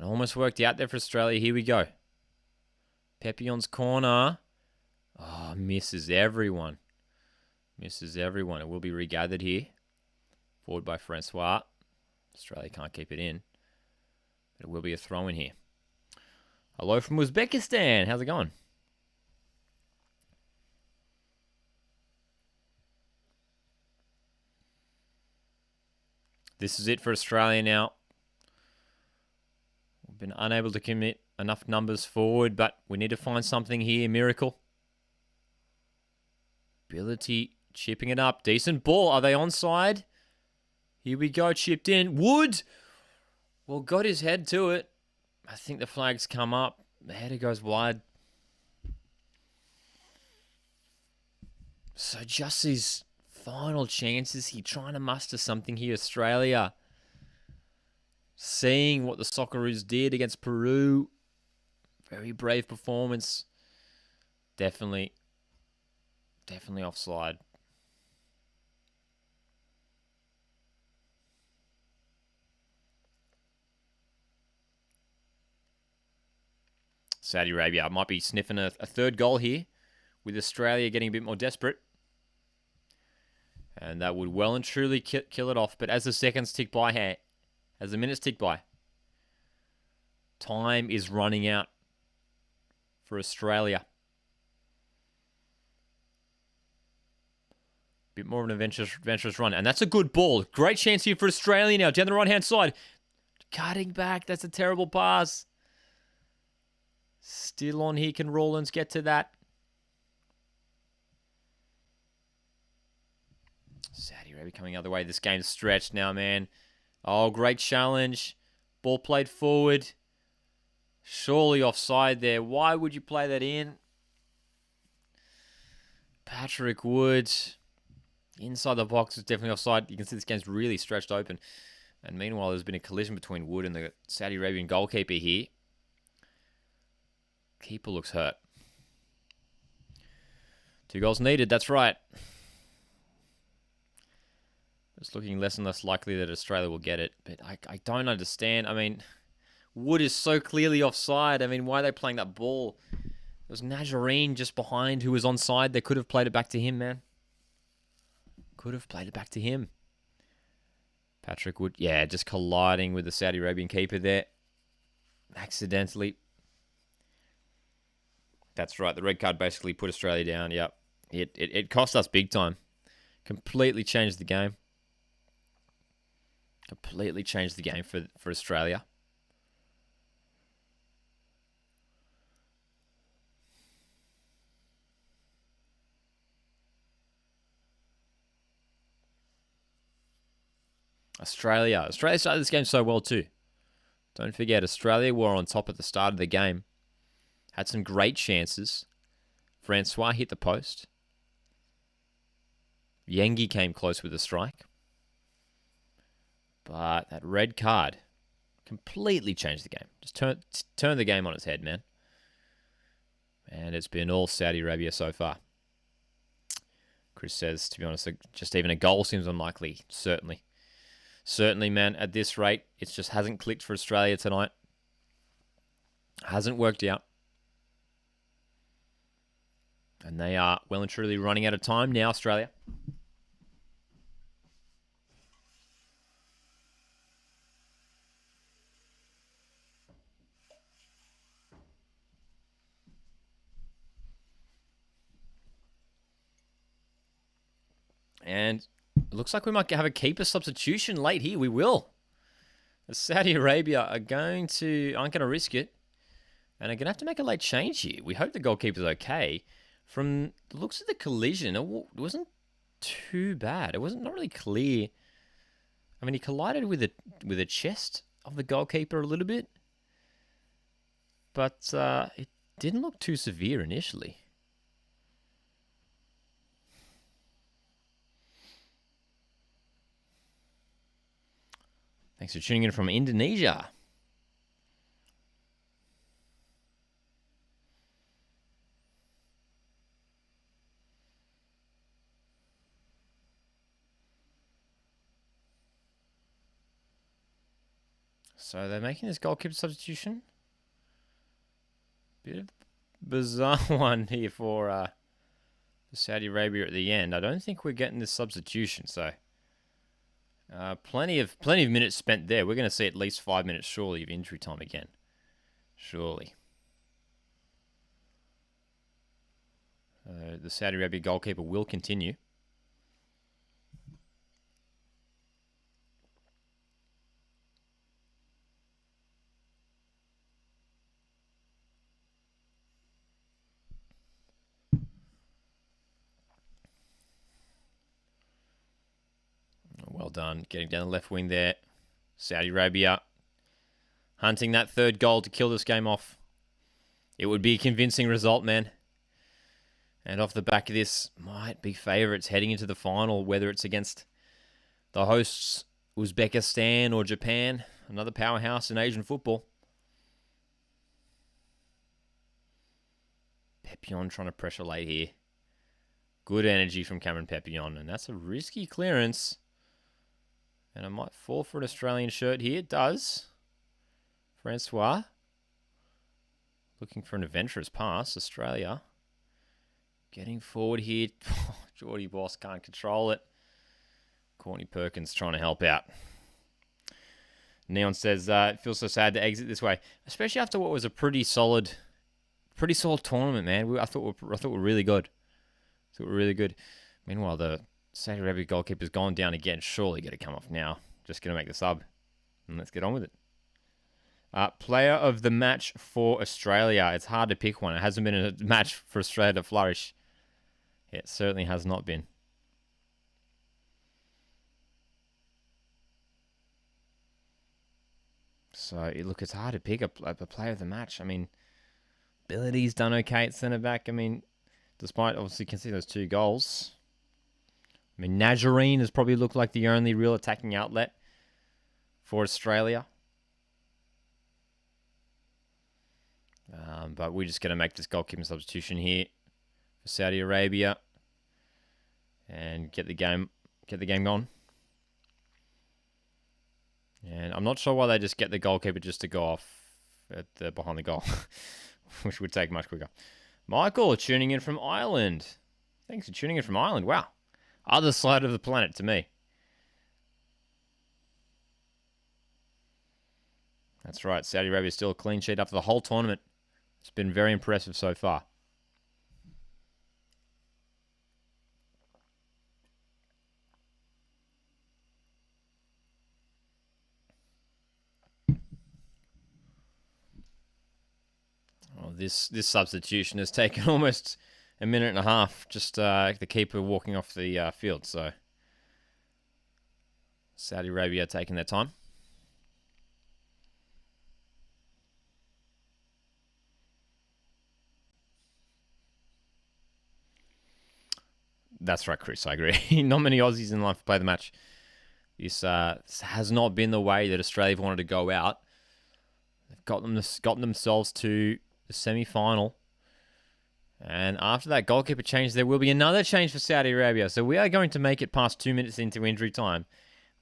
almost worked out there for Australia. Here we go. Pepion's corner. Oh, misses everyone. Misses everyone. It will be regathered here. Forward by Francois. Australia can't keep it in. But it will be a throw in here. Hello from Uzbekistan. How's it going? This is it for Australia now. We've been unable to commit enough numbers forward, but we need to find something here. Miracle. Ability, chipping it up. Decent ball. Are they onside? Here we go. Chipped in. Wood! Well, got his head to it. I think the flag's come up. The header goes wide. So just his final chances. He trying to muster something here, Australia. Seeing what the Socceroos did against Peru. Very brave performance. Definitely offside. Saudi Arabia might be sniffing a third goal here, with Australia getting a bit more desperate. And that would well and truly kill it off. But as the seconds tick by, as the minutes tick by, time is running out for Australia. Bit more of an adventurous run. And that's a good ball. Great chance here for Australia now. Down the right-hand side. Cutting back. That's a terrible pass. Still on here. Can Rawlins get to that? Saudi Arabia coming the other way. This game's stretched now, man. Oh, great challenge. Ball played forward. Surely offside there. Why would you play that in? Patrick Wood. Inside the box is definitely offside. You can see this game's really stretched open. And meanwhile, there's been a collision between Wood and the Saudi Arabian goalkeeper here. Keeper looks hurt. 2 goals needed, that's right. It's looking less and less likely that Australia will get it. But I don't understand. I mean, Wood is so clearly offside. I mean, why are they playing that ball? There was Nazarene just behind who was onside. They could have played it back to him, man. Could have played it back to him. Patrick Wood, yeah, just colliding with the Saudi Arabian keeper there. Accidentally. That's right. The red card basically put Australia down. Yep. It cost us big time. Completely changed the game. Completely changed the game for Australia. Australia started this game so well too. Don't forget, Australia were on top at the start of the game. Had some great chances. Francois hit the post. Yengi came close with a strike. But that red card completely changed the game. Just turned the game on its head, man. And it's been all Saudi Arabia so far. Chris says, to be honest, just even a goal seems unlikely. Certainly. Certainly, man, at this rate, it just hasn't clicked for Australia tonight. Hasn't worked out. And they are well and truly running out of time now, Australia. And it looks like we might have a keeper substitution late here. We will. Saudi Arabia aren't going to risk it, and are going to have to make a late change here. We hope the goalkeeper's okay. From the looks of the collision, it wasn't too bad. It wasn't not really clear. I mean, he collided with the chest of the goalkeeper a little bit, but it didn't look too severe initially. Thanks for tuning in from Indonesia. So they're making this goalkeeper substitution. Bit of bizarre one here for Saudi Arabia at the end. I don't think we're getting this substitution, so plenty of minutes spent there. We're going to see at least 5 minutes, surely, of injury time again. Surely. The Saudi Arabia goalkeeper will continue. Well done. Getting down the left wing there. Saudi Arabia hunting that third goal to kill this game off. It would be a convincing result, man. And off the back of this, might be favourites heading into the final, whether it's against the hosts, Uzbekistan or Japan, another powerhouse in Asian football. Pepion trying to pressure late here. Good energy from Cameron Pepion, and that's a risky clearance. And it might fall for an Australian shirt here. It does. Francois. Looking for an adventurous pass. Australia. Getting forward here. Geordie Boss can't control it. Courtney Perkins trying to help out. Neon says, it feels so sad to exit this way. Especially after what was a pretty solid tournament, man. I thought we're really good. Meanwhile, the Saudi Arabia goalkeeper's gone down again. Surely got to come off now. Just going to make the sub. And let's get on with it. Player of the match for Australia. It's hard to pick one. It hasn't been a match for Australia to flourish. It certainly has not been. So, look, it's hard to pick a player of the match. I mean, ability's done okay at centre-back. I mean, despite, obviously, you can see those 2 goals. I mean, Nazarene has probably looked like the only real attacking outlet for Australia. But we're just going to make this goalkeeping substitution here for Saudi Arabia and get the game going. And I'm not sure why they just get the goalkeeper just to go off behind the goal, which would take much quicker. Michael, tuning in from Ireland. Thanks for tuning in from Ireland. Wow. Other side of the planet to me. That's right. Saudi Arabia still a clean sheet after the whole tournament. It's been very impressive so far. Oh, this substitution has taken almost a minute and a half. Just the keeper walking off the field. So Saudi Arabia taking their time. That's right, Chris. I agree. Not many Aussies in line to play the match. This has not been the way that Australia wanted to go out. They've gotten themselves to the semi-final. And after that goalkeeper change, there will be another change for Saudi Arabia. So we are going to make it past 2 minutes into injury time.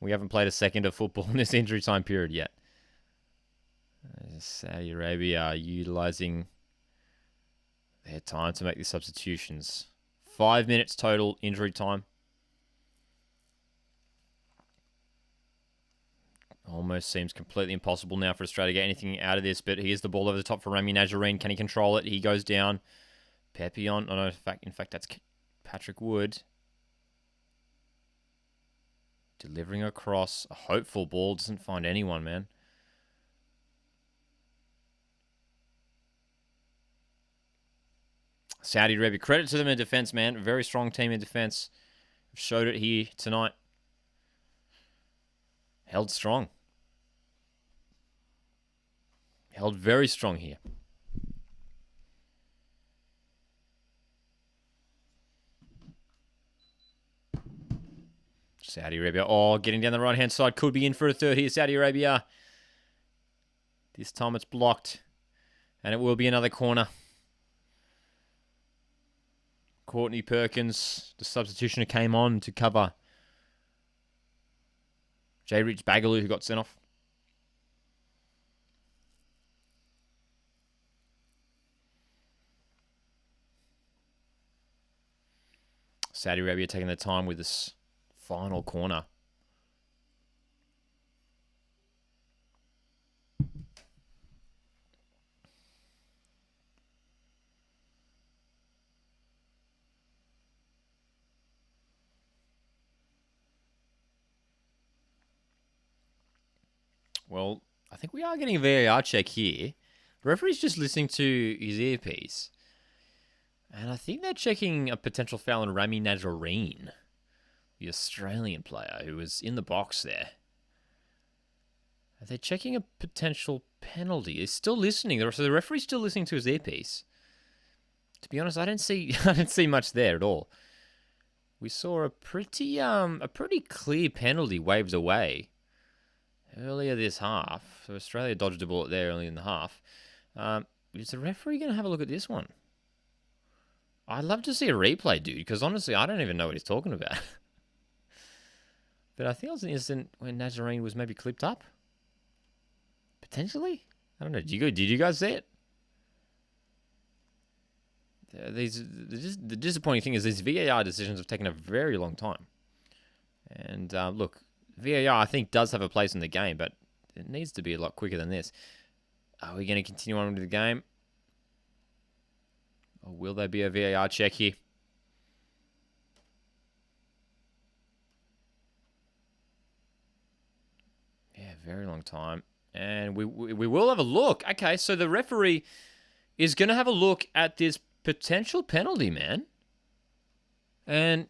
We haven't played a second of football in this injury time period yet. Saudi Arabia utilising their time to make these substitutions. 5 minutes total injury time. Almost seems completely impossible now for Australia to get anything out of this, but here's the ball over the top for Rami Nazarene. Can he control it? He goes down. Pepion. Oh no, in fact, that's Patrick Wood. Delivering across. A hopeful ball. Doesn't find anyone, man. Saudi Arabia, credit to them in defense, man. Very strong team in defense. Showed it here tonight. Held strong. Held very strong here. Saudi Arabia. Oh, getting down the right-hand side. Could be in for a third here, Saudi Arabia. This time it's blocked. And it will be another corner. Courtney Perkins, the substitution who came on to cover J. Rich Bagaloo, who got sent off. Saudi Arabia taking their time with this final corner. Well, I think we are getting a VAR check here. The referee's just listening to his earpiece. And I think they're checking a potential foul on Rami Najjarine, the Australian player who was in the box there. Are they checking a potential penalty? He's still listening. So the referee's still listening to his earpiece. To be honest, I didn't see much there at all. We saw a pretty clear penalty waved away earlier this half. So Australia dodged a bullet there early in the half. Is the referee going to have a look at this one? I'd love to see a replay, dude, because honestly, I don't even know what he's talking about. But I think it was an instant when Najjarine was maybe clipped up. Potentially? I don't know. Did you guys see it? The disappointing thing is these VAR decisions have taken a very long time. And look, VAR I think does have a place in the game, but it needs to be a lot quicker than this. Are we going to continue on with the game? Or will there be a VAR check here? Yeah, very long time. And we will have a look. Okay, so the referee is going to have a look at this potential penalty, man. And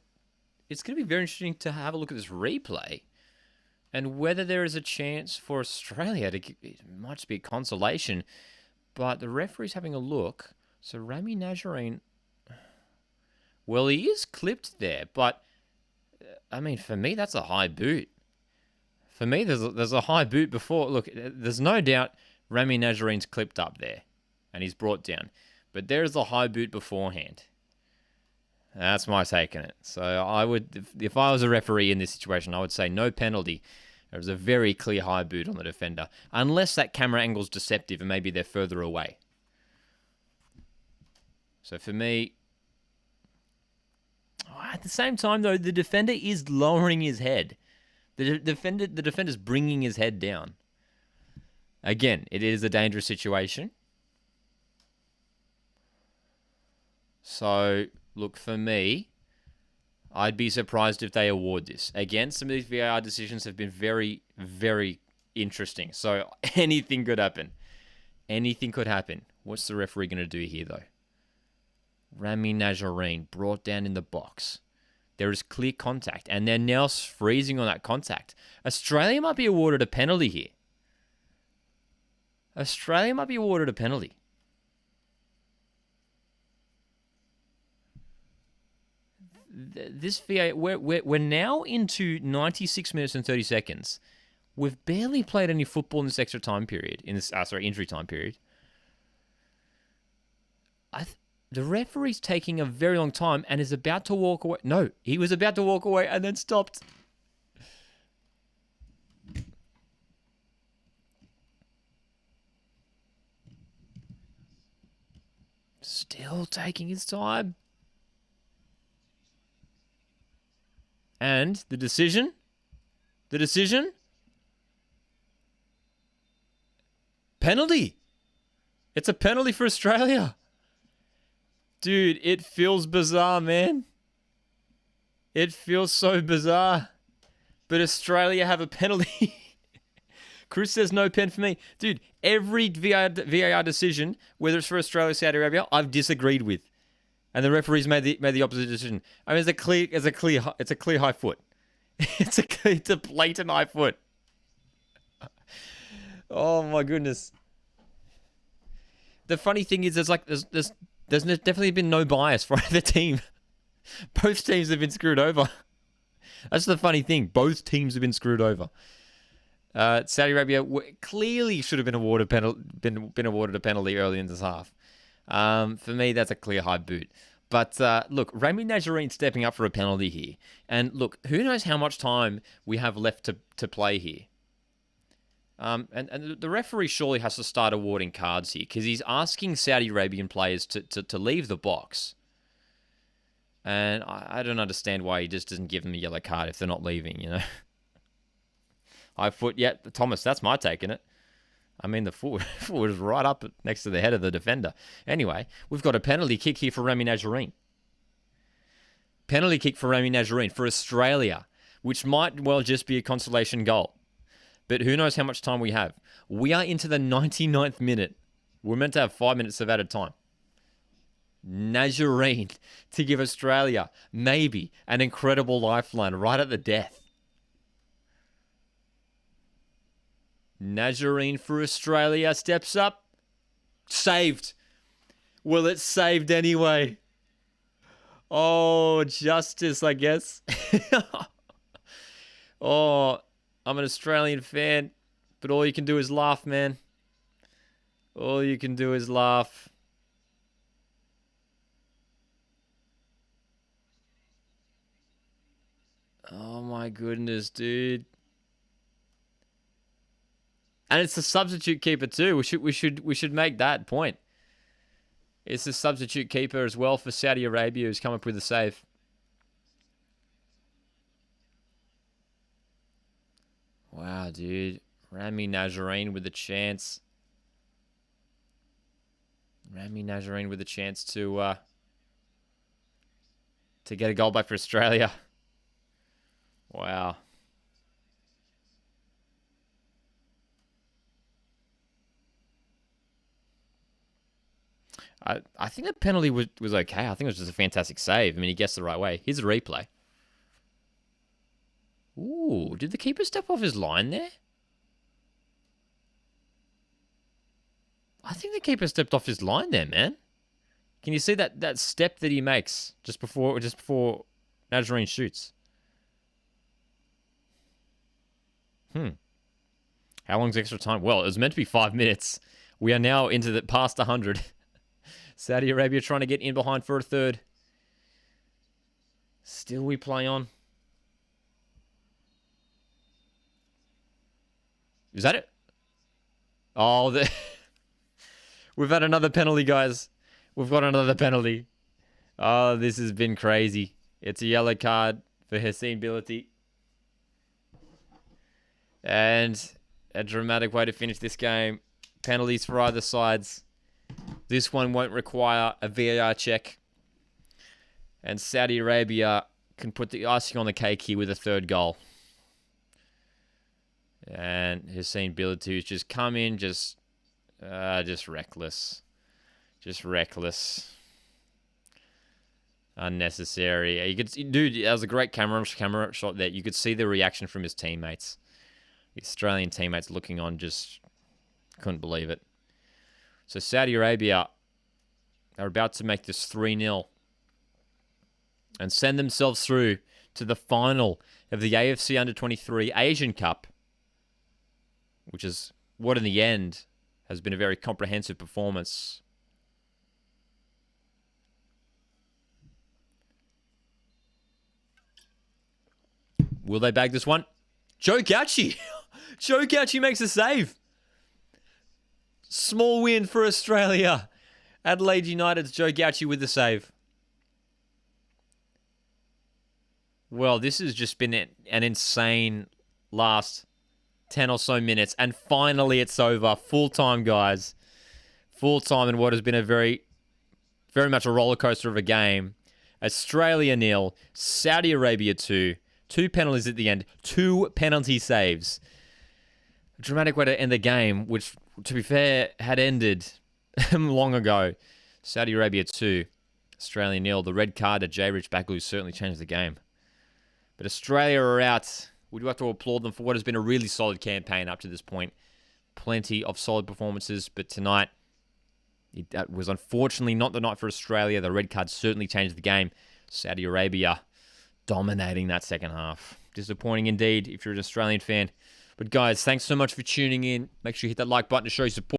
it's going to be very interesting to have a look at this replay. And whether there is a chance for Australia to get, it might just be a consolation. But the referee's having a look. So Rami Najjarine, well, he is clipped there, but I mean, for me, that's a high boot. For me, there's a high boot before. Look, there's no doubt Rami Najjarine's clipped up there, and he's brought down, but there is a high boot beforehand. That's my take on it. So I would, if I was a referee in this situation, I would say no penalty. There's a very clear high boot on the defender, unless that camera angle's deceptive and maybe they're further away. So for me, at the same time though, the defender is lowering his head. The defender's bringing his head down. Again, it is a dangerous situation. So look, for me, I'd be surprised if they award this. Again, some of these VAR decisions have been very, very interesting. So anything could happen. Anything could happen. What's the referee going to do here though? Rami Najjarine brought down in the box. There is clear contact, and they're now freezing on that contact. Australia might be awarded a penalty here. Australia might be awarded a penalty. This VA, we're now into 96 minutes and 30 seconds. We've barely played any football in this extra time period. Injury time period. The referee's taking a very long time and is about to walk away. No, he was about to walk away and then stopped. Still taking his time. And the decision? The decision? Penalty. It's a penalty for Australia. Dude, it feels bizarre, man. It feels so bizarre. But Australia have a penalty. Chris says no pen for me. Dude, every VAR decision, whether it's for Australia or Saudi Arabia, I've disagreed with. and the referees made the opposite decision. I mean, it's a clear high foot. It's a blatant high foot. Oh my goodness. The funny thing is, there's definitely been no bias for either team. Both teams have been screwed over. That's the funny thing. Both teams have been screwed over. Saudi Arabia clearly should have been awarded a penalty early in this half. For me, that's a clear high boot. But look, Rami Najjarine stepping up for a penalty here. And look, who knows how much time we have left to play here. And the referee surely has to start awarding cards here because he's asking Saudi Arabian players to leave the box. And I don't understand why he just doesn't give them a yellow card if they're not leaving, you know. High foot, yeah, Thomas, that's my take in it. I mean, the foot was right up next to the head of the defender. Anyway, we've got a penalty kick here for Rami Najjarine. Penalty kick for Rami Najjarine for Australia, which might well just be a consolation goal. But who knows how much time we have. We are into the 99th minute. We're meant to have 5 minutes of added time. Najjarine to give Australia maybe an incredible lifeline right at the death. Najjarine for Australia steps up. Saved. Well, it's saved anyway. Oh, justice, I guess. Oh, I'm an Australian fan, but all you can do is laugh, man. All you can do is laugh. Oh my goodness, dude. And it's a substitute keeper too. We should make that point. It's a substitute keeper as well for Saudi Arabia who's come up with a save. Wow, dude. Rami Najjarine with a chance. Rami Najjarine with a chance to get a goal back for Australia. Wow. I think the penalty was okay. I think it was just a fantastic save. I mean, he guessed the right way. Here's a replay. Ooh, did the keeper step off his line there? I think the keeper stepped off his line there, man. Can you see that step that he makes just before Najjarine shoots? How long's extra time? Well, it was meant to be 5 minutes. We are now into the past 100. Saudi Arabia trying to get in behind for a third. Still we play on. Is that it? Oh, we've had another penalty, guys. We've got another penalty. Oh, this has been crazy. It's a yellow card for Hussein Bilati. And a dramatic way to finish this game. Penalties for either sides. This one won't require a VAR check. And Saudi Arabia can put the icing on the cake here with a third goal. And Hussein Bilatu's just come in, just reckless. Just reckless. Unnecessary. Dude, that was a great camera shot there. You could see the reaction from his teammates. The Australian teammates looking on, just couldn't believe it. So Saudi Arabia are about to make this 3-0 and send themselves through to the final of the AFC U23 Asian Cup, which is what in the end has been a very comprehensive performance. Will they bag this one? Joe Gauci. Joe Gauci makes a save. Small win for Australia. Adelaide United's Joe Gauci with the save. Well, this has just been an insane last 10 or so minutes. And finally it's over. Full time, guys. Full time in what has been a very, very much a roller coaster of a game. Australia 0, Saudi Arabia 2. 2 penalties at the end. 2 penalty saves. A dramatic way to end the game, which, to be fair, had ended long ago. Saudi Arabia 2, Australia nil. The red card to J. Rich Bagloo certainly changed the game. But Australia are out. We do have to applaud them for what has been a really solid campaign up to this point. Plenty of solid performances, but tonight, that was unfortunately not the night for Australia. The red card certainly changed the game. Saudi Arabia dominating that second half. Disappointing indeed if you're an Australian fan. But guys, thanks so much for tuning in. Make sure you hit that like button to show your support.